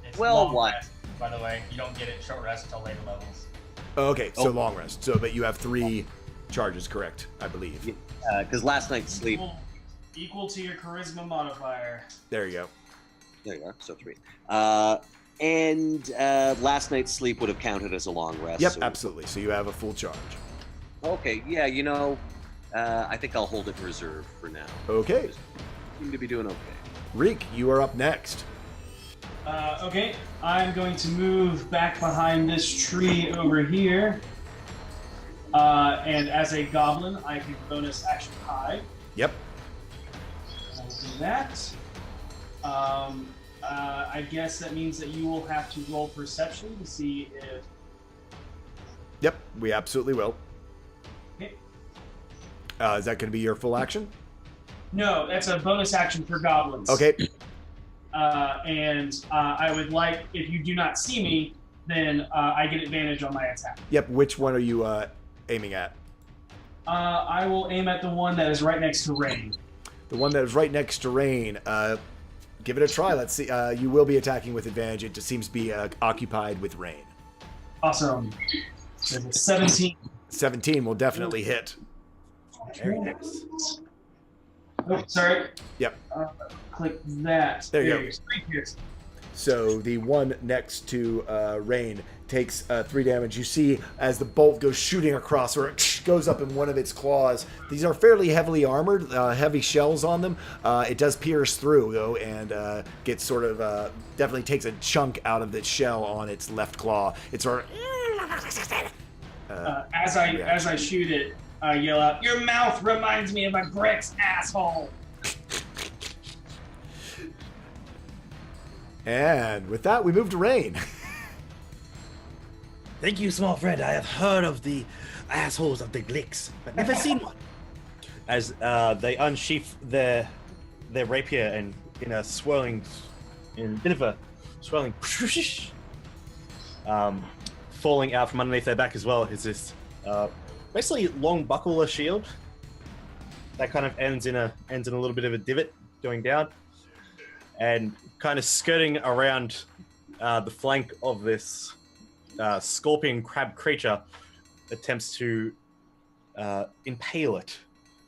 It's Well, long what? rest, by the way, you don't get it short rest until later levels. Okay, so long rest. So, but you have 3 charges, correct? I believe. Because last night's sleep. Equal to your charisma modifier. There you go. There you are. So 3. And last night's sleep would have counted as a long rest. Yep, so absolutely. So you have a full charge. Okay. Yeah. I think I'll hold it in reserve for now. Okay. Seem to be doing okay. Reek, you are up next. Okay, I'm going to move back behind this tree over here. And as a goblin, I can bonus action hide. Yep. I'll do that. I guess that means that you will have to roll perception to see if... Yep, we absolutely will. Okay. Is that going to be your full action? No, that's a bonus action for goblins. Okay. And I would like, if you do not see me, then I get advantage on my attack. Yep, which one are you aiming at? I will aim at the one that is right next to Rain. The one that is right next to Rain. Give it a try. Let's see. You will be attacking with advantage. It just seems to be occupied with Rain. Awesome. So it's 17. 17 will definitely hit. Very nice. Oh, sorry. Yep. Click that. There you go. 3 piercing. So the one next to Rain takes 3 damage. You see as the bolt goes shooting across, or it goes up in one of its claws. These are fairly heavily armored, heavy shells on them. It does pierce through, though, and gets sort of, definitely takes a chunk out of the shell on its left claw. It's sort of... as I shoot it, I yell out, "Your mouth reminds me of a brick's asshole!" And with that, we move to Rain. Thank you, small friend. I have heard of the assholes of the Glicks, but never seen one. As they unsheath their rapier and in a bit of a swirling, falling out from underneath their back as well is this basically long buckler shield that kind of ends in a little bit of a divot going down, and kind of skirting around the flank of this scorpion crab creature, attempts to impale it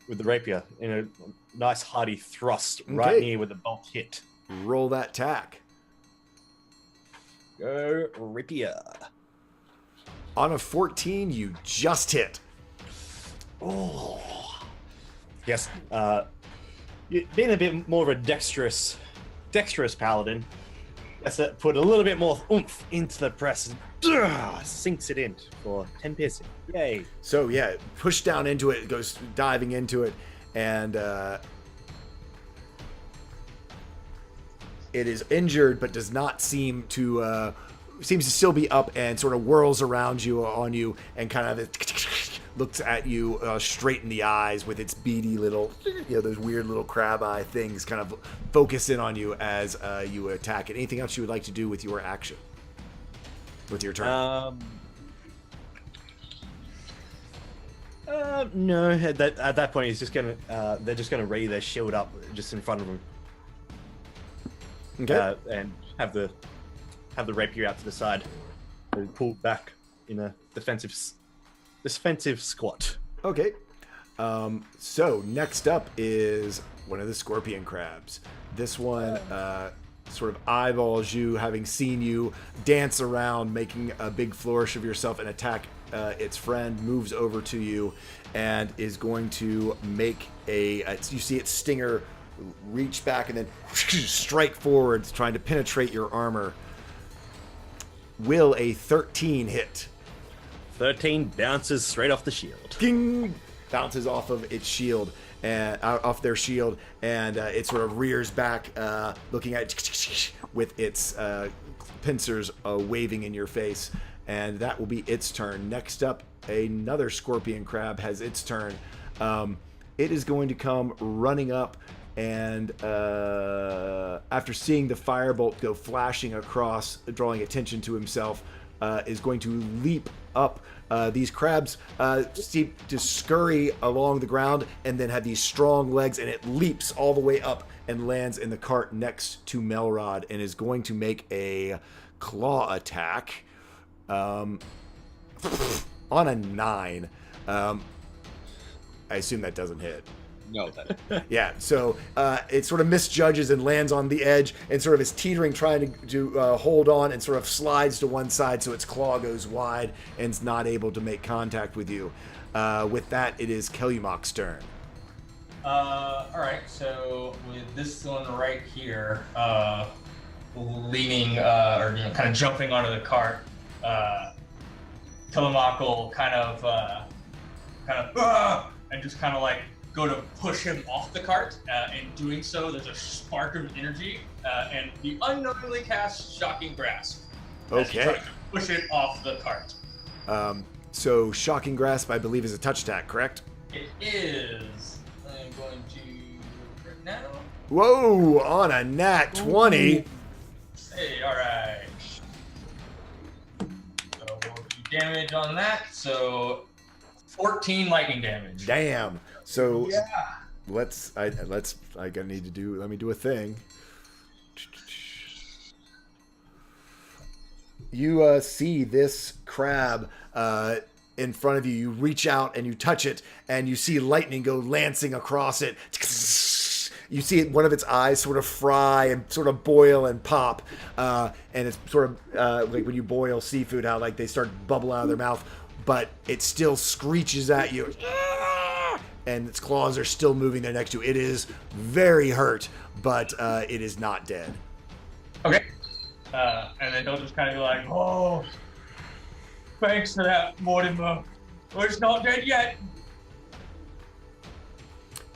with the rapier in a nice hearty thrust right near where the bolt hit. Roll that tack. Go rapier. On a 14, you just hit. Oh. Yes. Being a bit more of a dexterous paladin, that's put a little bit more oomph into the press and sinks it in for 10 piercing. Yay. So yeah, push down into it, goes diving into it, and it is injured but does not seem to seems to still be up, and sort of whirls around you on you and kind of looks at you straight in the eyes with its beady little, those weird little crab eye things kind of focus in on you as you attack it. Anything else you would like to do with your action? With your turn? No. At that point, he's just gonna. They're just gonna ready their shield up just in front of him. Okay. And have the rapier out to the side, and pull back in a defensive squat. Okay. So next up is one of the scorpion crabs. This one sort of eyeballs you, having seen you dance around, making a big flourish of yourself and attack its friend, moves over to you and is going to make you see its stinger reach back and then strike forward, trying to penetrate your armor. Will a 13 hit? 13 bounces straight off the shield. Ding! Bounces off of its shield and off their shield, and it sort of rears back, looking at with its pincers waving in your face, and that will be its turn. Next up, another scorpion crab has its turn. It is going to come running up, and after seeing the firebolt go flashing across, drawing attention to himself, is going to leap up. These crabs seem to scurry along the ground and then have these strong legs, and it leaps all the way up and lands in the cart next to Melrod and is going to make a claw attack on a 9. I assume that doesn't hit. No, that. Yeah, so it sort of misjudges and lands on the edge and sort of is teetering, trying to hold on, and sort of slides to one side so its claw goes wide and is not able to make contact with you. With that, it is Kellymock's turn. All right, so with this one right here, leaning or kind of jumping onto the cart, Tillamook will kind of and just kind of like go to push him off the cart. In doing so, there's a spark of energy, and he unknowingly casts Shocking Grasp. Okay. Trying to push it off the cart. So Shocking Grasp, I believe, is a touch attack, correct? It is. I'm going to right now. Whoa! On a nat 20. Hey, all right. So we'll do damage on that. So 14 lightning damage. Damn. So Yeah. let me do a thing. You see this crab in front of you. You reach out and you touch it, and you see lightning go lancing across it you see one of its eyes sort of fry and sort of boil and pop, and it's sort of like when you boil seafood, how like they start to bubble out of their mouth, but it still screeches at you, and its claws are still moving there next to it. It is very hurt, but it is not dead. Okay. And then they'll just kind of be like, oh, thanks for that, Mortimer. Well, it's not dead yet.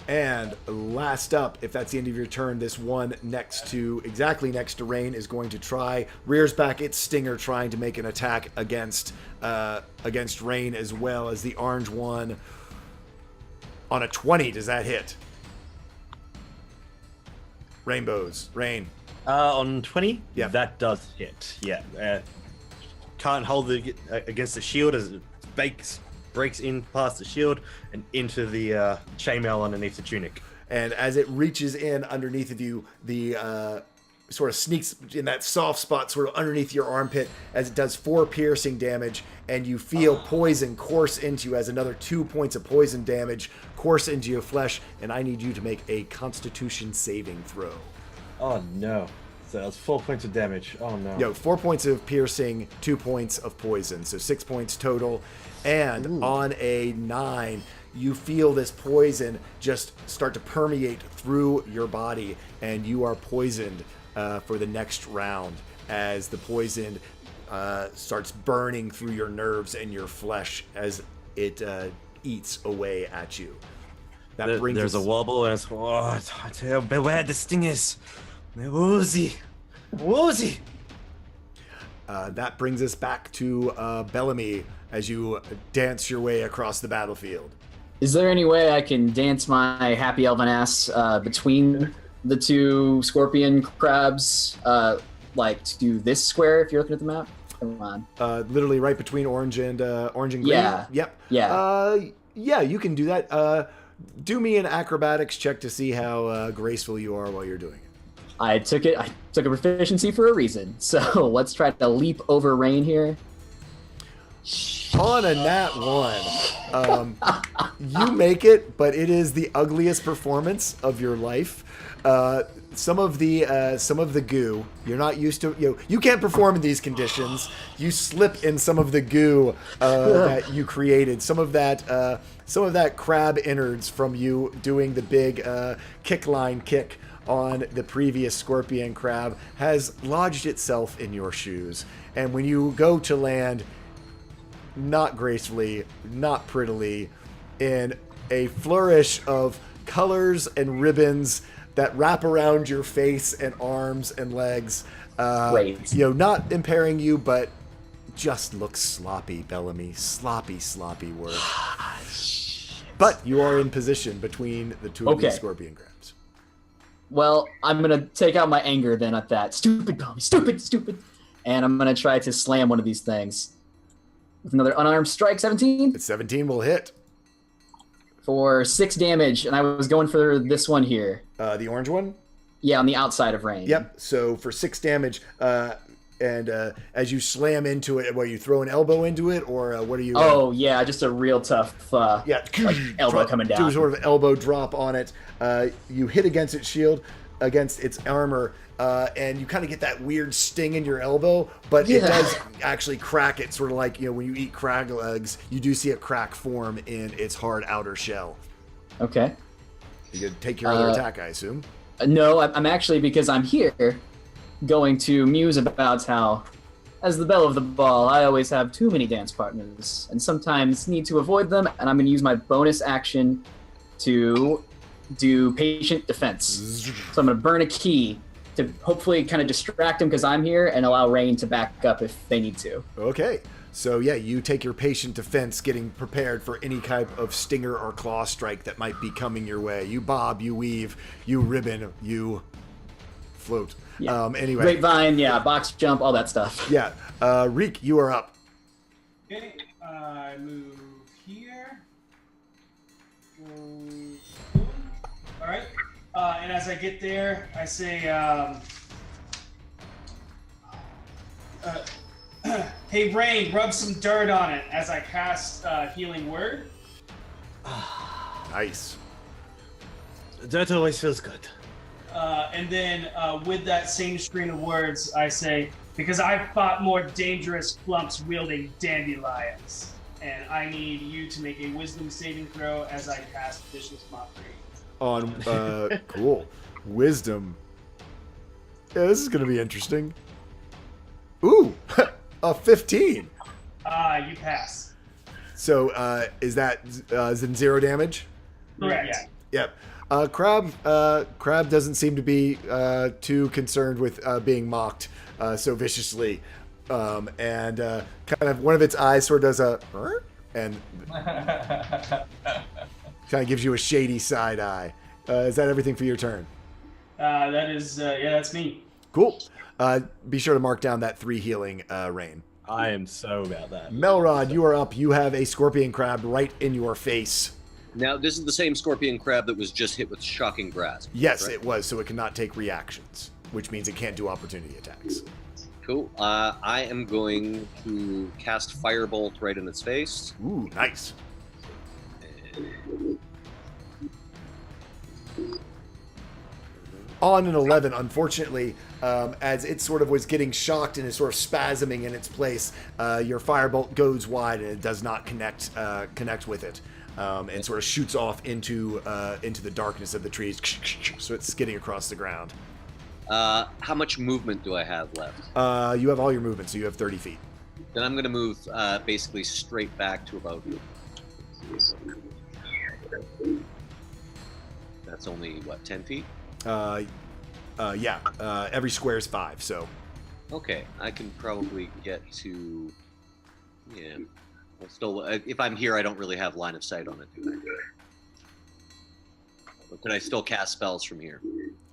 And last up, if that's the end of your turn, this one exactly next to Rain is going to rears back its stinger, trying to make an attack against Rain, as well as the orange one. On a 20, does that hit? Rain. On 20? Yeah. That does hit. Yeah. Can't hold it against the shield as it breaks in past the shield and into the chainmail underneath the tunic. And as it reaches in underneath of you, the sort of sneaks in that soft spot sort of underneath your armpit as it does 4 piercing damage, and you feel poison course into you as another 2 points of poison damage course into your flesh, and I need you to make a Constitution saving throw. Oh no. So that's 4 points of damage. Oh no. 4 points of piercing, 2 points of poison, so 6 points total. And on a 9, you feel this poison just start to permeate through your body, and you are poisoned for the next round as the poison starts burning through your nerves and your flesh as it eats away at you. There's a wobble, and it's beware the stingers. Woozy. That brings us back to Bellamy as you dance your way across the battlefield. Is there any way I can dance my happy elven ass between the 2 scorpion crabs, like to this square? If you're looking at the map, come on. Literally right between orange and green. Yeah. Yep. Yeah. Yeah, you can do that. Do me an acrobatics check to see how graceful you are while you're doing it. I took a proficiency for a reason. So let's try to leap over Rain here. On a nat 1, you make it, but it is the ugliest performance of your life. Some of the goo you're not used to. You can't perform in these conditions. You slip in some of the goo that you created. Some of that crab innards from you doing the big kick line kick on the previous scorpion crab has lodged itself in your shoes. And when you go to land, not gracefully, not prettily, in a flourish of colors and ribbons that wrap around your face and arms and legs, not impairing you, but just looks sloppy, Bellamy. Sloppy work. But you are in position between the 2 of these scorpion crabs. Well, I'm gonna take out my anger then at that. Stupid, Bellamy, stupid. And I'm gonna try to slam one of these things. With another unarmed strike, 17? 17 will hit. For 6 damage, and I was going for this one here. The orange one? Yeah, on the outside of Rain. Yep, so for 6 damage, and as you slam into it, you throw an elbow into it, or what are you... Oh, yeah, just a real tough elbow coming down. Do sort of elbow drop on it. You hit against its shield, against its armor, and you kind of get that weird sting in your elbow, but it does actually crack it, sort of like, when you eat crag legs, you do see a crack form in its hard outer shell. Okay. You could take your other attack, I assume. No, I'm actually, because I'm here, going to muse about how, as the belle of the ball, I always have too many dance partners, and sometimes need to avoid them, and I'm going to use my bonus action to do patient defense. So I'm going to burn a key to hopefully kind of distract them because I'm here, and allow Rain to back up if they need to. Okay. So yeah, you take your patient defense, getting prepared for any type of stinger or claw strike that might be coming your way. You bob, you weave, you ribbon, you float. Yeah. Anyway. Grapevine, box jump, all that stuff. Yeah. Reek, you are up. Okay, I move here. All right. And as I get there, I say, hey, Rain, rub some dirt on it as I cast Healing Word. Nice. Dirt always feels good. And then with that same string of words, I say, because I've fought more dangerous clumps wielding dandelions, and I need you to make a wisdom saving throw as I cast Vicious Mockery. On, cool. Wisdom. Yeah, this is going to be interesting. Ooh, a 15. You pass. So, is it 0 damage? Correct. Yep. Crab doesn't seem to be too concerned with being mocked so viciously, and kind of one of its eyes sort of does a and kind of gives you a shady side eye. Is that everything for your turn? That is, that's me. Cool. Be sure to mark down that 3 healing, Rain. I am so about that. Melrod, you are up. You have a scorpion crab right in your face. Now, this is the same scorpion crab that was just hit with shocking grasp. Yes, right? it was, so it cannot take reactions, which means it can't do opportunity attacks. Cool. I am going to cast Firebolt right in its face. Ooh, nice. On an 11, unfortunately, as it sort of was getting shocked and is sort of spasming in its place, your firebolt goes wide and it does not connect with it, and sort of shoots off into the darkness of the trees. So it's skidding across the ground. How much movement do I have left? You have all your movement, so you have 30 feet. Then I'm going to move basically straight back to about. That's only what, 10 feet? Yeah. Every square is 5, so. Okay, I can probably get to. Yeah. Well, still, if I'm here, I don't really have line of sight on it, do I? But can I still cast spells from here?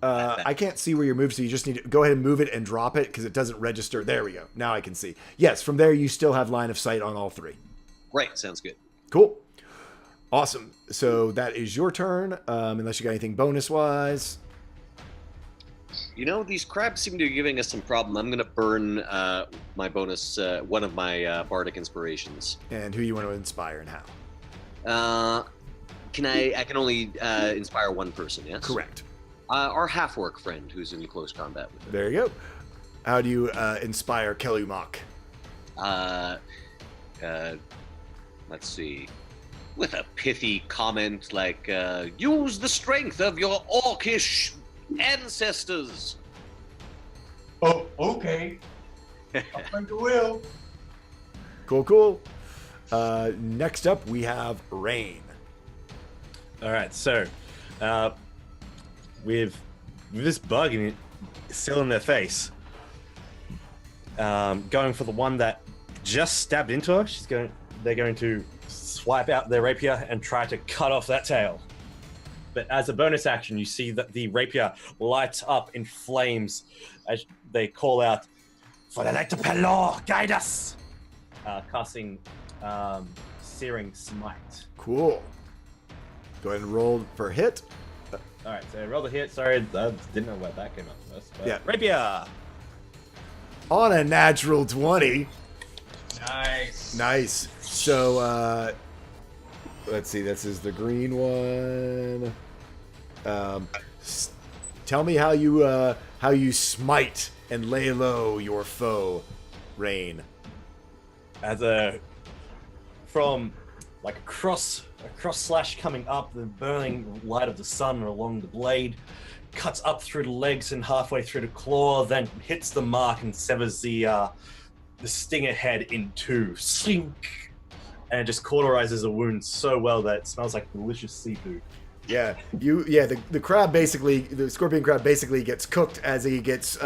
I can't see where you moved, so you just need to go ahead and move it and drop it because it doesn't register. There we go. Now I can see. Yes, from there you still have line of sight on all 3. Great, sounds good. Cool. Awesome. So that is your turn, unless you got anything bonus-wise. You know, these crabs seem to be giving us some problem. I'm going to burn my bonus, one of my bardic inspirations. And who you want to inspire and how? I can only inspire one person, yes? Correct. Our half-orc friend who's in close combat with him. There you go. How do you inspire Kelumok? Let's see. With a pithy comment like, use the strength of your orcish ancestors. Oh, okay. I think I will. Cool. Next up, we have Rain. All right, so with this bug in it still in their face, going for the one that just stabbed into her, they're going to swipe out their rapier and try to cut off that tail. But as a bonus action, you see that the rapier lights up in flames as they call out, "For the light of Pelor, guide us!" Casting Searing Smite. Cool. Go ahead and roll for hit. All right, so roll the hit. Sorry, I didn't know where that came up first. But Yeah. Rapier! On a natural 20. Nice. So, let's see. This is the green one. Tell me how you smite and lay low your foe, Rain. From like a cross slash coming up, the burning light of the sun along the blade cuts up through the legs and halfway through the claw, then hits the mark and severs the stinger head in 2. Slink! And it just cauterizes a wound so well that it smells like delicious seafood. Yeah, the crab basically, the scorpion crab basically gets cooked as he gets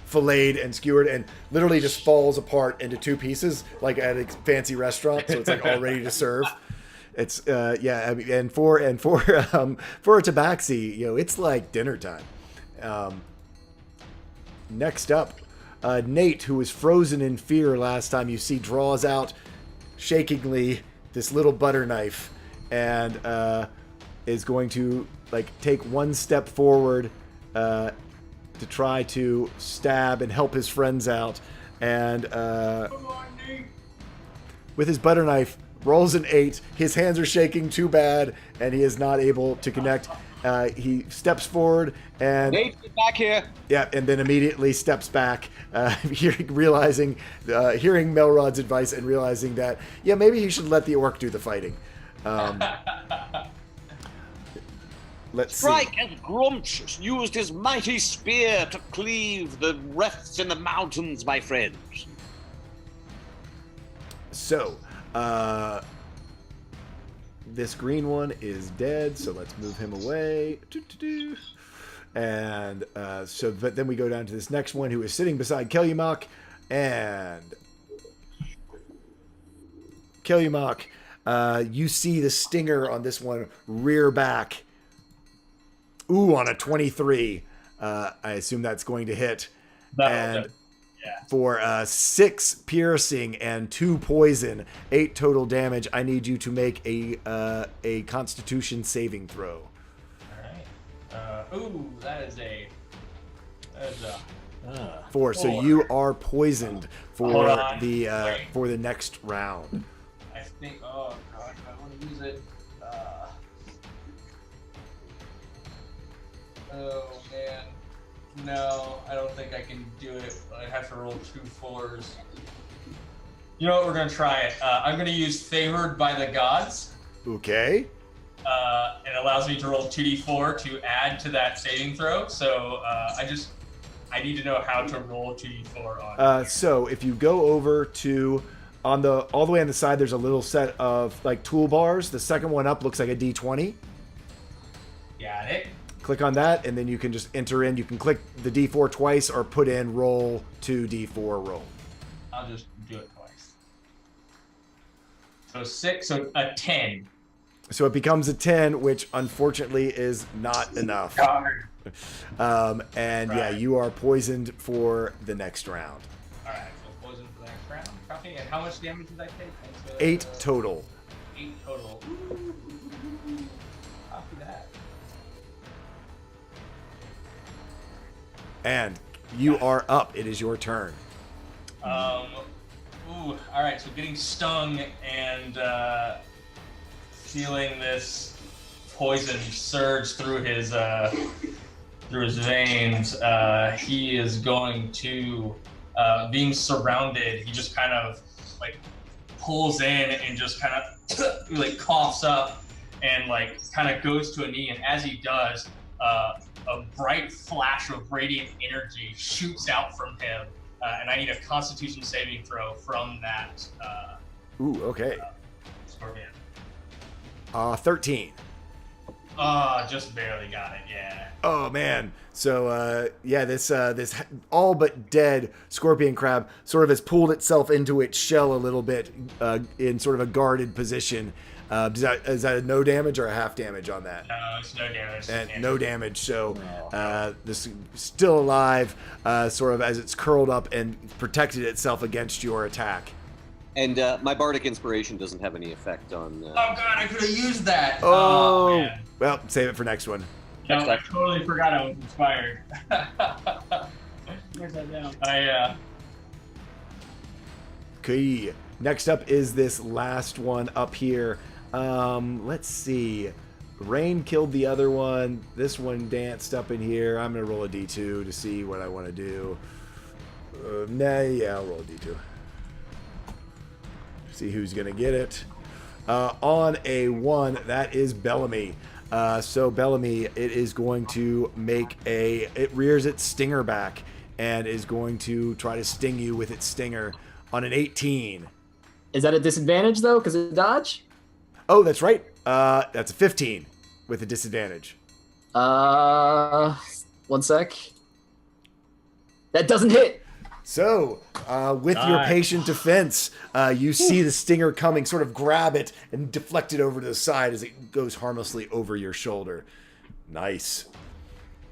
filleted and skewered, and literally just falls apart into 2 pieces, like at a fancy restaurant. So it's like all ready to serve. It's I mean, and for a tabaxi, it's like dinner time. Next up, Nate, who was frozen in fear last time you see, draws out shakingly this little butter knife and is going to take 1 step forward to try to stab and help his friends out, and with his butter knife rolls an 8. His hands are shaking too bad and he is not able to connect, He steps forward and Nate, get back here. yeah, and then immediately steps back, hearing Melrod's advice and realizing that maybe he should let the orc do the fighting. Let's Strike see. and Grumsh used his mighty spear to cleave the rifts in the mountains, my friends. So, this green one is dead, so let's move him away. And but then we go down to this next one who is sitting beside Kellymock, and Kellymock, you see the stinger on this one rear back. Ooh, on a 23. I assume that's going to hit. For 6 piercing and 2 poison, 8 total damage, I need you to make a Constitution saving throw. All right. That is a 4. So you are poisoned for Hold on. the next round. I think. Oh gosh, I want to use it. Oh man. No, I don't think I can do it. I have to roll 2 4s. You know what? We're gonna try it. I'm gonna use Favored by the Gods. Okay. It allows me to roll 2d4 to add to that saving throw. So I need to know how to roll 2d4 on. So if you go over to all the way on the side, there's a little set of like toolbars. The second one up looks like a D20. Got it. Click on that, and then you can just enter in. You can click the D4 twice or put in roll 2d4 roll. I'll just do it twice. So 6, so a 10. So it becomes a 10, which unfortunately is not enough. And you are poisoned for the next round. All right, so poison for the next round. Copy. And how much damage did I take? 8 total. 8 total. Copy that. And you are up. It is your turn. All right. So getting stung and feeling this poison surge through his veins, he is going to, being surrounded, he just kind of like pulls in and just kind of like coughs up and like kind of goes to a knee. And as he does, a bright flash of radiant energy shoots out from him, and I need a Constitution saving throw from that. Okay. Scorpion. 13. Just barely got it. Yeah. Oh man. So this all but dead scorpion crab sort of has pulled itself into its shell a little bit in sort of a guarded position. Is that a no damage or a half damage on that? No, it's no damage. And no damage. So this is still alive, sort of as it's curled up and protected itself against your attack. And my bardic inspiration doesn't have any effect on. Oh god, I could have used that. Oh, man. Well, save it for next one. No, I totally forgot I was inspired. Where's that down? Okay. Next up is this last one up here. Let's see. Rain killed the other one. This one danced up in here. I'm going to roll a D2 to see what I want to do. I'll roll a D2. See who's going to get it. On a 1, that is Bellamy. So Bellamy, it is going to it rears its stinger back and is going to try to sting you with its stinger on an 18. Is that a disadvantage though, because of dodge? Oh, that's right. That's a 15 with a disadvantage. 1 sec. That doesn't hit. So, with your patient defense, you see the stinger coming, sort of grab it and deflect it over to the side as it goes harmlessly over your shoulder. Nice.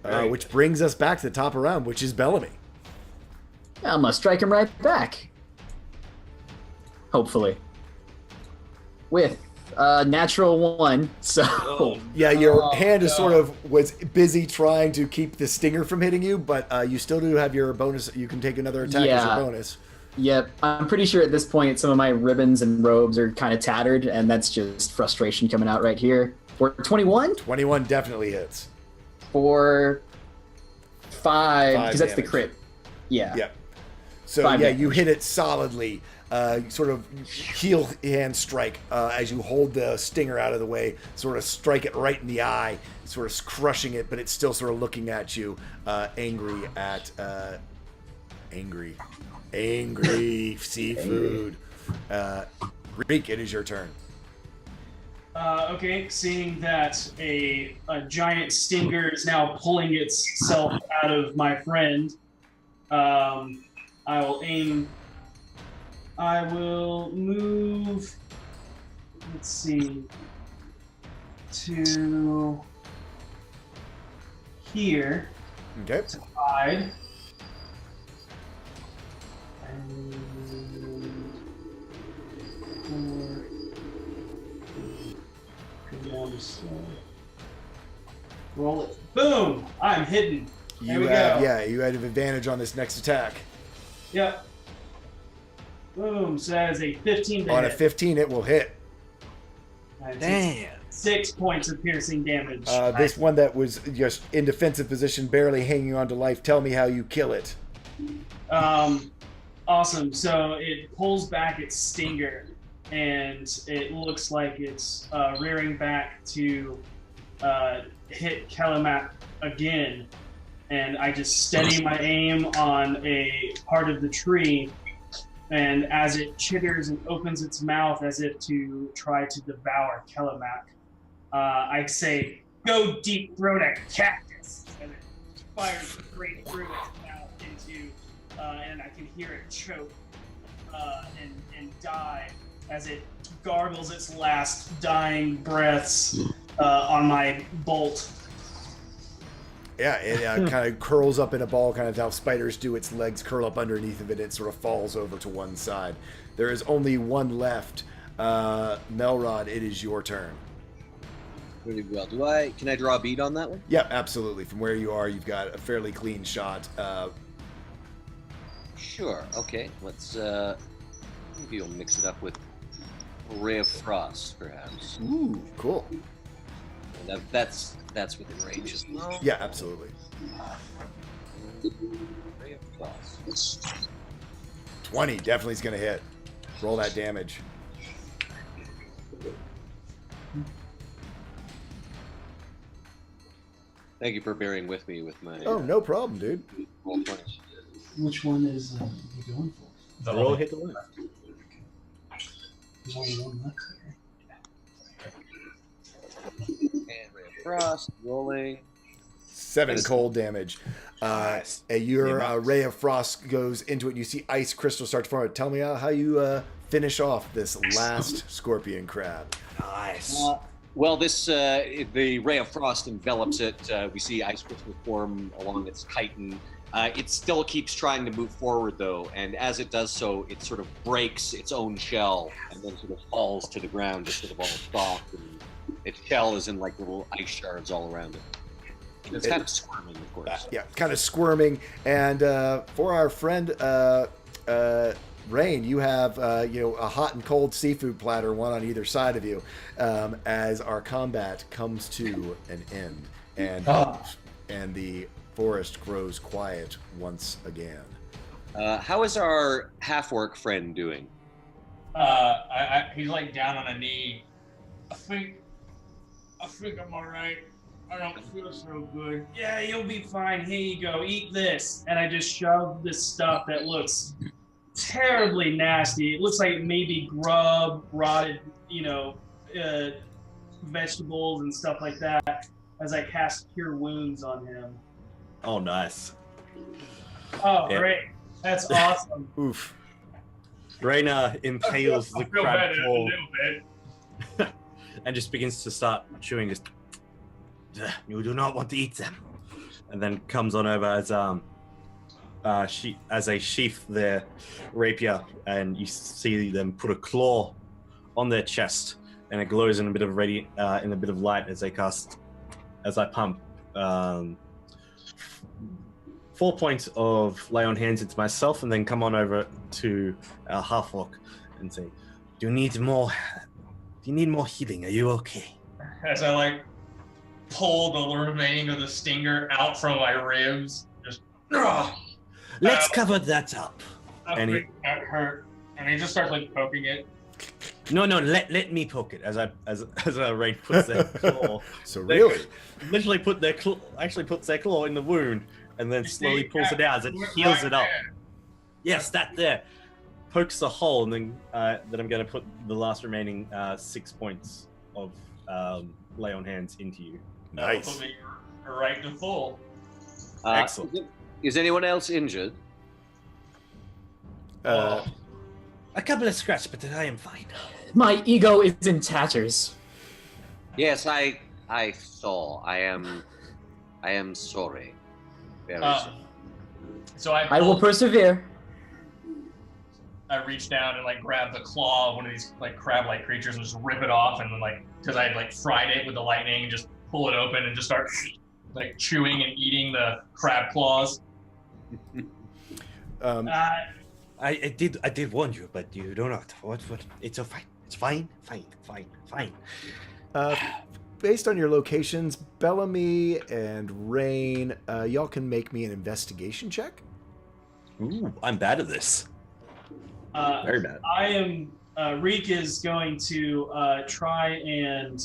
Which brings us back to the top of the round, which is Bellamy. I'm gonna strike him right back. Hopefully. With natural 1, so... Yeah, your hand is sort of was busy trying to keep the stinger from hitting you, but you still do have your bonus. You can take another attack as your bonus. Yep, I'm pretty sure at this point some of my ribbons and robes are kind of tattered, and that's just frustration coming out right here. For 21? 21 definitely hits. For 5, because that's the damage. crit. Yeah. Yeah. So 5 yeah, damage. you hit it solidly. You sort of heel hand strike as you hold the stinger out of the way, sort of strike it right in the eye, sort of crushing it, but it's still sort of looking at you, angry seafood. Reek, it is your turn. Okay, seeing that a giant stinger is now pulling itself out of my friend, I will aim. I will move. Let's see. To here. Okay. To hide. Roll it. Boom! I'm hidden. There we go. You had an advantage on this next attack. Yep. Boom. So that is a 15 to On a hit. 15, it will hit. Damn. 6 points of piercing damage. This one that was just in defensive position, barely hanging on to life. Tell me how you kill it. Awesome. So it pulls back its stinger, and it looks like it's rearing back to hit Kalamak again. And I just steady my aim on a part of the tree, and as it chitters and opens its mouth as if to try to devour Kalamak, I say, "Go deep throat a cactus," and it fires straight through its mouth into, and I can hear it choke and die as it gargles its last dying breaths on my bolt. Yeah, it kind of curls up in a ball, kind of how spiders do. Its legs curl up underneath of it. It sort of falls over to one side. There is only one left. Melrod, it is your turn. Really well. Can I draw a bead on that one? Yeah, absolutely. From where you are, you've got a fairly clean shot. Sure. Okay. Let's maybe we'll mix it up with a ray of frost, perhaps. Ooh, cool. And that's within range as well. Yeah, absolutely. Ray of frost. 20 definitely is going to hit. Roll that damage. Thank you for bearing with me with my. Oh, no problem, dude. Roll 20. Which one is you going for? The Roll only- hit the limit. There's only one left here. And ray of frost rolling. 7 cold damage. Nice. Your ray of frost goes into it. And you see ice crystals start to form. Tell me how you finish off this last scorpion crab. Nice. Well, the ray of frost envelops it. We see ice crystals form along its chitin. It still keeps trying to move forward, though, and as it does so, it sort of breaks its own shell and then sort of falls to the ground, just sort of all soft. And its shell is in like little ice shards all around it. And it's kind of squirming, of course. Yeah, kind of squirming. And for our friend Rain, you have a hot and cold seafood platter, one on either side of you, as our combat comes to an end, and the forest grows quiet once again. How is our half-orc friend doing? He's like down on a knee. I think I'm all right. I don't feel so good. Yeah, you'll be fine. Here you go. Eat this. And I just shove this stuff that looks terribly nasty. It looks like maybe grub, rotted, vegetables and stuff like that, as I cast Cure Wounds on him. Oh, nice. Oh, Yeah. great. That's awesome. Oof. Raina impales the I feel crab better a claw little bit. and just begins to start chewing. Just, you do not want to eat them. And then comes on over as they sheath their rapier, and you see them put a claw on their chest, and it glows in a bit of light as I pump 4 points of lay on hands into myself, and then come on over to our half-orc and say, "Do you need more healing? Are you okay?" as I like pull the remaining of the stinger out from my ribs. Just Let's cover that up. I think that hurt, and he just starts like poking it. No, let me poke it as Rain puts their claw. So really, Literally puts their claw in the wound and then slowly pulls it out as it heals it up. Yes, that there. Pokes the hole, and then I'm going to put the last remaining 6 points of lay on hands into you. nice. Right to full. Excellent. Is anyone else injured? Uh, A couple of scratches, but I am fine. My ego is in tatters. Yes, I saw. I am sorry. Very sorry. So I will persevere. I reach down and like grab the claw of one of these like crab-like creatures and just rip it off, and then like because I had like fried it with the lightning, and just pull it open and just start like chewing and eating the crab claws. I did warn you, but you do not. What? It's a fine. It's fine. Based on your locations, Bellamy and Rain, y'all can make me an investigation check. Ooh, I'm bad at this. Very bad. I am. Reek is going to try and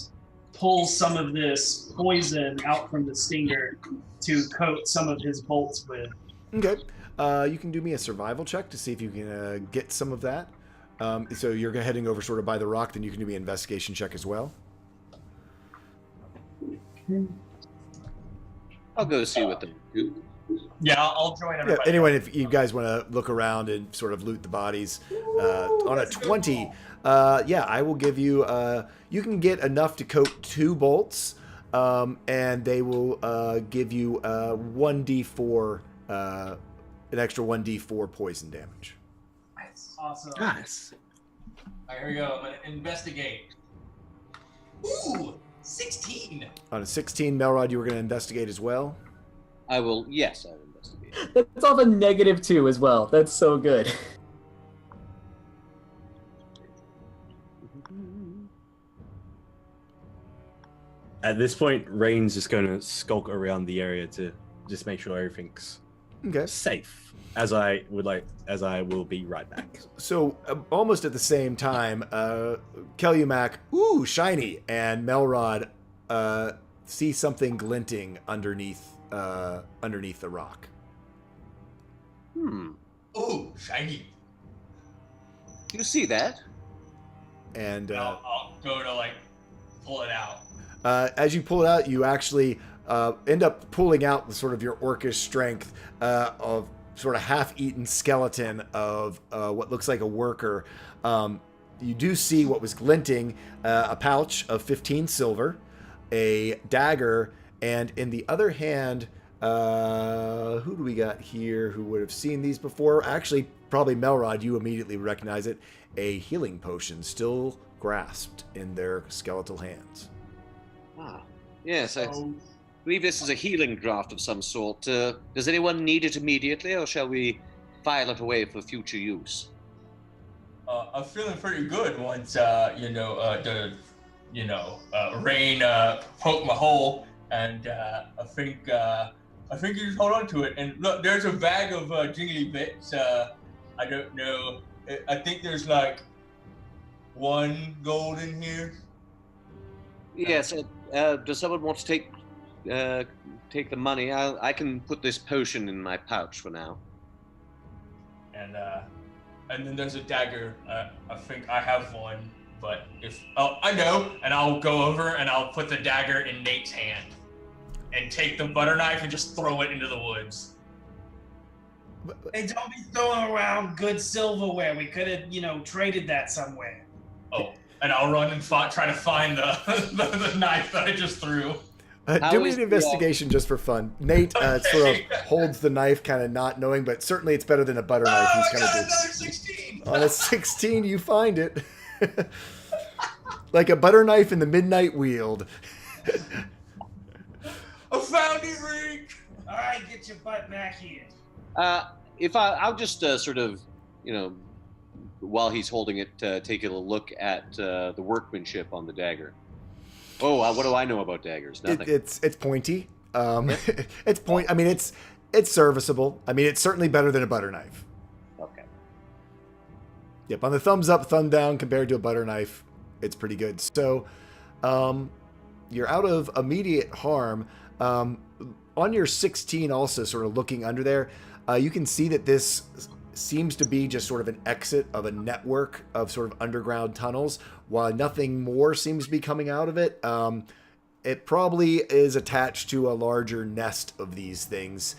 pull some of this poison out from the stinger to coat some of his bolts with. Okay. You can do me a survival check to see if you can get some of that. So you're heading over sort of by the rock, then you can do me an investigation check as well. I'll go see what they do. Yeah, I'll join Yeah, everybody. anyone, if you guys want to look around and sort of loot the bodies, on a 20, I will give you, you can get enough to coat 2 bolts, and they will give you 1d4, an extra 1d4 poison damage. Awesome. Nice. All right, here we go. I'm gonna investigate. Ooh, 16. On a 16, Melrod, you were going to investigate as well? I will. Yes, I will investigate. That's off a -2 as well. That's so good. At this point, Rain's just going to skulk around the area to just make sure everything's Okay. safe. As I will be right back. So almost at the same time, Kellumac, ooh, shiny, and Melrod see something glinting underneath the rock. Ooh, shiny. You see that? And I'll go to like pull it out. as you pull it out, you actually end up pulling out the sort of your orcish strength of sort of half-eaten skeleton of what looks like a worker. You do see what was glinting, a pouch of 15 silver, a dagger, and in the other hand, who do we got here who would have seen these before? Actually, probably Melrod, you immediately recognize it. A healing potion still grasped in their skeletal hands. Ah, yes, I believe this is a healing draft of some sort. Does anyone need it immediately, or shall we file it away for future use? I'm feeling pretty good once Rain poked my hole, and I think you just hold on to it. And look, there's a bag of jingly bits. I don't know. I think there's like 1 gold in here. Yes. Does someone want to take the money? I can put this potion in my pouch for now. And then there's a dagger. I think I have one, but I know. And I'll go over and I'll put the dagger in Nate's hand, and take the butter knife and just throw it into the woods. Hey, don't be throwing around good silverware. We could have, traded that somewhere. Oh, and I'll run and try to find the knife that I just threw. Do me an investigation just for fun. Nate sort of holds the knife, kind of not knowing, but certainly it's better than a butter knife. He's kind of another 16. On a 16, you find it. Like a butter knife in the midnight Weald. I found it, Rick. All right, get your butt back here. I'll just sort of, while he's holding it, take a look at the workmanship on the dagger. Oh, what do I know about daggers? Nothing. It's pointy. It's point. I mean, it's serviceable. I mean, it's certainly better than a butter knife. Okay. Yep, on the thumbs up, thumb down compared to a butter knife, it's pretty good. So, you're out of immediate harm. On your 16, also sort of looking under there, you can see that this seems to be just sort of an exit of a network of sort of underground tunnels, while nothing more seems to be coming out of it. It probably is attached to a larger nest of these things.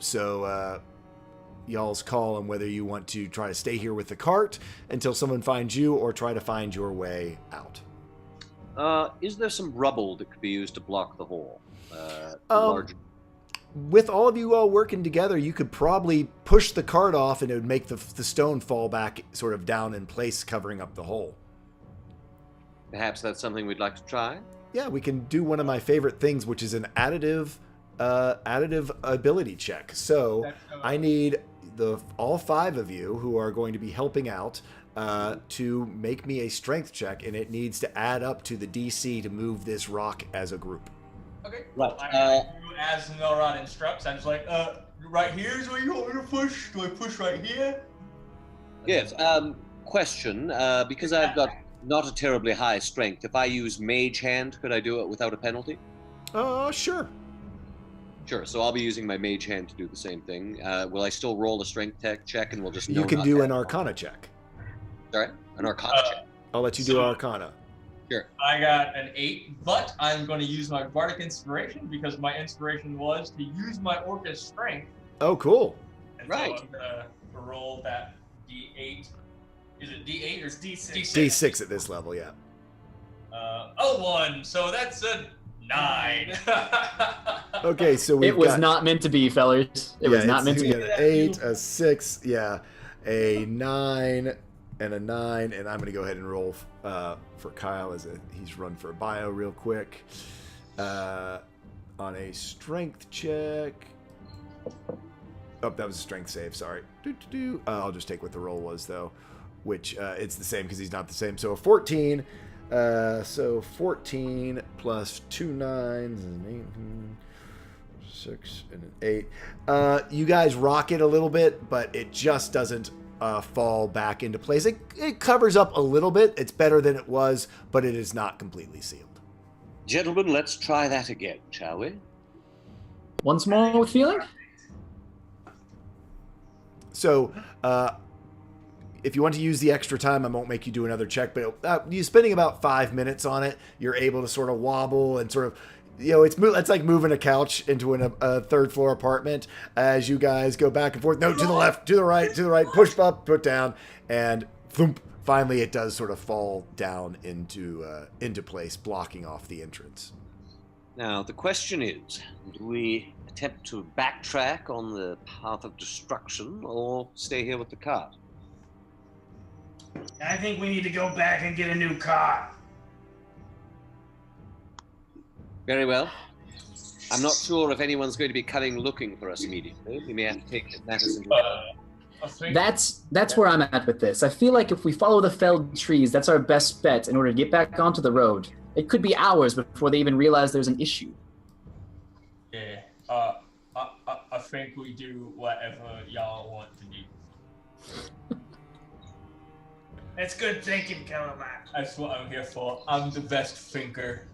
So y'all's call on whether you want to try to stay here with the cart until someone finds you or try to find your way out. Is there some rubble that could be used to block the hole? Larger... With all of you all working together, you could probably push the cart off and it would make the stone fall back sort of down in place, covering up the hole. Perhaps that's something we'd like to try? Yeah, we can do one of my favorite things, which is an additive ability check. So I need all 5 of you who are going to be helping out to make me a strength check, and it needs to add up to the DC to move this rock as a group. Okay. Right. As Melrod instructs, I'm just like, right here is where you want me to push? Do I push right here? Yes. Question, because I've got not a terribly high strength, if I use Mage Hand, could I do it without a penalty? Sure. Sure, so I'll be using my Mage Hand to do the same thing. Will I still roll a strength check and we'll just know You can do an Arcana check. Sorry? An Arcana check. I'll let you do Arcana. Sure. I got an 8, but I'm going to use my Bardic Inspiration because my inspiration was to use my Orca's Strength. Oh, cool. And right. So I'm going to roll that D8. Is it D8 or D6? D6 at this level, yeah. 1, so that's a 9. Okay, so it was not meant to be, fellers. It was not meant to be. An 8, a 6, yeah, a 9, and a 9, and I'm going to go ahead and roll for Kyle as he's run for a bio real quick. On a strength check. Oh, that was a strength save, sorry. I'll just take what the roll was, though, which it's the same because he's not the same. So a 14. So 14 plus 2 9s is an 8, 6 and an 8. You guys rock it a little bit, but it just doesn't fall back into place. It covers up a little bit. It's better than it was, but it is not completely sealed. Gentlemen, let's try that again, shall we? Once more with feeling? So, if you want to use the extra time, I won't make you do another check, but you spending about 5 minutes on it, you're able to sort of wobble and sort of, it's like moving a couch into a third floor apartment as you guys go back and forth. No, to the left, to the right, push up, put down, and thump, finally it does sort of fall down into place, blocking off the entrance. Now, the question is, do we attempt to backtrack on the path of destruction or stay here with the cart? I think we need to go back and get a new car. Very well. I'm not sure if anyone's going to be coming looking for us immediately. We may have to take matters into account. That's where I'm at with this. I feel like if we follow the felled trees, that's our best bet in order to get back onto the road. It could be hours before they even realize there's an issue. Yeah. I think we do whatever y'all want to do. That's good thinking, Kellerman. That's what I'm here for. I'm the best thinker.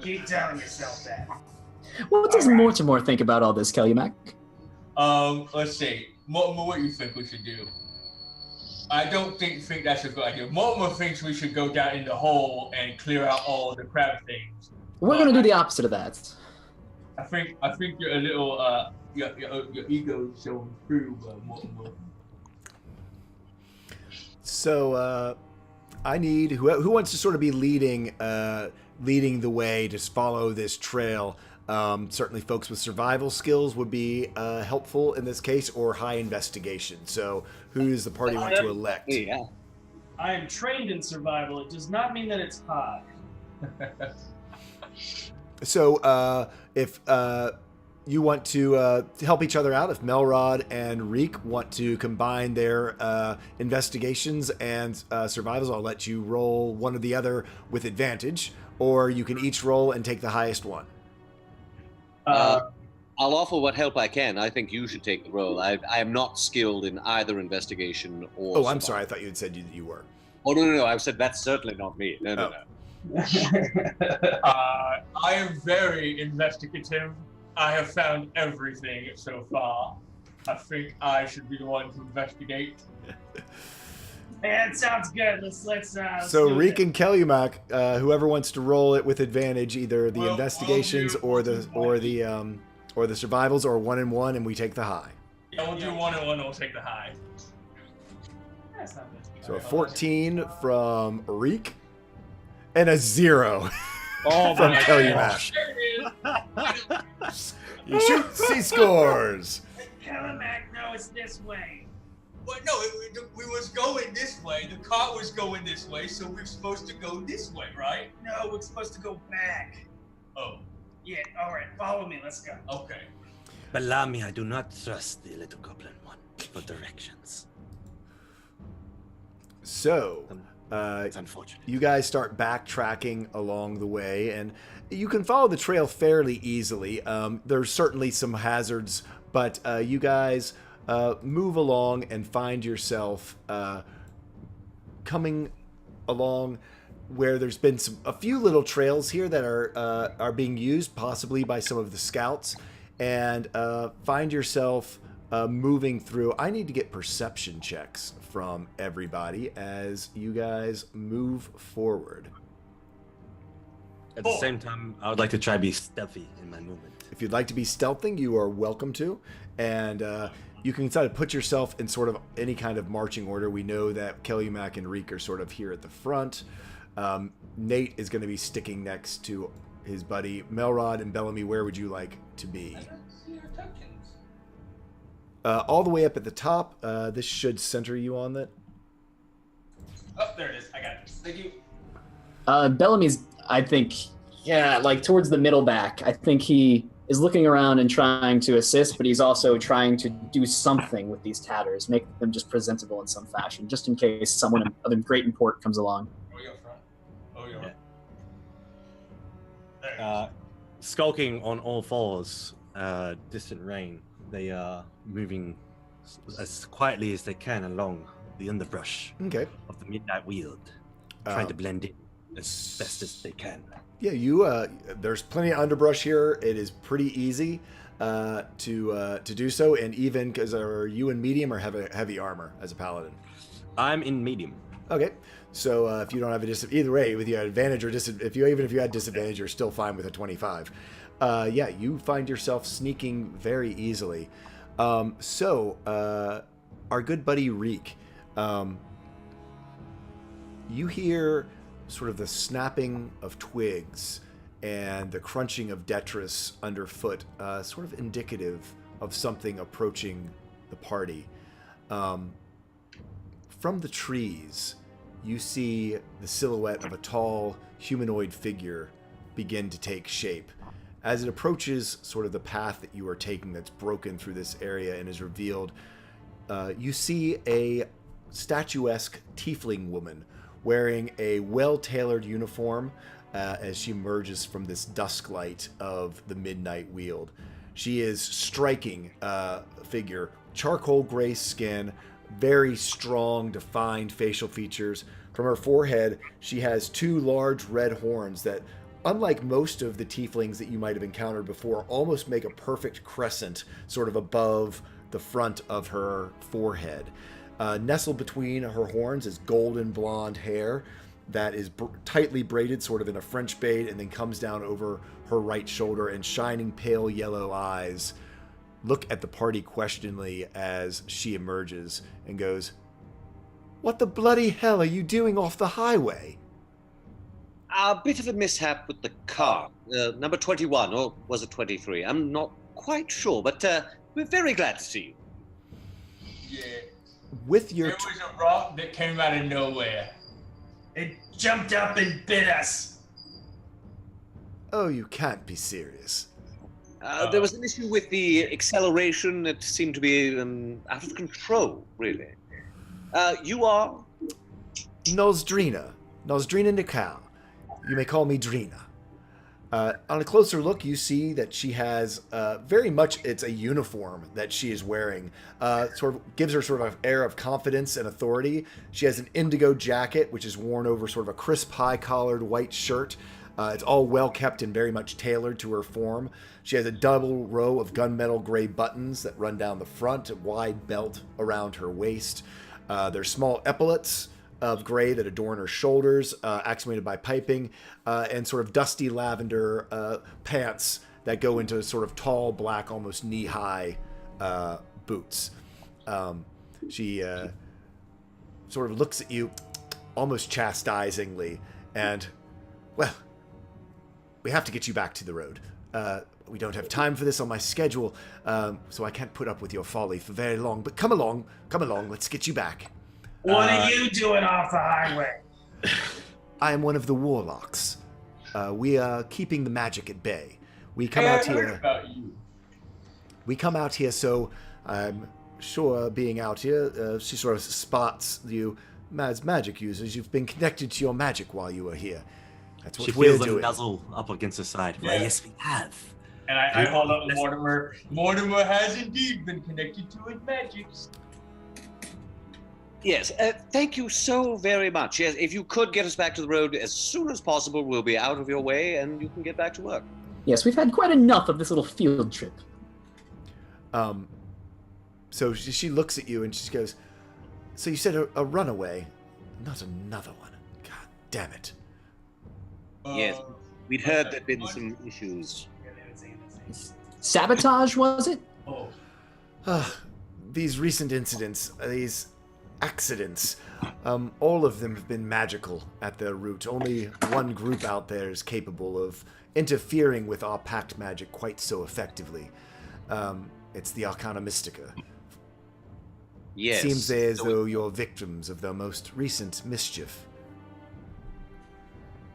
Keep telling yourself that. What does Mortimer think about all this, Kellymac? Let's see. Mortimer, what do you think we should do? I don't think that's a good idea. Mortimer thinks we should go down in the hole and clear out all the crab things. We're going to do the opposite of that. I think you're a little your ego is showing through, Mortimer. So I need who wants to sort of be leading the way to follow this trail. Certainly folks with survival skills would be helpful in this case, or high investigation. So who does the party want to elect? Yeah. I am trained in survival. It does not mean that it's high. So if you want to help each other out, if Melrod and Reek want to combine their investigations and survivals, I'll let you roll one or the other with advantage. or you can each roll and take the highest one. I'll offer what help I can. I think you should take the role. I am not skilled in either investigation or... Oh, I'm sorry. I thought you had said you were. Oh, no. I've said that's certainly not me. No. I am very investigative. I have found everything so far. I think I should be the one to investigate. Yeah, it sounds good. Let's So do Reek it. and Kellymac, whoever wants to roll it with advantage, either the investigations or the survivals, or 1 and 1, and we take the high. Yeah, we'll do 1 and 1. We'll take the high. That's not bad. So a 14 from Reek and a 0 from Kellymac. You shoot C scores. Calimac, no, it's this way. Well, no, we was going this way. The car was going this way, so we're supposed to go this way, right? No, we're supposed to go back. Oh, Yeah, all right, follow me. Let's go. okay. Bellamy, I do not trust the little goblin one for directions. So, It's unfortunate. you guys start backtracking along the way, and you can follow the trail fairly easily. There's certainly some hazards, but you guys move along and find yourself coming along where there's been a few little trails here that are being used, possibly by some of the scouts, and find yourself moving through. I need to get perception checks from everybody as you guys move forward. At the same time, I would like to try to be stealthy in my movement. If you'd like to be stealthing, you are welcome to, and you can sort of put yourself in sort of any kind of marching order. We know that Kellymac and Reek are sort of here at the front. Nate is going to be sticking next to his buddy Melrod, and Bellamy, where would you like to be? I don't see your tokens. All the way up at the top. This should center you on that. Oh, there it is. I got it. Thank you. Bellamy's, I think, like towards the middle back. I think he is looking around and trying to assist, but he's also trying to do something with these tatters, make them just presentable in some fashion, just in case someone of great import comes along. Oh, you're front. Oh, you're Yeah. There. Skulking on all fours, distant rain, they are moving as quietly as they can along the underbrush Okay. of the Midnight Weald, trying to blend in as best as they can. Yeah, you. There's plenty of underbrush here. It is pretty easy to do so, and even because are you in medium or have a heavy armor as a paladin? I'm in medium. Okay, so if you don't have a either way, with your advantage or even if you had disadvantage, you're still fine with a 25. Yeah, you find yourself sneaking very easily. So our good buddy Reek, you hear sort of the snapping of twigs and the crunching of detritus underfoot, sort of indicative of something approaching the party. From the trees, you see the silhouette of a tall humanoid figure begin to take shape. As it approaches sort of the path that you are taking that's broken through this area and is revealed, you see a statuesque tiefling woman wearing a well-tailored uniform as she emerges from this dusk light of the Midnight Weald. She is striking figure, charcoal gray skin, very strong, defined facial features. From her forehead, she has two large red horns that, unlike most of the tieflings that you might have encountered before, almost make a perfect crescent sort of above the front of her forehead. Nestled between her horns is golden blonde hair that is tightly braided sort of in a French braid and then comes down over her right shoulder, and shining pale yellow eyes look at the party questioningly as she emerges and goes, "What the bloody hell are you doing off the highway?" A bit of a mishap with the car. Number 21, or was it 23? I'm not quite sure, but we're very glad to see you. Yeah. With your There was a rock that came out of nowhere. It jumped up and bit us. Oh, you can't be serious. There was an issue with the acceleration. It seemed to be out of control, really. You are? Nozdrina Nikal. You may call me Drina. On a closer look, you see that she has very much, it's a uniform that she is wearing. Sort of gives her sort of an air of confidence and authority. She has an indigo jacket, which is worn over sort of a crisp, high-collared white shirt. It's all well kept and very much tailored to her form. She has a double row of gunmetal gray buttons that run down the front, a wide belt around her waist. There's small epaulets of gray that adorn her shoulders, accentuated by piping, and sort of dusty lavender pants that go into sort of tall, black, almost knee-high boots. She sort of looks at you almost chastisingly, and, well, we have to get you back to the road. We don't have time for this on my schedule, so I can't put up with your folly for very long, but come along, let's get you back. What are you doing off the highway? I am one of the warlocks. We are keeping the magic at bay. We come out here. Heard about you. We come out here, so I'm sure being out here, she sort of spots you as magic users. You've been connected to your magic while you were here. That's what She we're feels a doing. nuzzle up against her side. Yeah. Well, yes, we have. And I hold up to Mortimer. Mortimer has indeed been connected to his magics. Yes, thank you so very much. Yes, if you could get us back to the road as soon as possible, we'll be out of your way and you can get back to work. Yes, we've had quite enough of this little field trip. So she looks at you and she goes, so you said a runaway, not another one. God damn it. Yes, we'd heard there'd been some issues. Sabotage, was it? These recent incidents, these accidents, all of them have been magical at their root. Only one group out there is capable of interfering with our pact magic quite so effectively. It's the Arcana Mystica. Yes. Seems as though you're victims of their most recent mischief.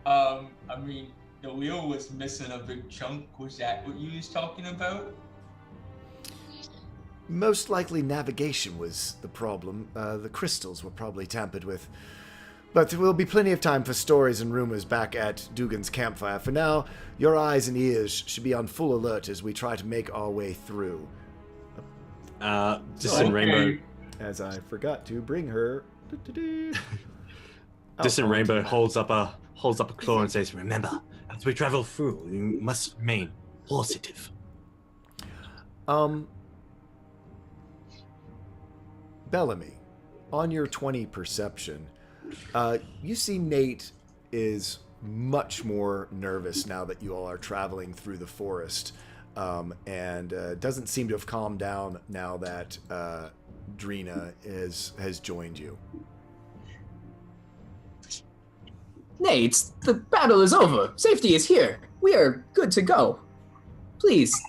I mean, the wheel was missing a big chunk. Was that what you was talking about? Most likely navigation was the problem. The crystals were probably tampered with. But there will be plenty of time for stories and rumors back at Dugan's campfire. For now, your eyes and ears should be on full alert as we try to make our way through. Distant Rainbow. As I forgot to bring her. Distant Rainbow holds up a claw and says, "Remember, as we travel through, you must remain positive." Bellamy, on your 20 perception, you see Nate is much more nervous now that you all are traveling through the forest, and doesn't seem to have calmed down now that Drina has joined you. Nate, the battle is over. Safety is here. We are good to go. Please,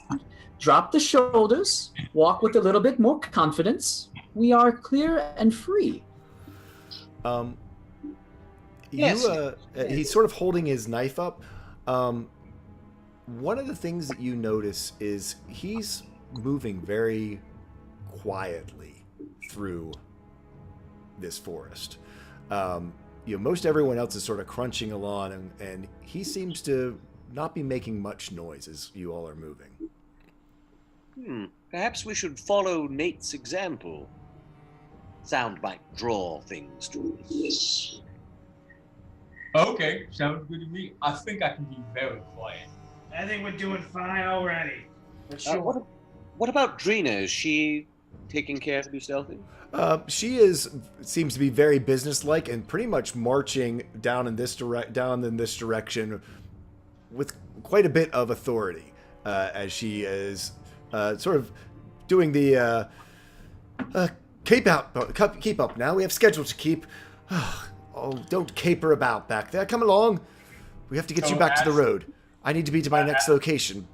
drop the shoulders. Walk with a little bit more confidence. We are clear and free. Yes. He's sort of holding his knife up. One of the things that you notice is he's moving very quietly through this forest. Most everyone else is sort of crunching along, and he seems to not be making much noise as you all are moving. Perhaps we should follow Nate's example. Sound might draw things to us. Okay, sounds good to me. I think I can be very quiet. I think we're doing fine already. For sure. What about Drina? Is she taking care to be stealthy? She seems to be very businesslike and pretty much marching down in this direction with quite a bit of authority, as she is sort of doing the keep up now. We have schedule to keep. Oh, don't caper about back there. Come along. We have to get you back to the road. I need to be to my next location.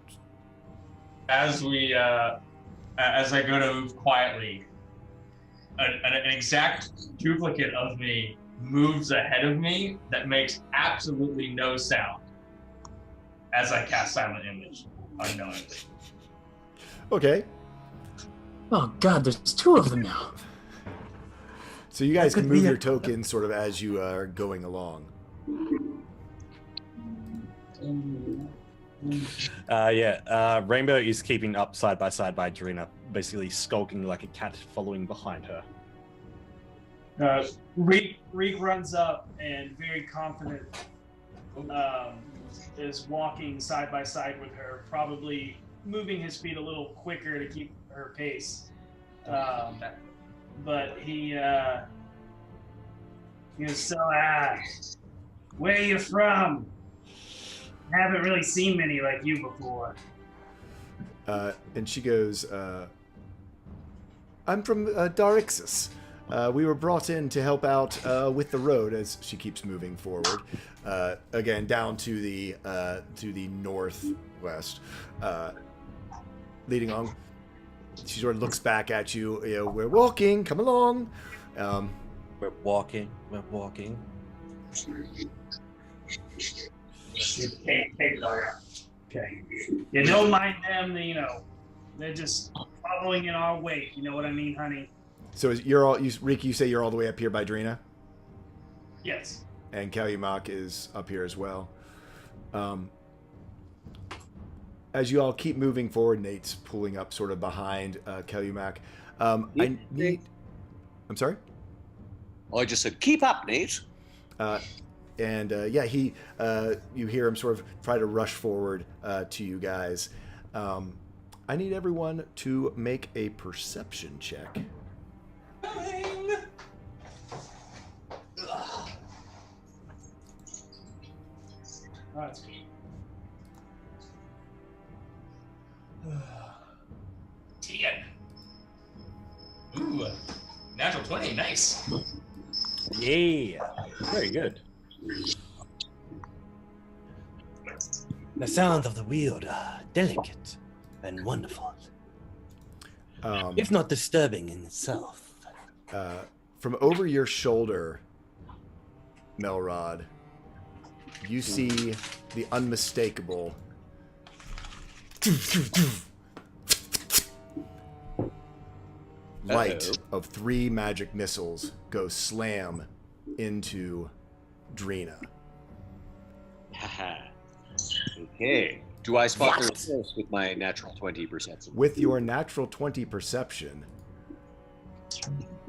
As I go to move quietly, an exact duplicate of me moves ahead of me that makes absolutely no sound as I cast Silent Image unknowingly. Okay. Oh God, there's two of them now. So you guys can move your tokens sort of as you are going along. Rainbow is keeping up side by Drina, basically skulking like a cat following behind her. Reek runs up and very confident is walking side by side with her, probably moving his feet a little quicker to keep her pace. But he goes, so, where are you from? I haven't really seen many like you before. And she goes, I'm from Darixis. We were brought in to help out with the road as she keeps moving forward. Again, down to the northwest. Leading on. She sort of looks back at you. You know, we're walking. Come along. We're walking. Okay. You don't mind them, they're just following in our wake. You know what I mean, honey? So you're all, Rick, you say you're all the way up here by Drina? Yes. And Calumac is up here as well. As you all keep moving forward, Nate's pulling up sort of behind Calumac. I'm sorry? I just said, keep up, Nate. You hear him sort of try to rush forward to you guys. I need everyone to make a perception check. That's good. Tian. Ooh, natural 20, nice. Yeah, very good. The sound of the Weald are delicate and wonderful, if not disturbing in itself. From over your shoulder, Melrod, you see the unmistakable light of 3 magic missiles go slam into Drina. Okay. Do I spot the reverse with my natural 20 perception? With your natural 20 perception,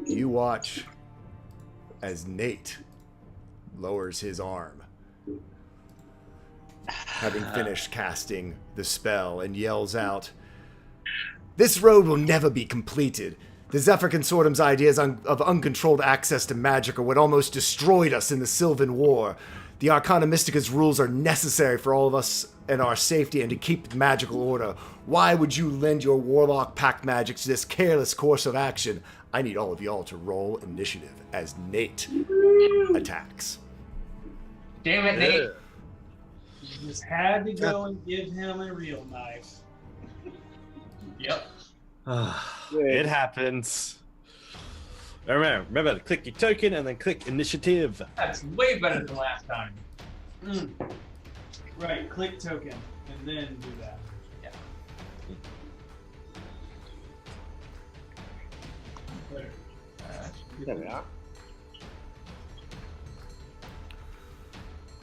you watch as Nate lowers his arm, having finished casting the spell, and yells out, "This road will never be completed. The Zephyr Consortium's ideas of uncontrolled access to magic are what almost destroyed us in the Sylvan War. The Arcana Mystica's rules are necessary for all of us and our safety and to keep the magical order. Why would you lend your Warlock pact magic to this careless course of action? I need all of y'all to roll initiative as Nate attacks." Damn it, Nate. You just had to go and give him a real knife. Yep. It happens. Remember to click your token and then click initiative. That's way better than last time. Right, click token, and then do that. Yeah. There we are.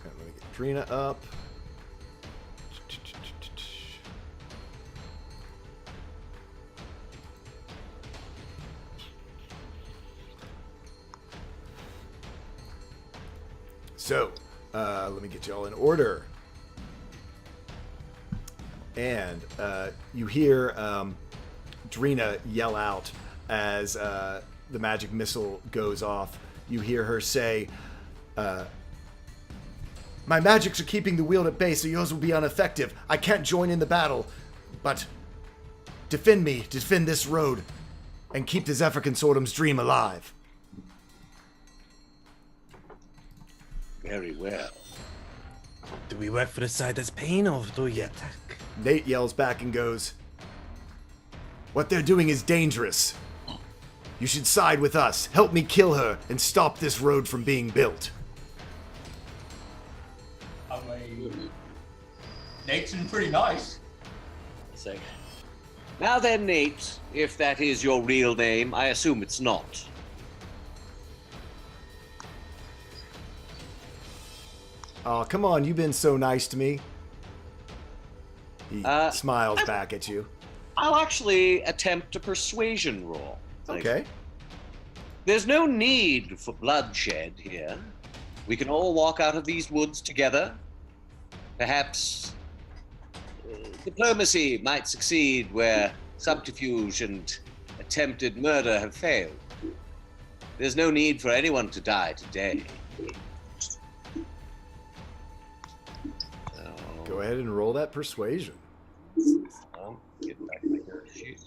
Okay, let me get Drina up. So, let me get you all in order. And you hear Drina yell out as the magic missile goes off. You hear her say, "My magics are keeping the Weald at bay, so yours will be ineffective. I can't join in the battle, but defend me, defend this road, and keep the Zephyr Consortium's dream alive." Very well. Do we work for the side that's pain, or do we attack? Nate yells back and goes, "What they're doing is dangerous. You should side with us. Help me kill her and stop this road from being built." I mean, Nate's been pretty nice. Say. Now then, Nate, if that is your real name, I assume it's not. Oh, come on, you've been so nice to me. He smiles back at you. I'll actually attempt a persuasion roll. Okay. There's no need for bloodshed here. We can all walk out of these woods together. Perhaps diplomacy might succeed where subterfuge and attempted murder have failed. There's no need for anyone to die today. Go ahead and roll that persuasion. Get back my sheet.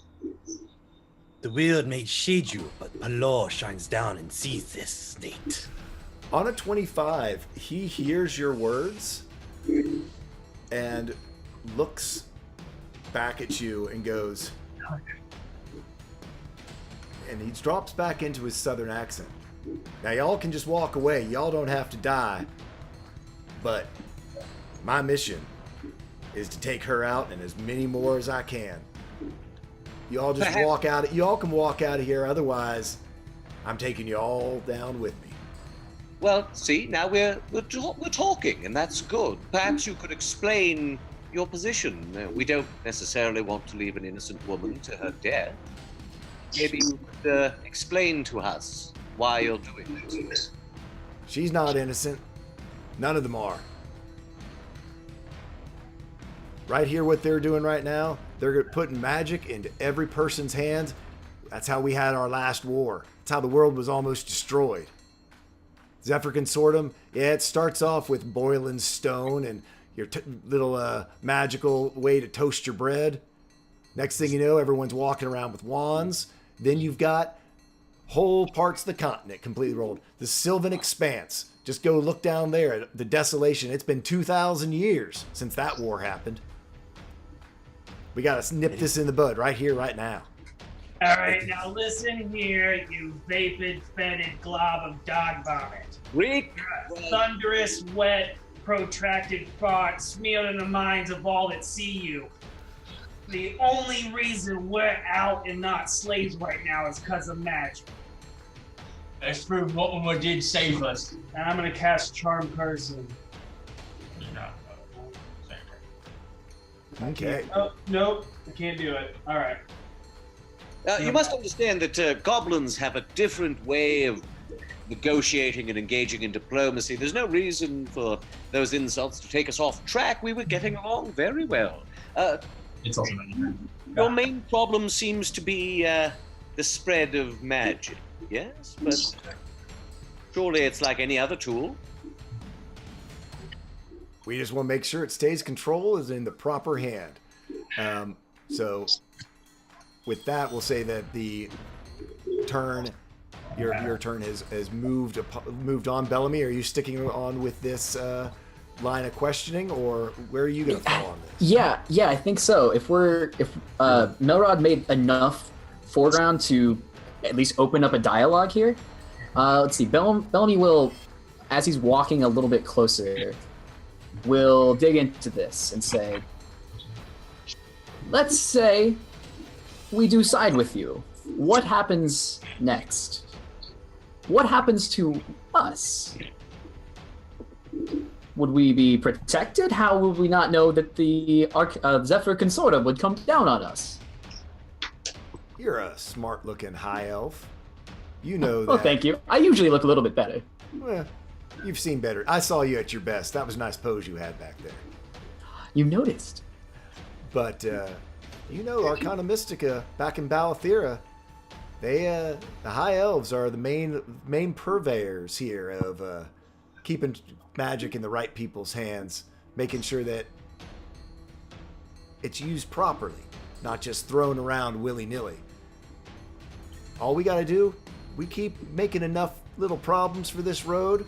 The Weald may shade you, but Palor shines down and sees this state. On a 25, he hears your words and looks back at you and goes, and he drops back into his southern accent. Now, y'all can just walk away. Y'all don't have to die. But my mission is to take her out and as many more as I can. Y'all just walk out. Y'all can walk out of here. Otherwise, I'm taking you all down with me. Well, see, now we're talking, and that's good. Perhaps you could explain your position. We don't necessarily want to leave an innocent woman to her death. Maybe you could explain to us why you're doing this. She's not innocent. None of them are. Right here, what they're doing right now, they're putting magic into every person's hands. That's how we had our last war. That's how the world was almost destroyed. Zephyr Consortium, yeah, it starts off with boiling stone and your little magical way to toast your bread. Next thing you know, everyone's walking around with wands. Then you've got whole parts of the continent completely rolled. The Sylvan Expanse. Just go look down there at the desolation. It's been 2,000 years since that war happened. We got to nip this in the bud right here, right now. All right, now listen here, you vapid, fetid glob of dog vomit. Reek! Thunderous, wet, protracted fart smeared in the minds of all that see you. The only reason we're out and not slaves right now is because of magic. Let's prove what did save us. And I'm gonna cast Charm Person. Okay. Oh, nope, I can't do it. All right. You must understand that goblins have a different way of negotiating and engaging in diplomacy. There's no reason for those insults to take us off track. We were getting along very well. It's also Your main problem seems to be the spread of magic, yes? But surely it's like any other tool. We just want to make sure it stays controlled is in the proper hand. So with that, we'll say that the turn, your turn has moved on. Bellamy, are you sticking on with this line of questioning, or where are you going to fall on this? Yeah, I think so. If Melrod made enough foreground to at least open up a dialogue here, let's see. Bellamy will, as he's walking a little bit closer, will dig into this and say, let's say we do side with you. What happens next? What happens to us? Would we be protected? How would we not know that the Zephyr Consortium would come down on us? You're a smart-looking high elf. You know that. Well, thank you. I usually look a little bit better. Well, you've seen better. I saw you at your best. That was a nice pose you had back there. You noticed. But, you know, Arcana Mystica, back in Balathera, the High Elves are the main purveyors here of keeping magic in the right people's hands, making sure that it's used properly, not just thrown around willy-nilly. All we gotta do, we keep making enough little problems for this road,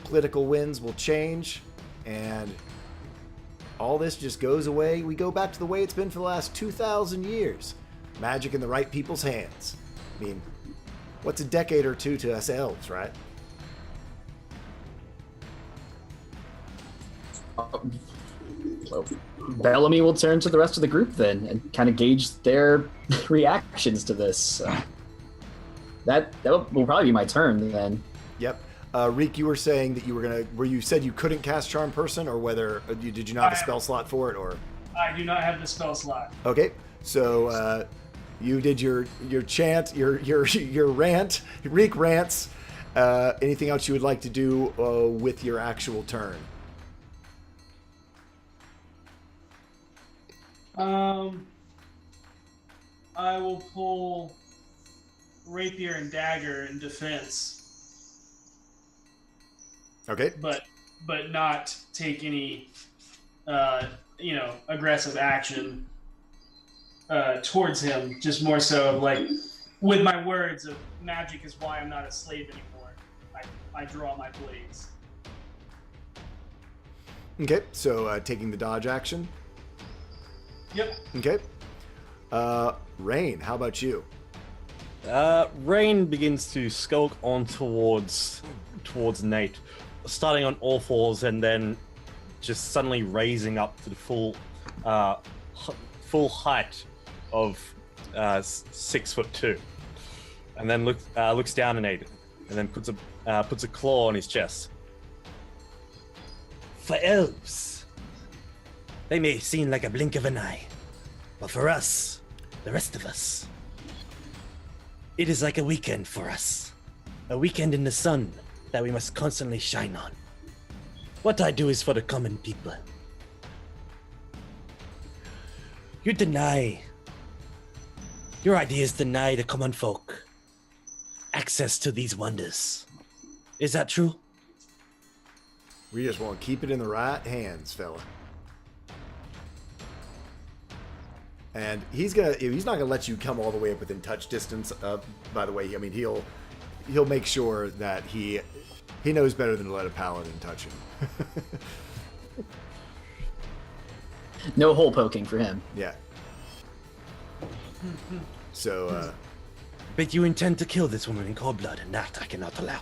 political winds will change, and all this just goes away. We go back to the way it's been for the last 2,000 years. Magic in the right people's hands. I mean, what's a decade or two to us elves, right? Well, Bellamy will turn to the rest of the group then and kind of gauge their reactions to this. That will probably be my turn then. Yep. Reek, you were saying that you were you said you couldn't cast Charm Person, or whether did you not have a spell slot for it, or? I do not have the spell slot. Okay, so you did your chant, your rant, Reek rants. Anything else you would like to do with your actual turn? I will pull rapier and dagger in defense. Okay. But not take any, aggressive action towards him. Just more so like with my words of magic is why I'm not a slave anymore. I draw my blades. Okay, so taking the dodge action. Yep. Okay. Rain, how about you? Rain begins to skulk on towards Nate, starting on all fours and then just suddenly raising up to the full height of 6'2", and then looks down at Nate, and then puts a claw on his chest. For elves, they may seem like a blink of an eye, but for us, the rest of us, it is like a weekend for us. A weekend in the sun that we must constantly shine on. What I do is for the common people. Your ideas deny the common folk access to these wonders. Is that true? We just want to keep it in the right hands, fella. And he's not gonna let you come all the way up within touch distance. By the way, I mean he'll make sure that he knows better than to let a paladin touch him. No hole poking for him. Yeah. So. But you intend to kill this woman in cold blood, and that I cannot allow.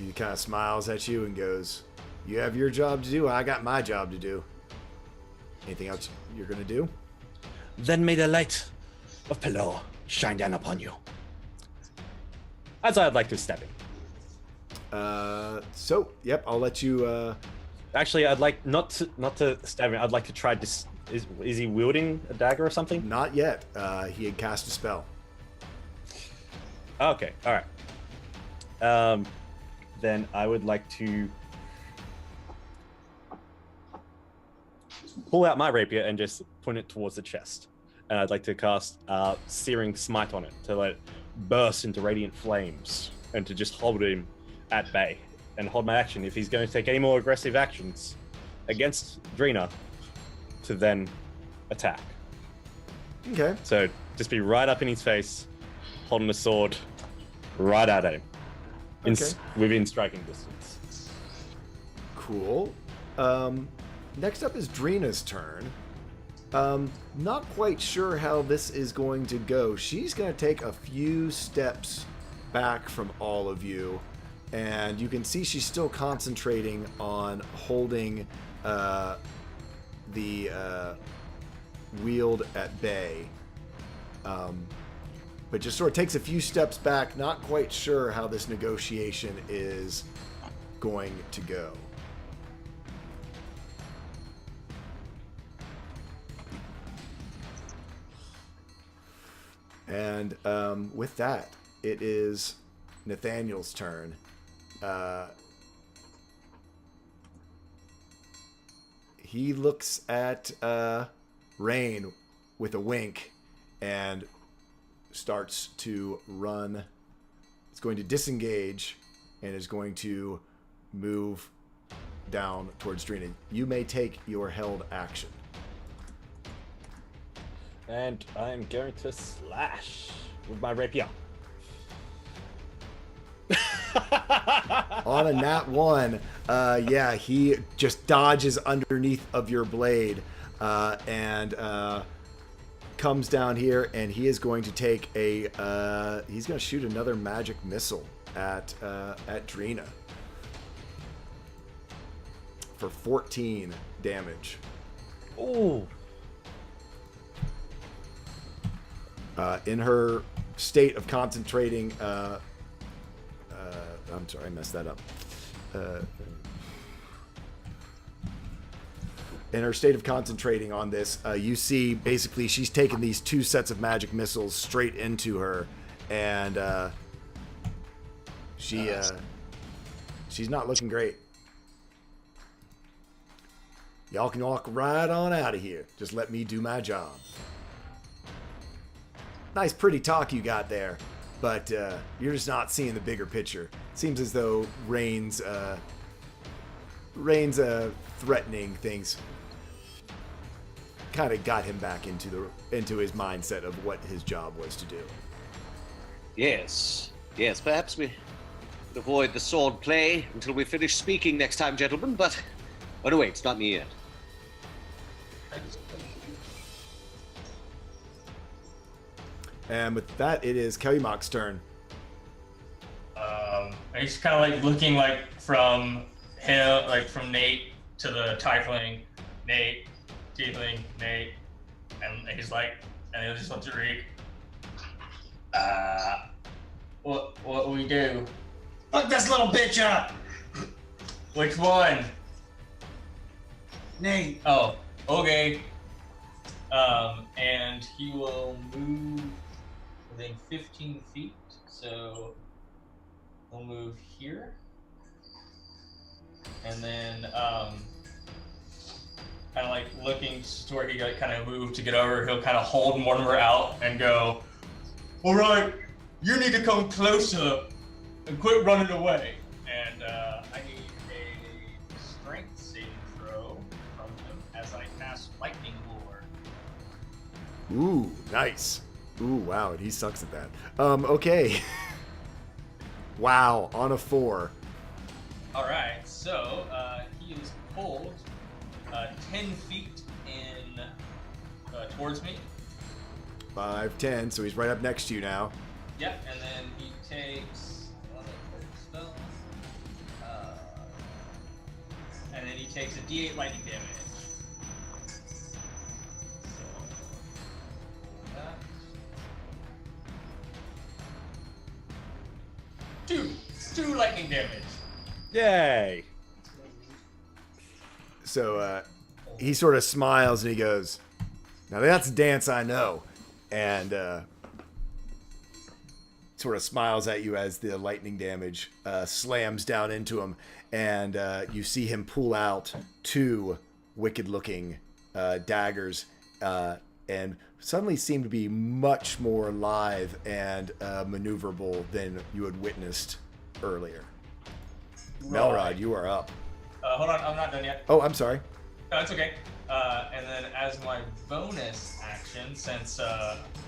He kind of smiles at you and goes, "You have your job to do. I got my job to do. Anything else you're gonna do?" Then may the light of Pelor shine down upon you. As I'd like to stab him. So yep, I'll let you. Actually, I'd like not to stab him. I'd like to try this. Is he wielding a dagger or something? Not yet. He had cast a spell. Okay, all right. Then I would like to pull out my rapier and just point it towards the chest. And I'd like to cast Searing Smite on it to let it burst into radiant flames and to just hold him at bay and hold my action if he's going to take any more aggressive actions against Drina to then attack. Okay. So just be right up in his face, holding the sword right out at him. Within striking distance. Cool. Next up is Drina's turn. Not quite sure how this is going to go. She's going to take a few steps back from all of you, and you can see she's still concentrating on holding the Weald at bay. But just sort of takes a few steps back, not quite sure how this negotiation is going to go. And with that, it is Nathaniel's turn. He looks at Rain with a wink and starts to run. It's going to disengage and is going to move down towards Drina. You may take your held action. And I'm going to slash with my rapier. On a nat 1, yeah, he just dodges underneath of your blade and comes down here, and he is going to take he's going to shoot another magic missile at Drina for 14 damage. Ooh. In her state of concentrating, I'm sorry, I messed that up. in her state of concentrating on this, you see basically she's taken these 2 sets of magic missiles straight into her, and she's not looking great. Y'all can walk right on out of here. Just let me do my job. Nice pretty talk you got there, but you're just not seeing the bigger picture. Seems as though Rain's threatening things kind of got him back into his mindset of what his job was to do. Yes, perhaps we could avoid the sword play until we finish speaking next time, gentlemen, but... Oh, no, wait, it's not me yet. And with that, it is Kellymock's turn. He's kind of like looking like from him, like from Nate to the tiefling, Nate, tiefling, Nate, and he's like, and he just wants to read. What we do? Look this little bitch up! Which one? Nate. Oh, okay. And he will move within 15 feet, so he'll move here. And then, kind of like looking to where he kind of moved to get over, he'll kind of hold Mortimer out and go, all right, you need to come closer and quit running away. And I need a strength saving throw from him as I cast Lightning Lure. Ooh, nice. Ooh, wow, and he sucks at that. Okay. Wow, on a 4. All right, so he is pulled 10 feet in towards me. 5, 10, so he's right up next to you now. Yep, and then he takes spell, and then he takes a D8 lightning damage. So that 2 lightning damage. Yay! So he sort of smiles and he goes, now that's a dance I know. And sort of smiles at you as the lightning damage slams down into him. And you see him pull out 2 wicked-looking daggers and suddenly seem to be much more alive and maneuverable than you had witnessed earlier. Melrod, you are up. Hold on, I'm not done yet. Oh, I'm sorry. No, it's okay. And then as my bonus action, since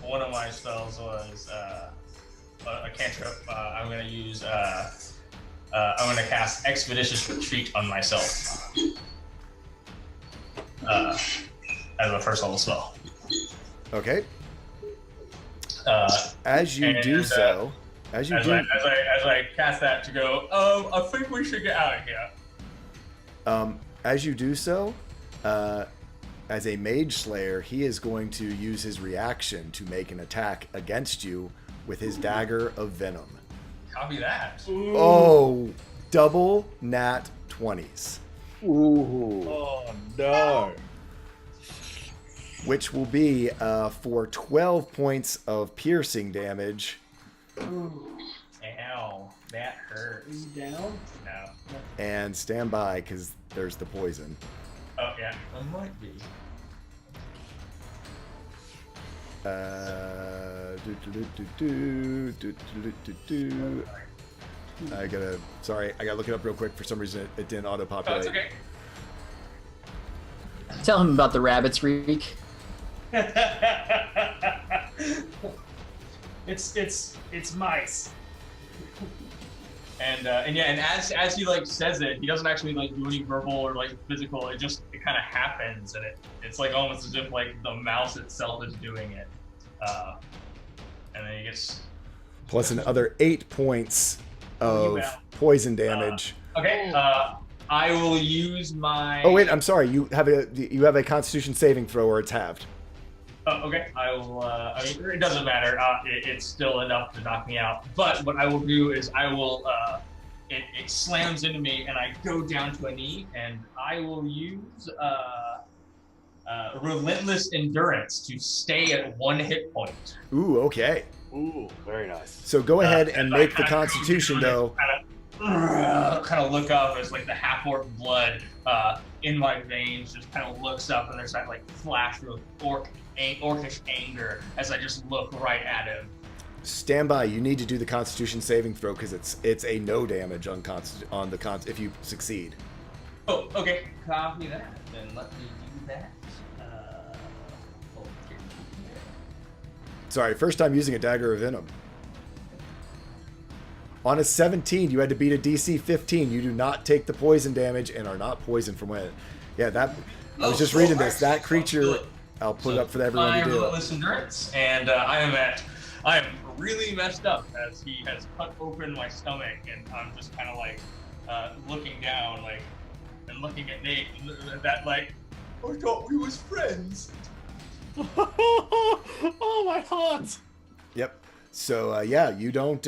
one of my spells was a cantrip, I'm going to use, I'm going to cast Expeditious Retreat on myself as a first level spell. Okay. As you do so, as I cast that to go, I think we should get out of here. As you do so, as a Mage Slayer, he is going to use his reaction to make an attack against you with his Dagger of Venom. Copy that. Ooh. Oh, double nat 20s. Ooh. Oh, no. Which will be for 12 points of piercing damage. Ooh. Ow, that hurts. Is he down? No. And stand by, because there's the poison. Oh, yeah. It might be. I gotta look it up real quick. For some reason, it didn't Oh, auto-populate. it's okay. Tell him about the rabbits, Reek. It's mice. And as he like says it, he doesn't actually like do any verbal or like physical. It kind of happens, and it's like almost as if like the mouse itself is doing it. And then he gets Plus another 8 points of poison damage. Okay. I will use my. Oh wait, I'm sorry. You have a Constitution saving throw, or it's halved. Okay, I will. I mean, it doesn't matter. It's still enough to knock me out. But what I will do is I will. It slams into me, and I go down to a knee, and I will use relentless endurance to stay at 1 hit point. Ooh, okay. Ooh, very nice. So go ahead and make the Constitution, though. Kind of look up as like the half-orc blood in my veins just kind of looks up, and there's that like flash of orcish anger as I just look right at him. Stand by. You need to do the Constitution saving throw because it's a no damage on if you succeed. Oh, okay. Copy that. Then let me do that. Okay. Sorry, first time using a Dagger of Venom. On a 17, you had to beat a DC 15. You do not take the poison damage and are not poisoned from when. Yeah, that. I was just reading this. That creature. I'll put it up for everyone to do. Relentless endurance, and I am really messed up as he has cut open my stomach, and I'm just kind of like looking down, like, and looking at Nate, and that like, I thought we was friends. Oh, my heart. Yep. So yeah, you don't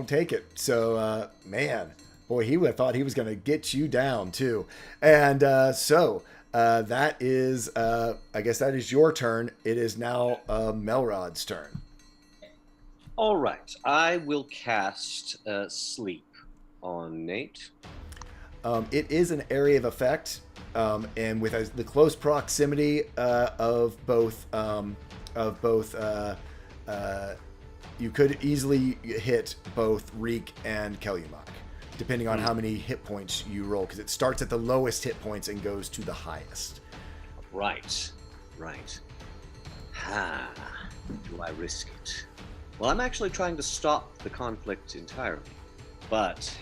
take it. So man, boy, he would have thought he was going to get you down too. And that is, I guess that is your turn. It is now Melrod's turn. All right, I will cast Sleep on Nate. It is an area of effect, and with the close proximity of both, you could easily hit both Reek and Kellyamok, depending on how many hit points you roll, because it starts at the lowest hit points and goes to the highest. Right. Do I risk it? Well, I'm actually trying to stop the conflict entirely, but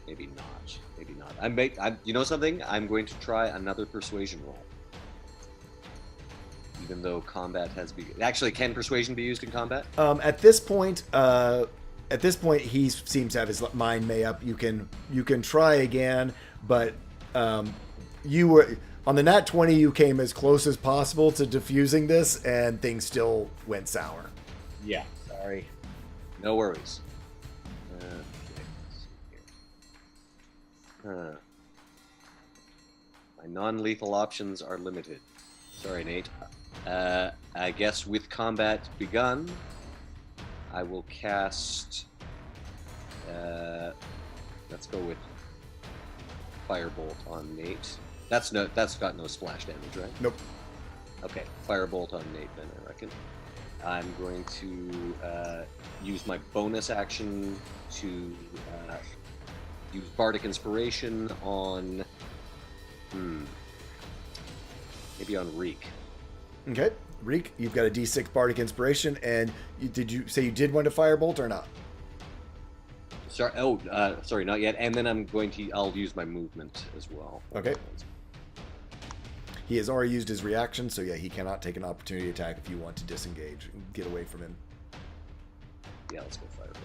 maybe not. You know something? I'm going to try another persuasion roll. Even though combat has begun. Actually, can persuasion be used in combat? At this point, he seems to have his mind made up. You can try again, but you were on the nat 20. You came as close as possible to diffusing this, and things still went sour. Yeah, sorry. No worries. My non-lethal options are limited. Sorry, Nate. I guess with combat begun, I will cast. Let's go with Firebolt on Nate. That's got no splash damage, right? Nope. Okay, Firebolt on Nate then, I reckon. I'm going to use my bonus action to use Bardic Inspiration on. Maybe on Reek. Okay, Reek, you've got a D6 Bardic Inspiration, and did you say you did want to Firebolt or not? Sorry, sorry, not yet. And then I'll use my movement as well. Okay. He has already used his reaction, so yeah, he cannot take an opportunity attack if you want to disengage and get away from him. Yeah, let's go Firebolt.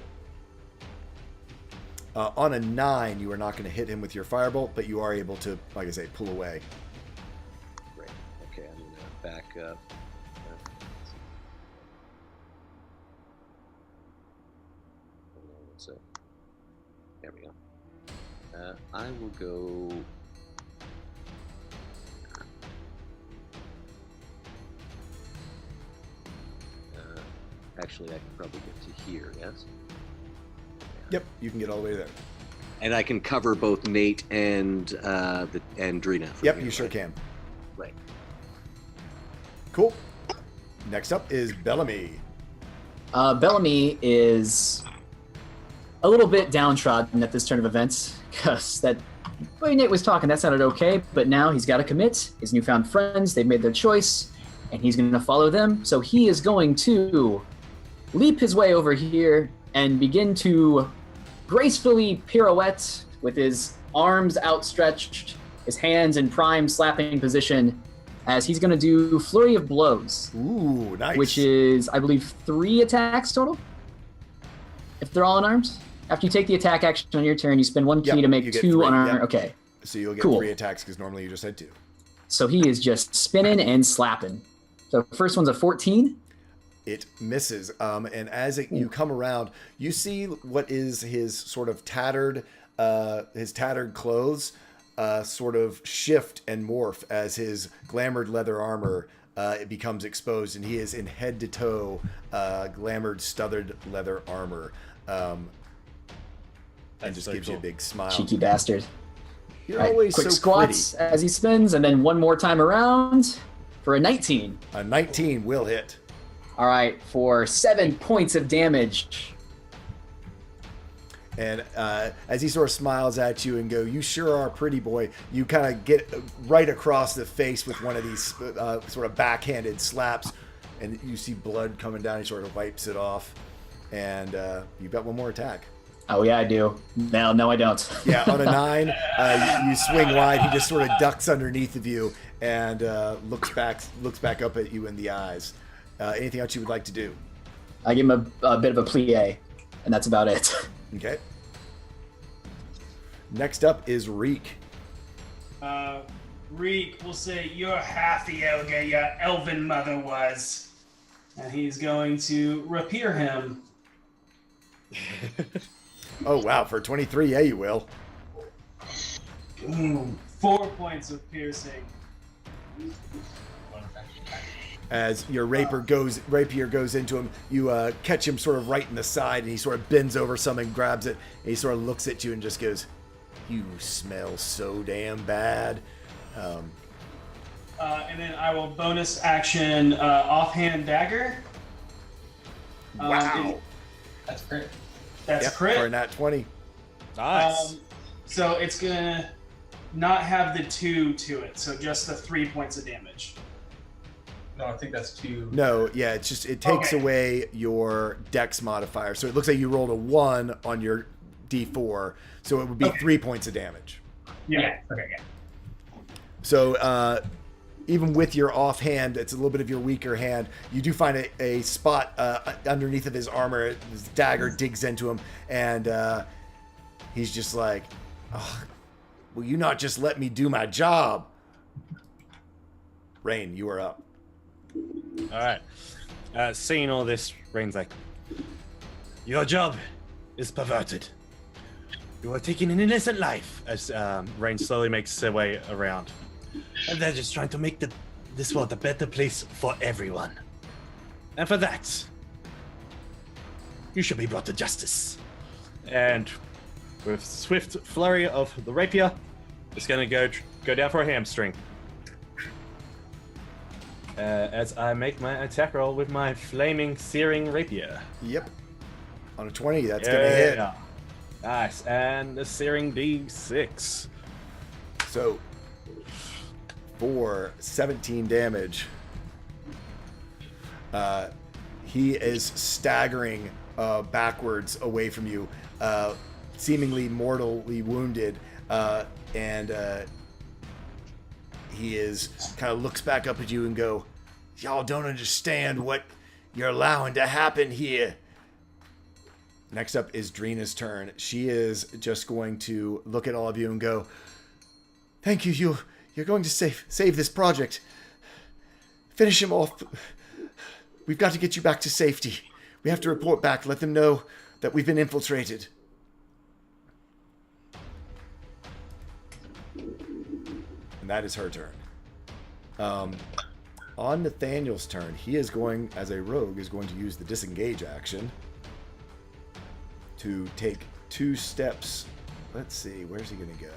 On a 9, you are not going to hit him with your Firebolt, but you are able to, like I say, pull away. Great. Okay, I'm going to back up. So, there we go. I will go. Actually, I can probably get to here, yes? Yep, you can get all the way there. And I can cover both Nate and Drina. Yep, you sure can. Right. Cool. Next up is Bellamy. Bellamy is a little bit downtrodden at this turn of events, because that way Nate was talking, that sounded okay, but now he's got to commit. His newfound friends, they've made their choice, and he's going to follow them. So he is going to leap his way over here and begin to gracefully pirouette with his arms outstretched, his hands in prime slapping position, as he's going to do Flurry of Blows. Ooh, nice. Which is, I believe, 3 attacks total, if they're all unarmed. After you take the attack action on your turn, you spend 1 key to make 2 unarmed. Yep. Okay. So you'll get 3 attacks because normally you just had 2. So he is just spinning and slapping. So first one's a 14. It misses, and as you come around, you see what is his sort of tattered clothes, sort of shift and morph as his glamored leather armor it becomes exposed, and he is in head to toe glamored studded leather armor, and just so gives you a cool. big smile. Cheeky bastard. You're All right, always quick so squats as he spins, and then one more time around for a 19. pretty. A 19 will hit. All right, for 7 points of damage. And as he sort of smiles at you and go, "You sure are a pretty boy," you kind of get right across the face with one of these sort of backhanded slaps, and you see blood coming down. He sort of wipes it off, and you've got one more attack. Oh yeah, I do. No, I don't. Yeah, on a 9, you swing wide. He just sort of ducks underneath of you and looks back up at you in the eyes. Anything else you would like to do? I give him a bit of a plie, and that's about it. Okay. Next up is Reek. Reek will say, "You're half the ogre your elven mother was." And he's going to rapier him. Oh wow, for 23, yeah, you will. 4 points of piercing. As your rapier goes into him, you catch him sort of right in the side, and he sort of bends over some and grabs it, and he sort of looks at you and just goes, "You smell so damn bad." And then I will bonus action offhand dagger. Wow. That's great. That's Yep, crit. for a nat 20. Nice. So it's gonna not have the 2 to it, so just the 3 points of damage. No, I think that's 2. No, yeah, it takes Okay. away your dex modifier. So it looks like you rolled a 1 on your d4, so it would be 3 points of damage. Yeah. Okay, yeah. So even with your offhand, it's a little bit of your weaker hand, you do find a spot underneath of his armor. His dagger digs into him, and he's just like, "Oh, will you not just let me do my job?" Rain, you are up. All right. Seeing all this, Rain's like, "Your job is perverted. You are taking an innocent life." As Rain slowly makes her way around, and they're just trying to make this world a better place for everyone. And for that, you should be brought to justice. And with swift flurry of the rapier, it's gonna go down for a hamstring. As I make my attack roll with my flaming, searing rapier. Yep. On a 20, that's going to hit. Nice. And the searing D6. So, for 17 damage, he is staggering backwards away from you, seemingly mortally wounded, and he is kind of looks back up at you and go, "Y'all don't understand what you're allowing to happen here." Next up is Drina's turn. She is just going to look at all of you and go, "Thank you. You're going to save this project. Finish him off. We've got to get you back to safety. We have to report back. Let them know that we've been infiltrated." And that is her turn. On Nathaniel's turn, he is going, as a rogue, is going to use the disengage action to take 2 steps. Let's see, where's he going to go?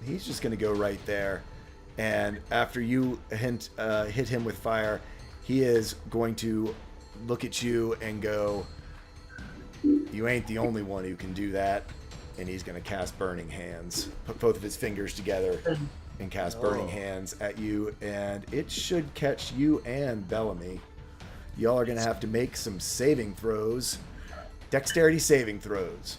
He's just going to go right there. And after you hit him with fire, he is going to look at you and go, "You ain't the only one who can do that." And he's going to cast Burning Hands. Put both of his fingers together and cast Burning Hands at you. And it should catch you and Bellamy. Y'all are going to have to make some saving throws. Dexterity saving throws.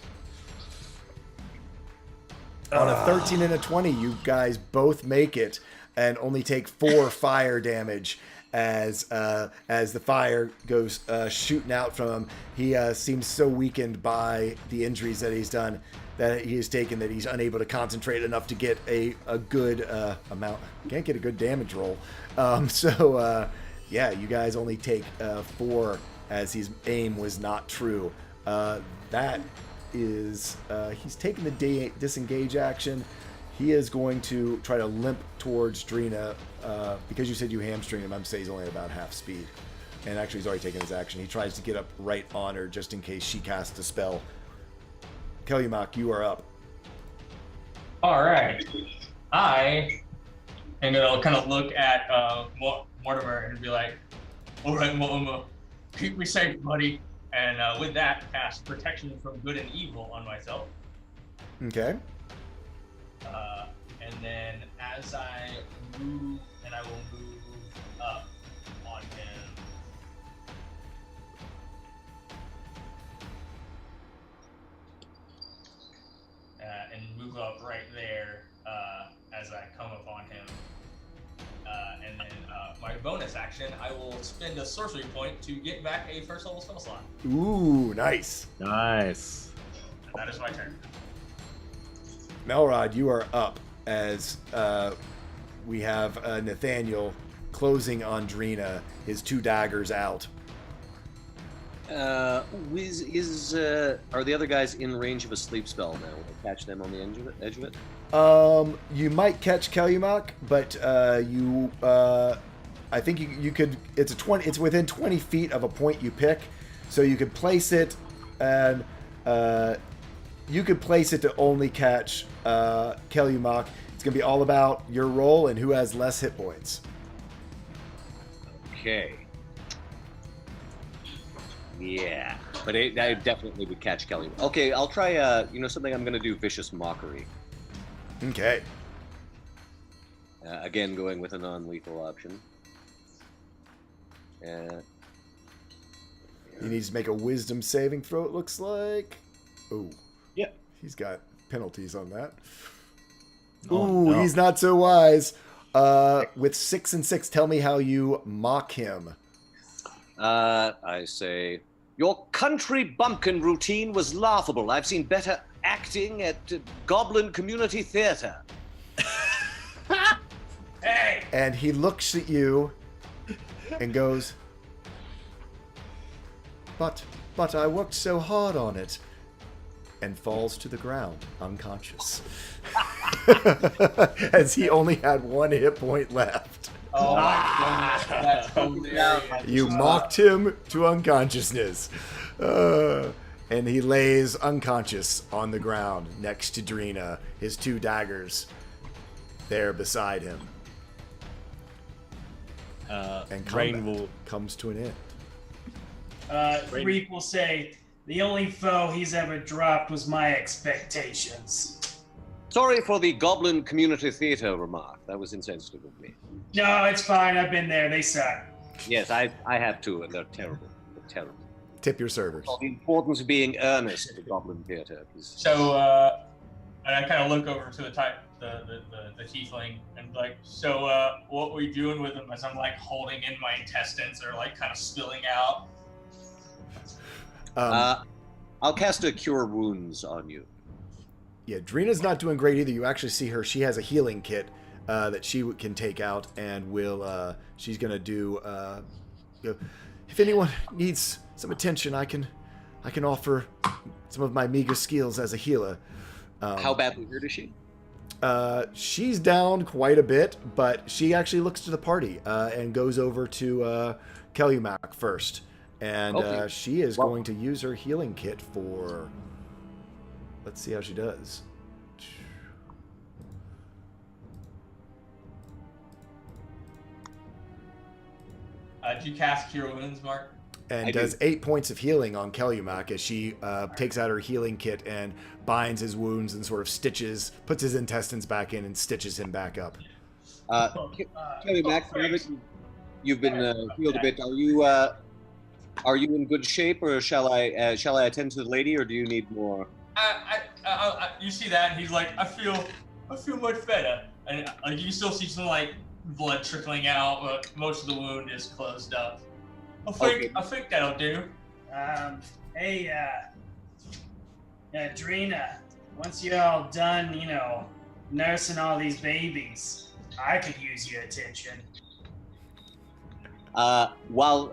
On a 13 and a 20, you guys both make it and only take 4 fire damage as the fire goes shooting out from him. He seems so weakened by the injuries that he's done, that he has taken, that he's unable to concentrate enough to get a good amount. Can't get a good damage roll. Yeah, you guys only take 4 as his aim was not true. That is, he's taking the disengage action. He is going to try to limp towards Drina, because you said you hamstring him. I'm saying he's only about half speed. And actually, he's already taken his action. He tries to get up right on her just in case she casts a spell. Kellymock, you are up. All right. I am going to kind of look at Mortimer and be like, all right, Mortimer, keep me safe, buddy. And with that, cast Protection from Good and Evil on myself. Okay. And then as I move, and I will move up on him. And move up right there as I come upon him. And then my bonus action, I will spend a sorcery point to get back a first level spell slot. Ooh, nice. Nice. And that is my turn. Melrod, you are up as we have Nathaniel closing on Drina, his 2 daggers out. Are the other guys in range of a sleep spell now? Will I catch them on the edge of it? You might catch Kellymock, but I think you could. It's within 20 feet of a point you pick, so you could place it, and you could place it to only catch Kellymock. It's gonna be all about your roll and who has less hit points. Okay. Yeah, but I definitely would catch Kelly. Okay, I'll try. Something. I'm gonna do Vicious Mockery. Okay. Again, going with a non-lethal option. He needs to make a Wisdom saving throw. It looks like. Oh. Yep. He's got penalties on that. Oh, Ooh, no. He's not so wise. With 6 and 6, tell me how you mock him. I say, your country bumpkin routine was laughable. I've seen better acting at Goblin Community Theater. Hey! And he looks at you and goes, But I worked so hard on it. And falls to the ground, unconscious. As he only had 1 hit point left. Oh my goodness, that's hilarious. You mocked him to unconsciousness. And he lays unconscious on the ground next to Drina, his 2 daggers there beside him. And Rain combat will. comes to an end. Reek will say, the only foe he's ever dropped was my expectations. Sorry for the Goblin Community Theater remark. That was insensitive of me. No, it's fine. I've been there. They suck. Yes, I have too, and they're terrible. They're terrible. Tip your servers. Well, the importance of being earnest at the Goblin Theater. So, and I kind of look over to the tiefling and like, so what we doing with him? As I'm like holding in my intestines or like kind of spilling out. I'll cast a Cure Wounds on you. Yeah, Drina's not doing great either. You actually see her. She has a healing kit that she can take out, and will. She's gonna do. If anyone needs some attention, I can offer some of my meager skills as a healer. How badly hurt is she? She's down quite a bit, but she actually looks to the party and goes over to Kellymac first. And Okay. she is going to use her healing kit for... Let's see how she does. Did you cast Cure Wounds, Mark? And I does do. 8 points of healing on Kellymac as she takes out her healing kit and binds his wounds and sort of puts his intestines back in and stitches him back up. Kelly Mac, you've been healed a bit. Are you in good shape, or shall I attend to the lady, or do you need more? You see that, and he's like, I feel much better, and like you still see some like blood trickling out, but most of the wound is closed up. I think that'll do. Hey, Drina, once you're all done, nursing all these babies, I could use your attention. While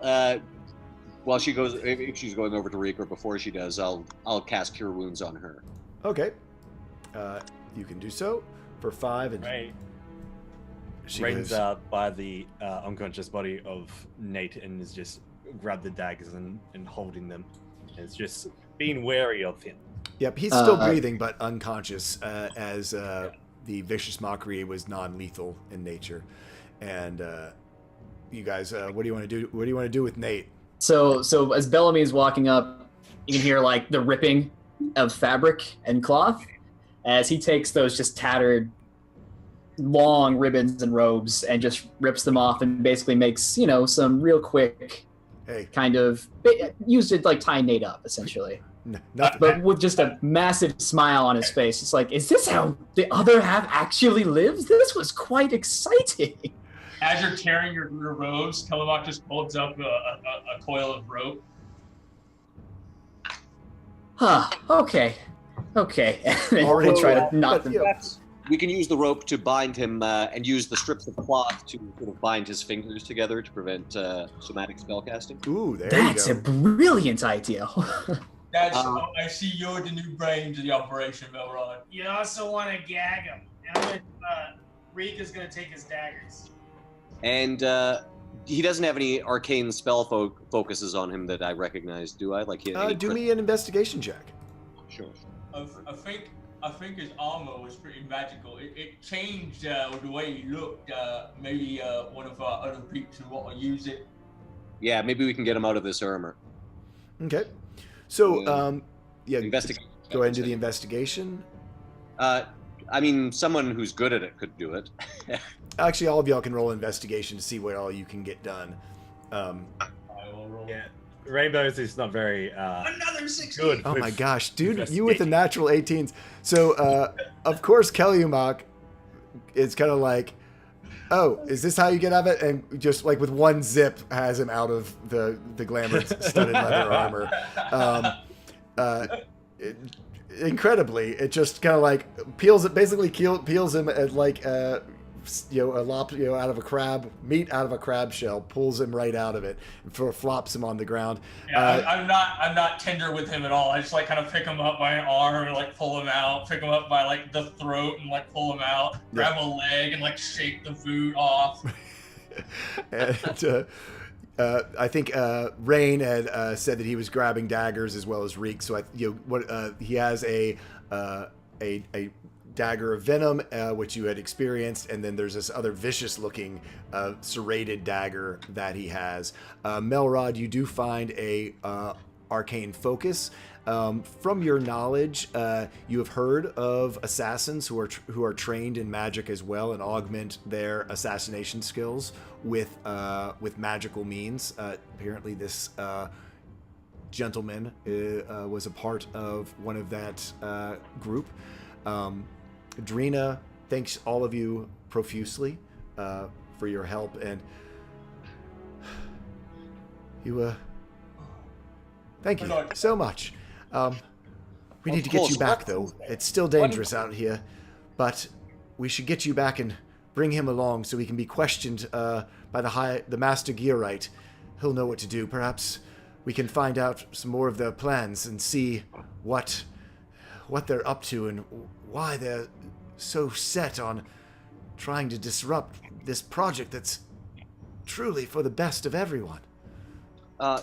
she goes, if she's going over to Reek, or before she does, I'll cast Cure Wounds on her. Okay. You can do so for 5, and Raiden's by the unconscious body of Nate and is just grabbed the daggers and holding them. It's just being wary of him. Yep, he's still breathing but unconscious, as the vicious mockery was non-lethal in nature. And you guys, what do you want to do? What do you want to do with Nate? So as Bellamy is walking up, you can hear like the ripping of fabric and cloth as he takes those just tattered long ribbons and robes and just rips them off and basically makes, some real quick kind of used it like tie Nate up essentially. But with just a massive smile on his face. It's like, is this how the other half actually lives? This was quite exciting. As you're tearing your robes, Kelemok just holds up a coil of rope. Huh, okay. Already try to knot them. We can use the rope to bind him and use the strips of cloth to sort of bind his fingers together to prevent somatic spellcasting. Ooh, That's a brilliant idea. I see you're the new brains of the operation, Melrod. You also want to gag him. And Reek is going to take his daggers. And he doesn't have any arcane spell focuses on him that I recognize, do I? Like, do me an investigation check. Sure. I think his armor was pretty magical. It changed the way he looked. Maybe one of our other peeps who want to use it. Yeah, maybe we can get him out of this armor. Okay. So, go ahead and do the investigation. I mean, someone who's good at it could do it. Actually, all of y'all can roll investigation to see what all you can get done. I will roll. Yeah. Rainbows is not very another 16. Good. Oh my gosh, dude, you with the natural 18s. So, of course, Kelemok is kind of like, oh, is this how you get out of it? And just like with one zip has him out of the glamour studded leather armor. Incredibly, it just kind of like peels him at like out of a crab, meat out of a crab shell, pulls him right out of it, and flops him on the ground. Yeah, I'm not tender with him at all. I just like kind of pick him up by an arm and like pull him out, pick him up by like the throat and like pull him out, grab a leg and like shake the food off. And I think Rain had said that he was grabbing daggers as well as Reek. So he has a dagger of venom, which you had experienced, and then there's this other vicious-looking serrated dagger that he has. Melrod, you do find a arcane focus. From your knowledge, you have heard of assassins who are trained in magic as well and augment their assassination skills with magical means. Apparently, this gentleman was a part of one of that group. Drina thanks all of you profusely for your help, and you thank you so much. We need to get you back, though. It's still dangerous out here, but we should get you back and bring him along so he can be questioned by the Master Gearite. He'll know what to do. Perhaps we can find out some more of their plans and see what they're up to and why they're so set on trying to disrupt this project that's truly for the best of everyone.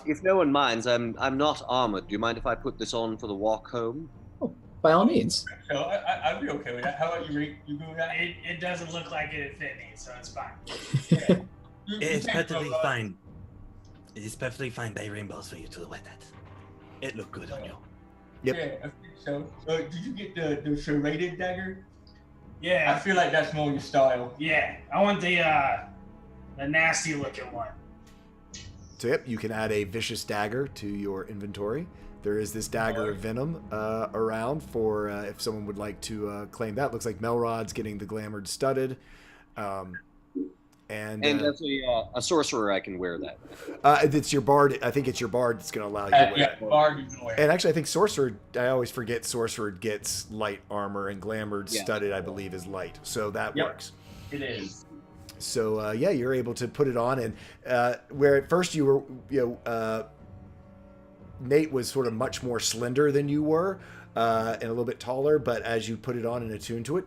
If no one minds, I'm not armored. Do you mind if I put this on for the walk home? Oh, by all means. So I'd be okay with that. How about you, Reek? You go with that? It doesn't look like it'd fit me, so it's fine. Yeah. It's perfectly fine. It is perfectly fine by rainbows for you to wear that. It looked good on you. Yep. Yeah, I think so. Did you get the serrated dagger? Yeah. I feel like that's more your style. Yeah, I want the nasty looking one. So yep, you can add a vicious dagger to your inventory. There is this dagger of venom around for if someone would like to claim that. Looks like Melrod's getting the glamored studded. And as a sorcerer, I can wear that. it's your bard. I think it's your bard that's going to allow you to wear Yeah, it. bard you can wear. And actually, I think sorcerer. I always forget sorcerer gets light armor, and glamored studded, I believe, is light. So that works. It is. So yeah, you're able to put it on, and where at first you were, Nate was sort of much more slender than you were, and a little bit taller. But as you put it on and attune to it,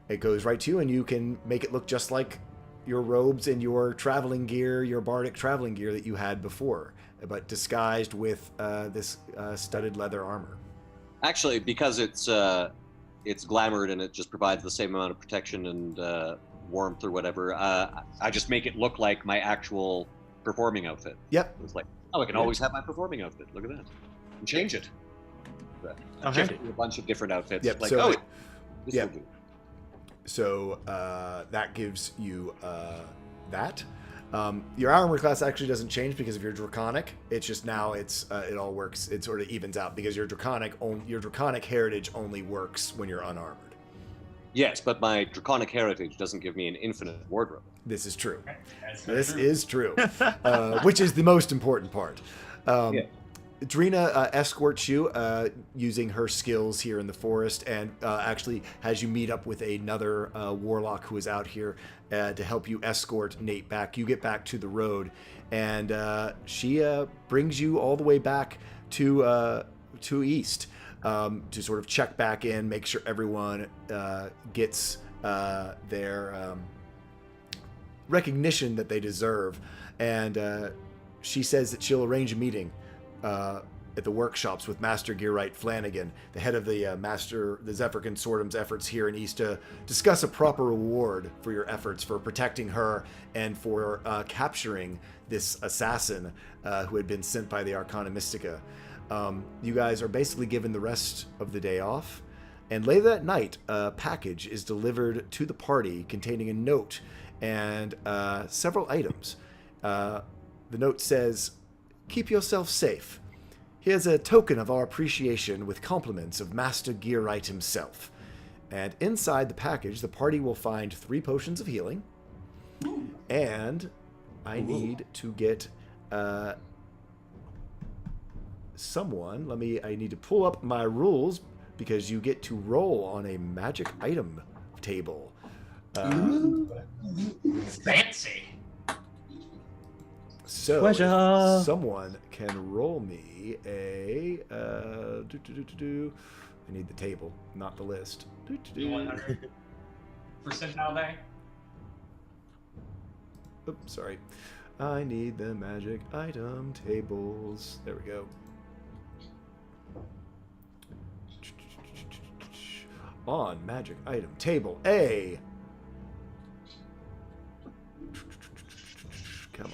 it goes right to you, and you can make it look just like your robes and your traveling gear, your bardic traveling gear that you had before, but disguised with this studded leather armor. Actually, because it's glamoured and it just provides the same amount of protection and warmth or whatever, I just make it look like my actual performing outfit. Yep. It's like, I can always have my performing outfit. Look at that. And change it. A bunch of different outfits. Yep. Like, So, this will do. So that gives you that. Your armor class actually doesn't change because of your draconic. It's just now it all works. It sort of evens out because your draconic heritage only works when you're unarmored. Yes, but my draconic heritage doesn't give me an infinite wardrobe. This is true. This is true, which is the most important part. Drina escorts you using her skills here in the forest, and actually has you meet up with another warlock who is out here to help you escort Nate back. You get back to the road, and she brings you all the way back to East to sort of check back in, make sure everyone gets their recognition that they deserve. And she says that she'll arrange a meeting at the workshops with Master Gearwright Flanagan, the head of the Zephyr Consortium's efforts here in East, to discuss a proper reward for your efforts for protecting her and for capturing this assassin who had been sent by the Arcana Mystica. You guys are basically given the rest of the day off, and later that night, a package is delivered to the party containing a note and several items. The note says, "Keep yourself safe. Here's a token of our appreciation with compliments of Master Gearwright himself." And inside the package, the party will find 3 potions of healing. And I need to get someone. I need to pull up my rules because you get to roll on a magic item table. Fancy. So Pleasure. someone can roll me a I need the table, not the list. 100 percentile die. Oops, sorry. I need the magic item tables. There we go. On magic item table A. Come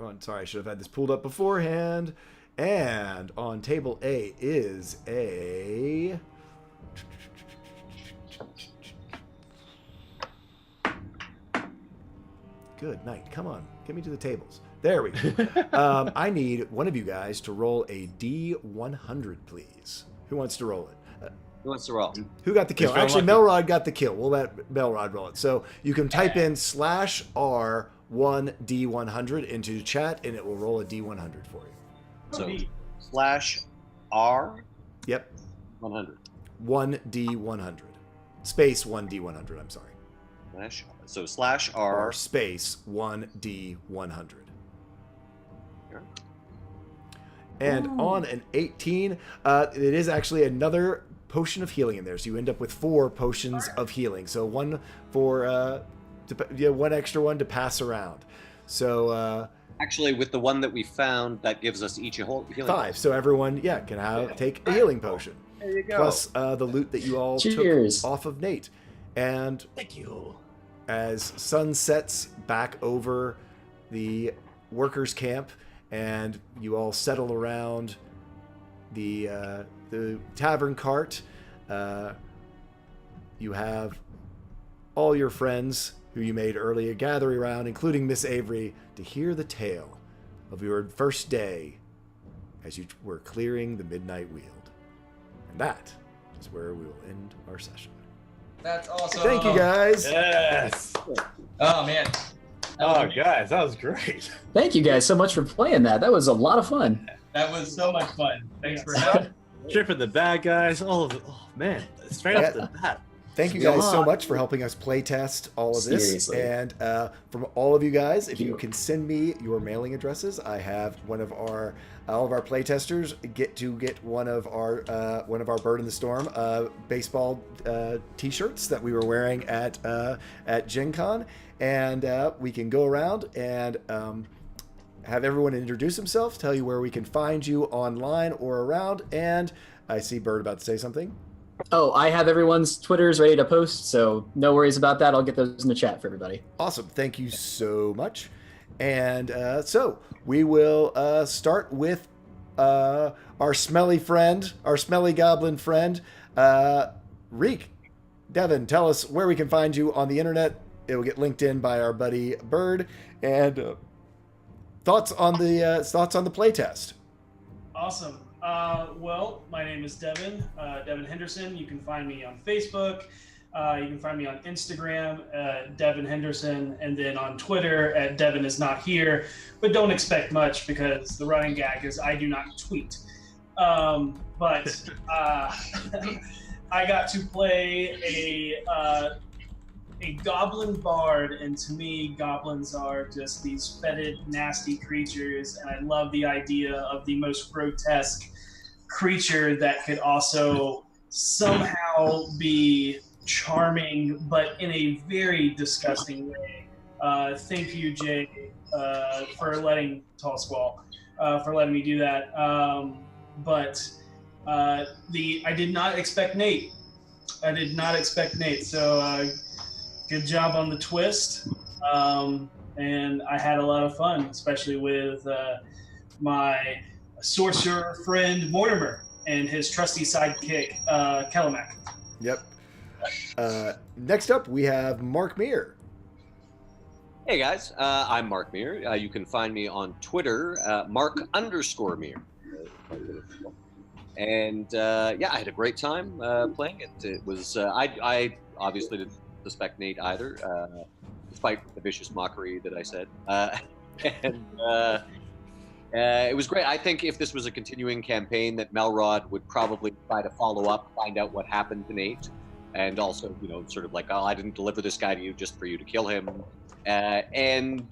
on. Sorry, I should have had this pulled up beforehand. And on table A is a... Good night. Come on. Get me to the tables. There we go. I need one of you guys to roll a D100, please. Who wants to roll it? Who wants to roll? Who got the kill? Mr. Actually, Unlucky. Melrod got the kill. We'll let Melrod roll it. So you can type in /R 1D100 into chat, and it will roll a D100 for you. So /R Yep. 100. 1D100. Space 1D100, I'm sorry. So /R. R space 1D100. And on an 18, it is actually another potion of healing in there. So you end up with 4 potions of healing. So one for, one extra one to pass around. So, Actually, with the one that we found, that gives us each a whole healing. 5. So everyone, can take a healing potion. There you go. Plus the loot that you all Cheers. took off of Nate. And Thank you. as sun sets back over the workers' camp, and you all settle around the tavern cart, you have all your friends who you made earlier gathering around, including Miss Avery, to hear the tale of your first day as you were clearing the Midnight Weald. And that is where we will end our session. That's awesome. Thank you, guys. Yes. Oh man. Oh, guys, that was great. Thank you guys so much for playing that. That was a lot of fun. That was so much fun. Thanks for having. Tripping the bad guys. All of it. Oh man, straight off the bat. Thank you guys so much for helping us play test all of this. Seriously. And from all of you guys, if you can send me your mailing addresses, I have all of our playtesters get one of our Bird in the Storm baseball T-shirts that we were wearing at Gen Con, and we can go around and have everyone introduce themselves, tell you where we can find you online or around. And I see Bird about to say something. Oh, I have everyone's Twitters ready to post, so no worries about that. I'll get those in the chat for everybody. Awesome. Thank you so much. And so we will start with our smelly goblin friend, Reek. Devin, tell us where we can find you on the internet. It will get linked in by our buddy Bird. And thoughts on the playtest. Awesome. Well, my name is Devin, Devin Henderson. You can find me on Facebook. You can find me on Instagram, Devin Henderson, and then on Twitter at Devin is not here. But don't expect much because the running gag is I do not tweet. But I got to play a goblin bard, and to me, goblins are just these fetid, nasty creatures, and I love the idea of the most grotesque creature that could also somehow be charming, but in a very disgusting way. Thank you, Jay, for letting Tall Squall, for letting me do that. But I did not expect Nate. So good job on the twist. And I had a lot of fun, especially with my sorcerer friend Mortimer and his trusty sidekick Kelamak. Yep. Next up, we have Mark Meir. Hey guys, I'm Mark Meir. You can find me on Twitter, Mark_Meir. And yeah, I had a great time playing it. It was I obviously didn't suspect Nate either, despite the vicious mockery that I said. And it was great. I think if this was a continuing campaign, that Melrod would probably try to follow up, find out what happened to Nate, and also, sort of like, oh, I didn't deliver this guy to you just for you to kill him. And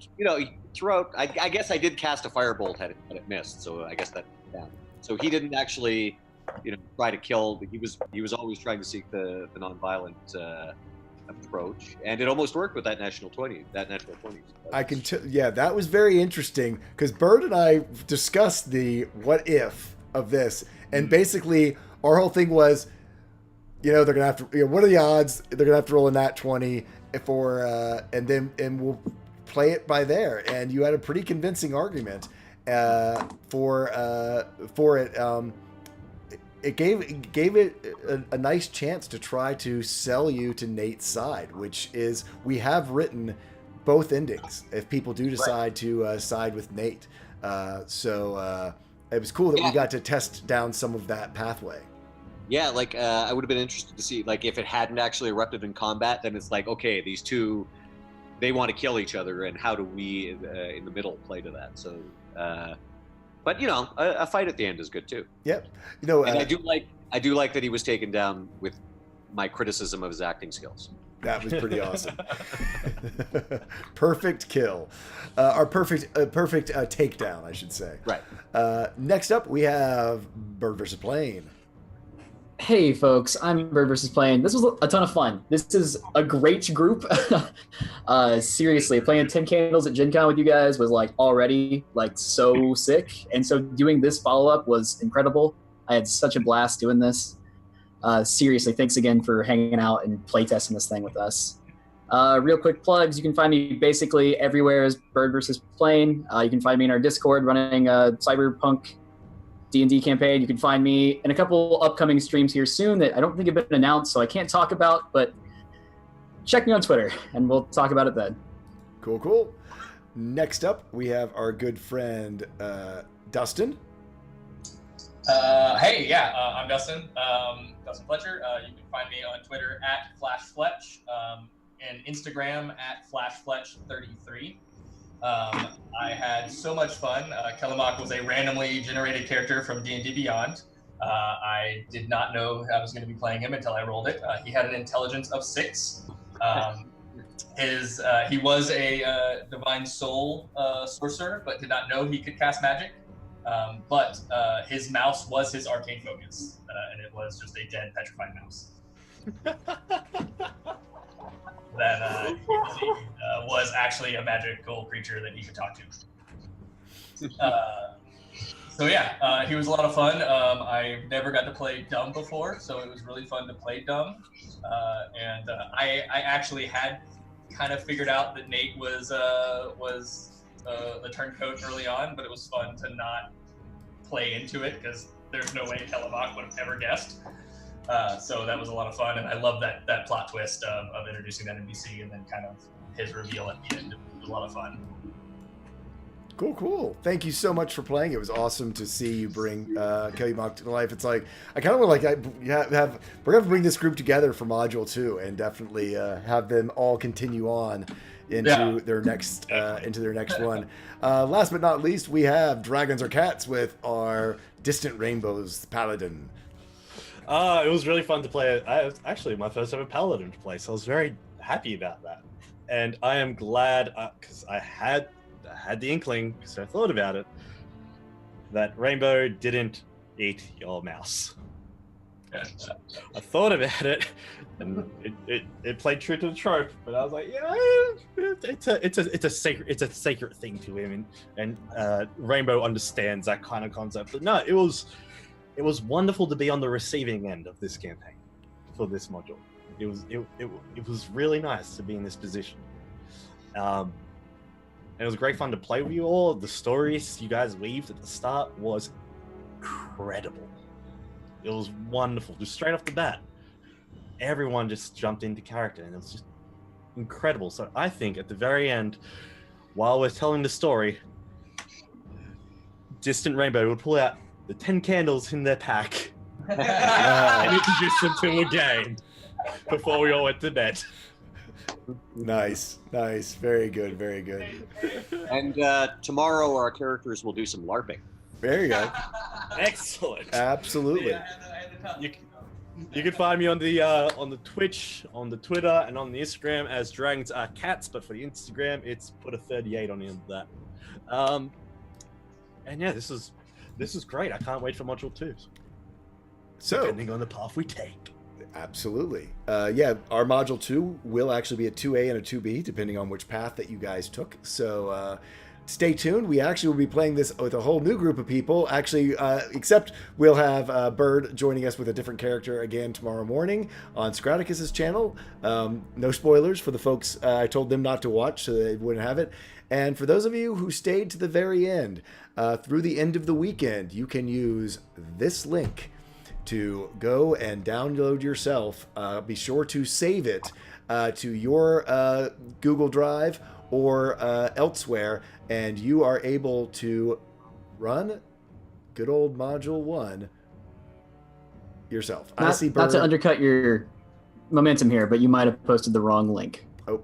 throughout, I guess I did cast a firebolt had it missed, so I guess that. Yeah. So he didn't actually, try to kill. He was always trying to seek the nonviolent approach, and it almost worked with that natural 20. I can tell. Yeah, that was very interesting because Bird and I discussed the what if of this, and basically our whole thing was, they're gonna have to. What are the odds? They're gonna have to roll a nat 20 and we'll play it by there. And you had a pretty convincing argument for it. It gave it a nice chance to try to sell you to Nate's side, which is we have written both endings if people do decide to side with Nate. So it was cool that we got to test down some of that pathway. Yeah, I would have been interested to see, if it hadn't actually erupted in combat, then it's like, okay, these two, they want to kill each other, and how do we in the middle play to that? So, but a fight at the end is good too. Yep. And I do like that he was taken down with my criticism of his acting skills. That was pretty awesome. Perfect kill, or perfect takedown, I should say. Right. Next up, we have Bird vs. Plane. Hey folks, I'm Bird vs. Plane. This was a ton of fun. This is a great group. Seriously, playing 10 Candles at Gen Con with you guys was already so sick. And so doing this follow-up was incredible. I had such a blast doing this. Seriously, thanks again for hanging out and playtesting this thing with us. Real quick plugs, you can find me basically everywhere as Bird vs. Plane. You can find me in our Discord running Cyberpunk D&D campaign. You can find me in a couple upcoming streams here soon that I don't think have been announced, so I can't talk about, but check me on Twitter and we'll talk about it then. Cool. Next up, we have our good friend, Dustin. Hey, yeah, I'm Dustin. Dustin Fletcher. You can find me on Twitter at FlashFletch, and Instagram at FlashFletch33. I had so much fun. Kellamok was a randomly generated character from D&D Beyond. I did not know I was going to be playing him until I rolled it. He had an intelligence of 6. He was a divine soul sorcerer, but did not know he could cast magic. But his mouse was his arcane focus, and it was just a dead, petrified mouse. That was actually a magical creature that he could talk to. So yeah, he was a lot of fun. I never got to play dumb before, so it was really fun to play dumb. And I actually had kind of figured out that Nate was the turncoat early on, but it was fun to not play into it because there's no way Kellamok would have ever guessed. So that was a lot of fun, and I love that plot twist of introducing that NPC and then kind of his reveal at the end. It was a lot of fun. Cool. Thank you so much for playing. It was awesome to see you bring Kellamok to life. It's like I kind of want to we're gonna bring this group together for Module 2 and definitely have them all continue on into their next one. Last but not least, we have Dragons or Cats with our Distant Rainbows Paladin. It was really fun to play. It was actually my first ever Paladin to play, so I was very happy about that. And I am glad because I had the inkling, because I thought about it, that Rainbow didn't eat your mouse. I thought about it, and it played true to the trope. But I was like, yeah, it's a sacred thing to him, and Rainbow understands that kind of concept. But no, it was wonderful to be on the receiving end of this campaign for this module. It was really nice to be in this position. It was great fun to play with you all. The stories you guys weaved at the start was incredible. It was wonderful, just straight off the bat. Everyone just jumped into character, and it was just incredible. So I think at the very end, while we're telling the story, Distant Rainbow would pull out the 10 candles in their pack and introduce them to a game before we all went to bed. Nice. Very good. And tomorrow our characters will do some LARPing. There you go. Excellent. Absolutely. You can find me on the Twitch, on the Twitter, and on the Instagram as Dragons Are Cats, but for the Instagram, it's put a 38 on the end of that. And yeah, this is great. I can't wait for Module 2. So, depending on the path we take. Absolutely. Our Module 2 will actually be a 2A and a 2B, depending on which path that you guys took. So stay tuned. We actually will be playing this with a whole new group of people. Actually, except we'll have Bird joining us with a different character again tomorrow morning on Scraticus's channel. No spoilers for the folks I told them not to watch, so they wouldn't have it. And for those of you who stayed to the very end, through the end of the weekend, you can use this link to go and download yourself. Be sure to save it to your Google Drive or elsewhere, and you are able to run good old Module 1 yourself. Not to undercut your momentum here, but you might have posted the wrong link. Oh.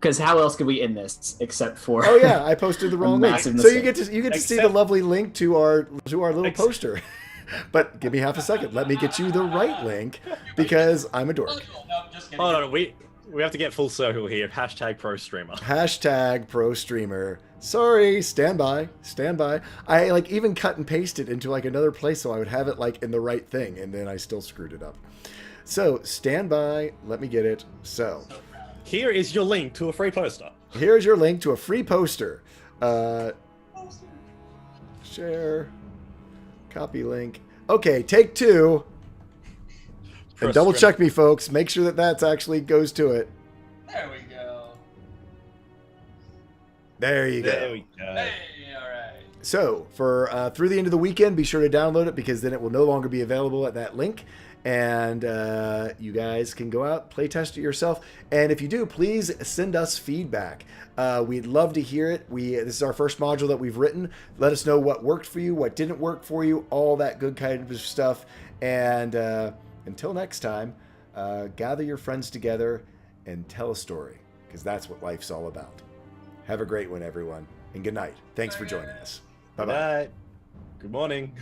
Because how else could we end this except for? Oh yeah, I posted the wrong link. So you get to see the lovely link to our little poster. But give me half a second. Let me get you the right link because I'm a dork. No, just kidding. Hold on, we have to get full circle here. Hashtag pro streamer. Hashtag pro streamer. Sorry, stand by. I even cut and pasted into another place so I would have it in the right thing, and then I still screwed it up. So stand by. Let me get it. So here is your link to a free poster. Here's your link to a free poster. Share. Copy link. Okay, take 2. And double check me, folks. Make sure that actually goes to it. There we go. There you go. There we go. Hey, all right. So for through the end of the weekend, be sure to download it because then it will no longer be available at that link. And you guys can go out, play test it yourself. And if you do, please send us feedback. We'd love to hear it. This is our first module that we've written. Let us know what worked for you, what didn't work for you, all that good kind of stuff. And until next time, gather your friends together and tell a story, because that's what life's all about. Have a great one, everyone, and good night. Thanks for joining us. Bye-bye. Good morning.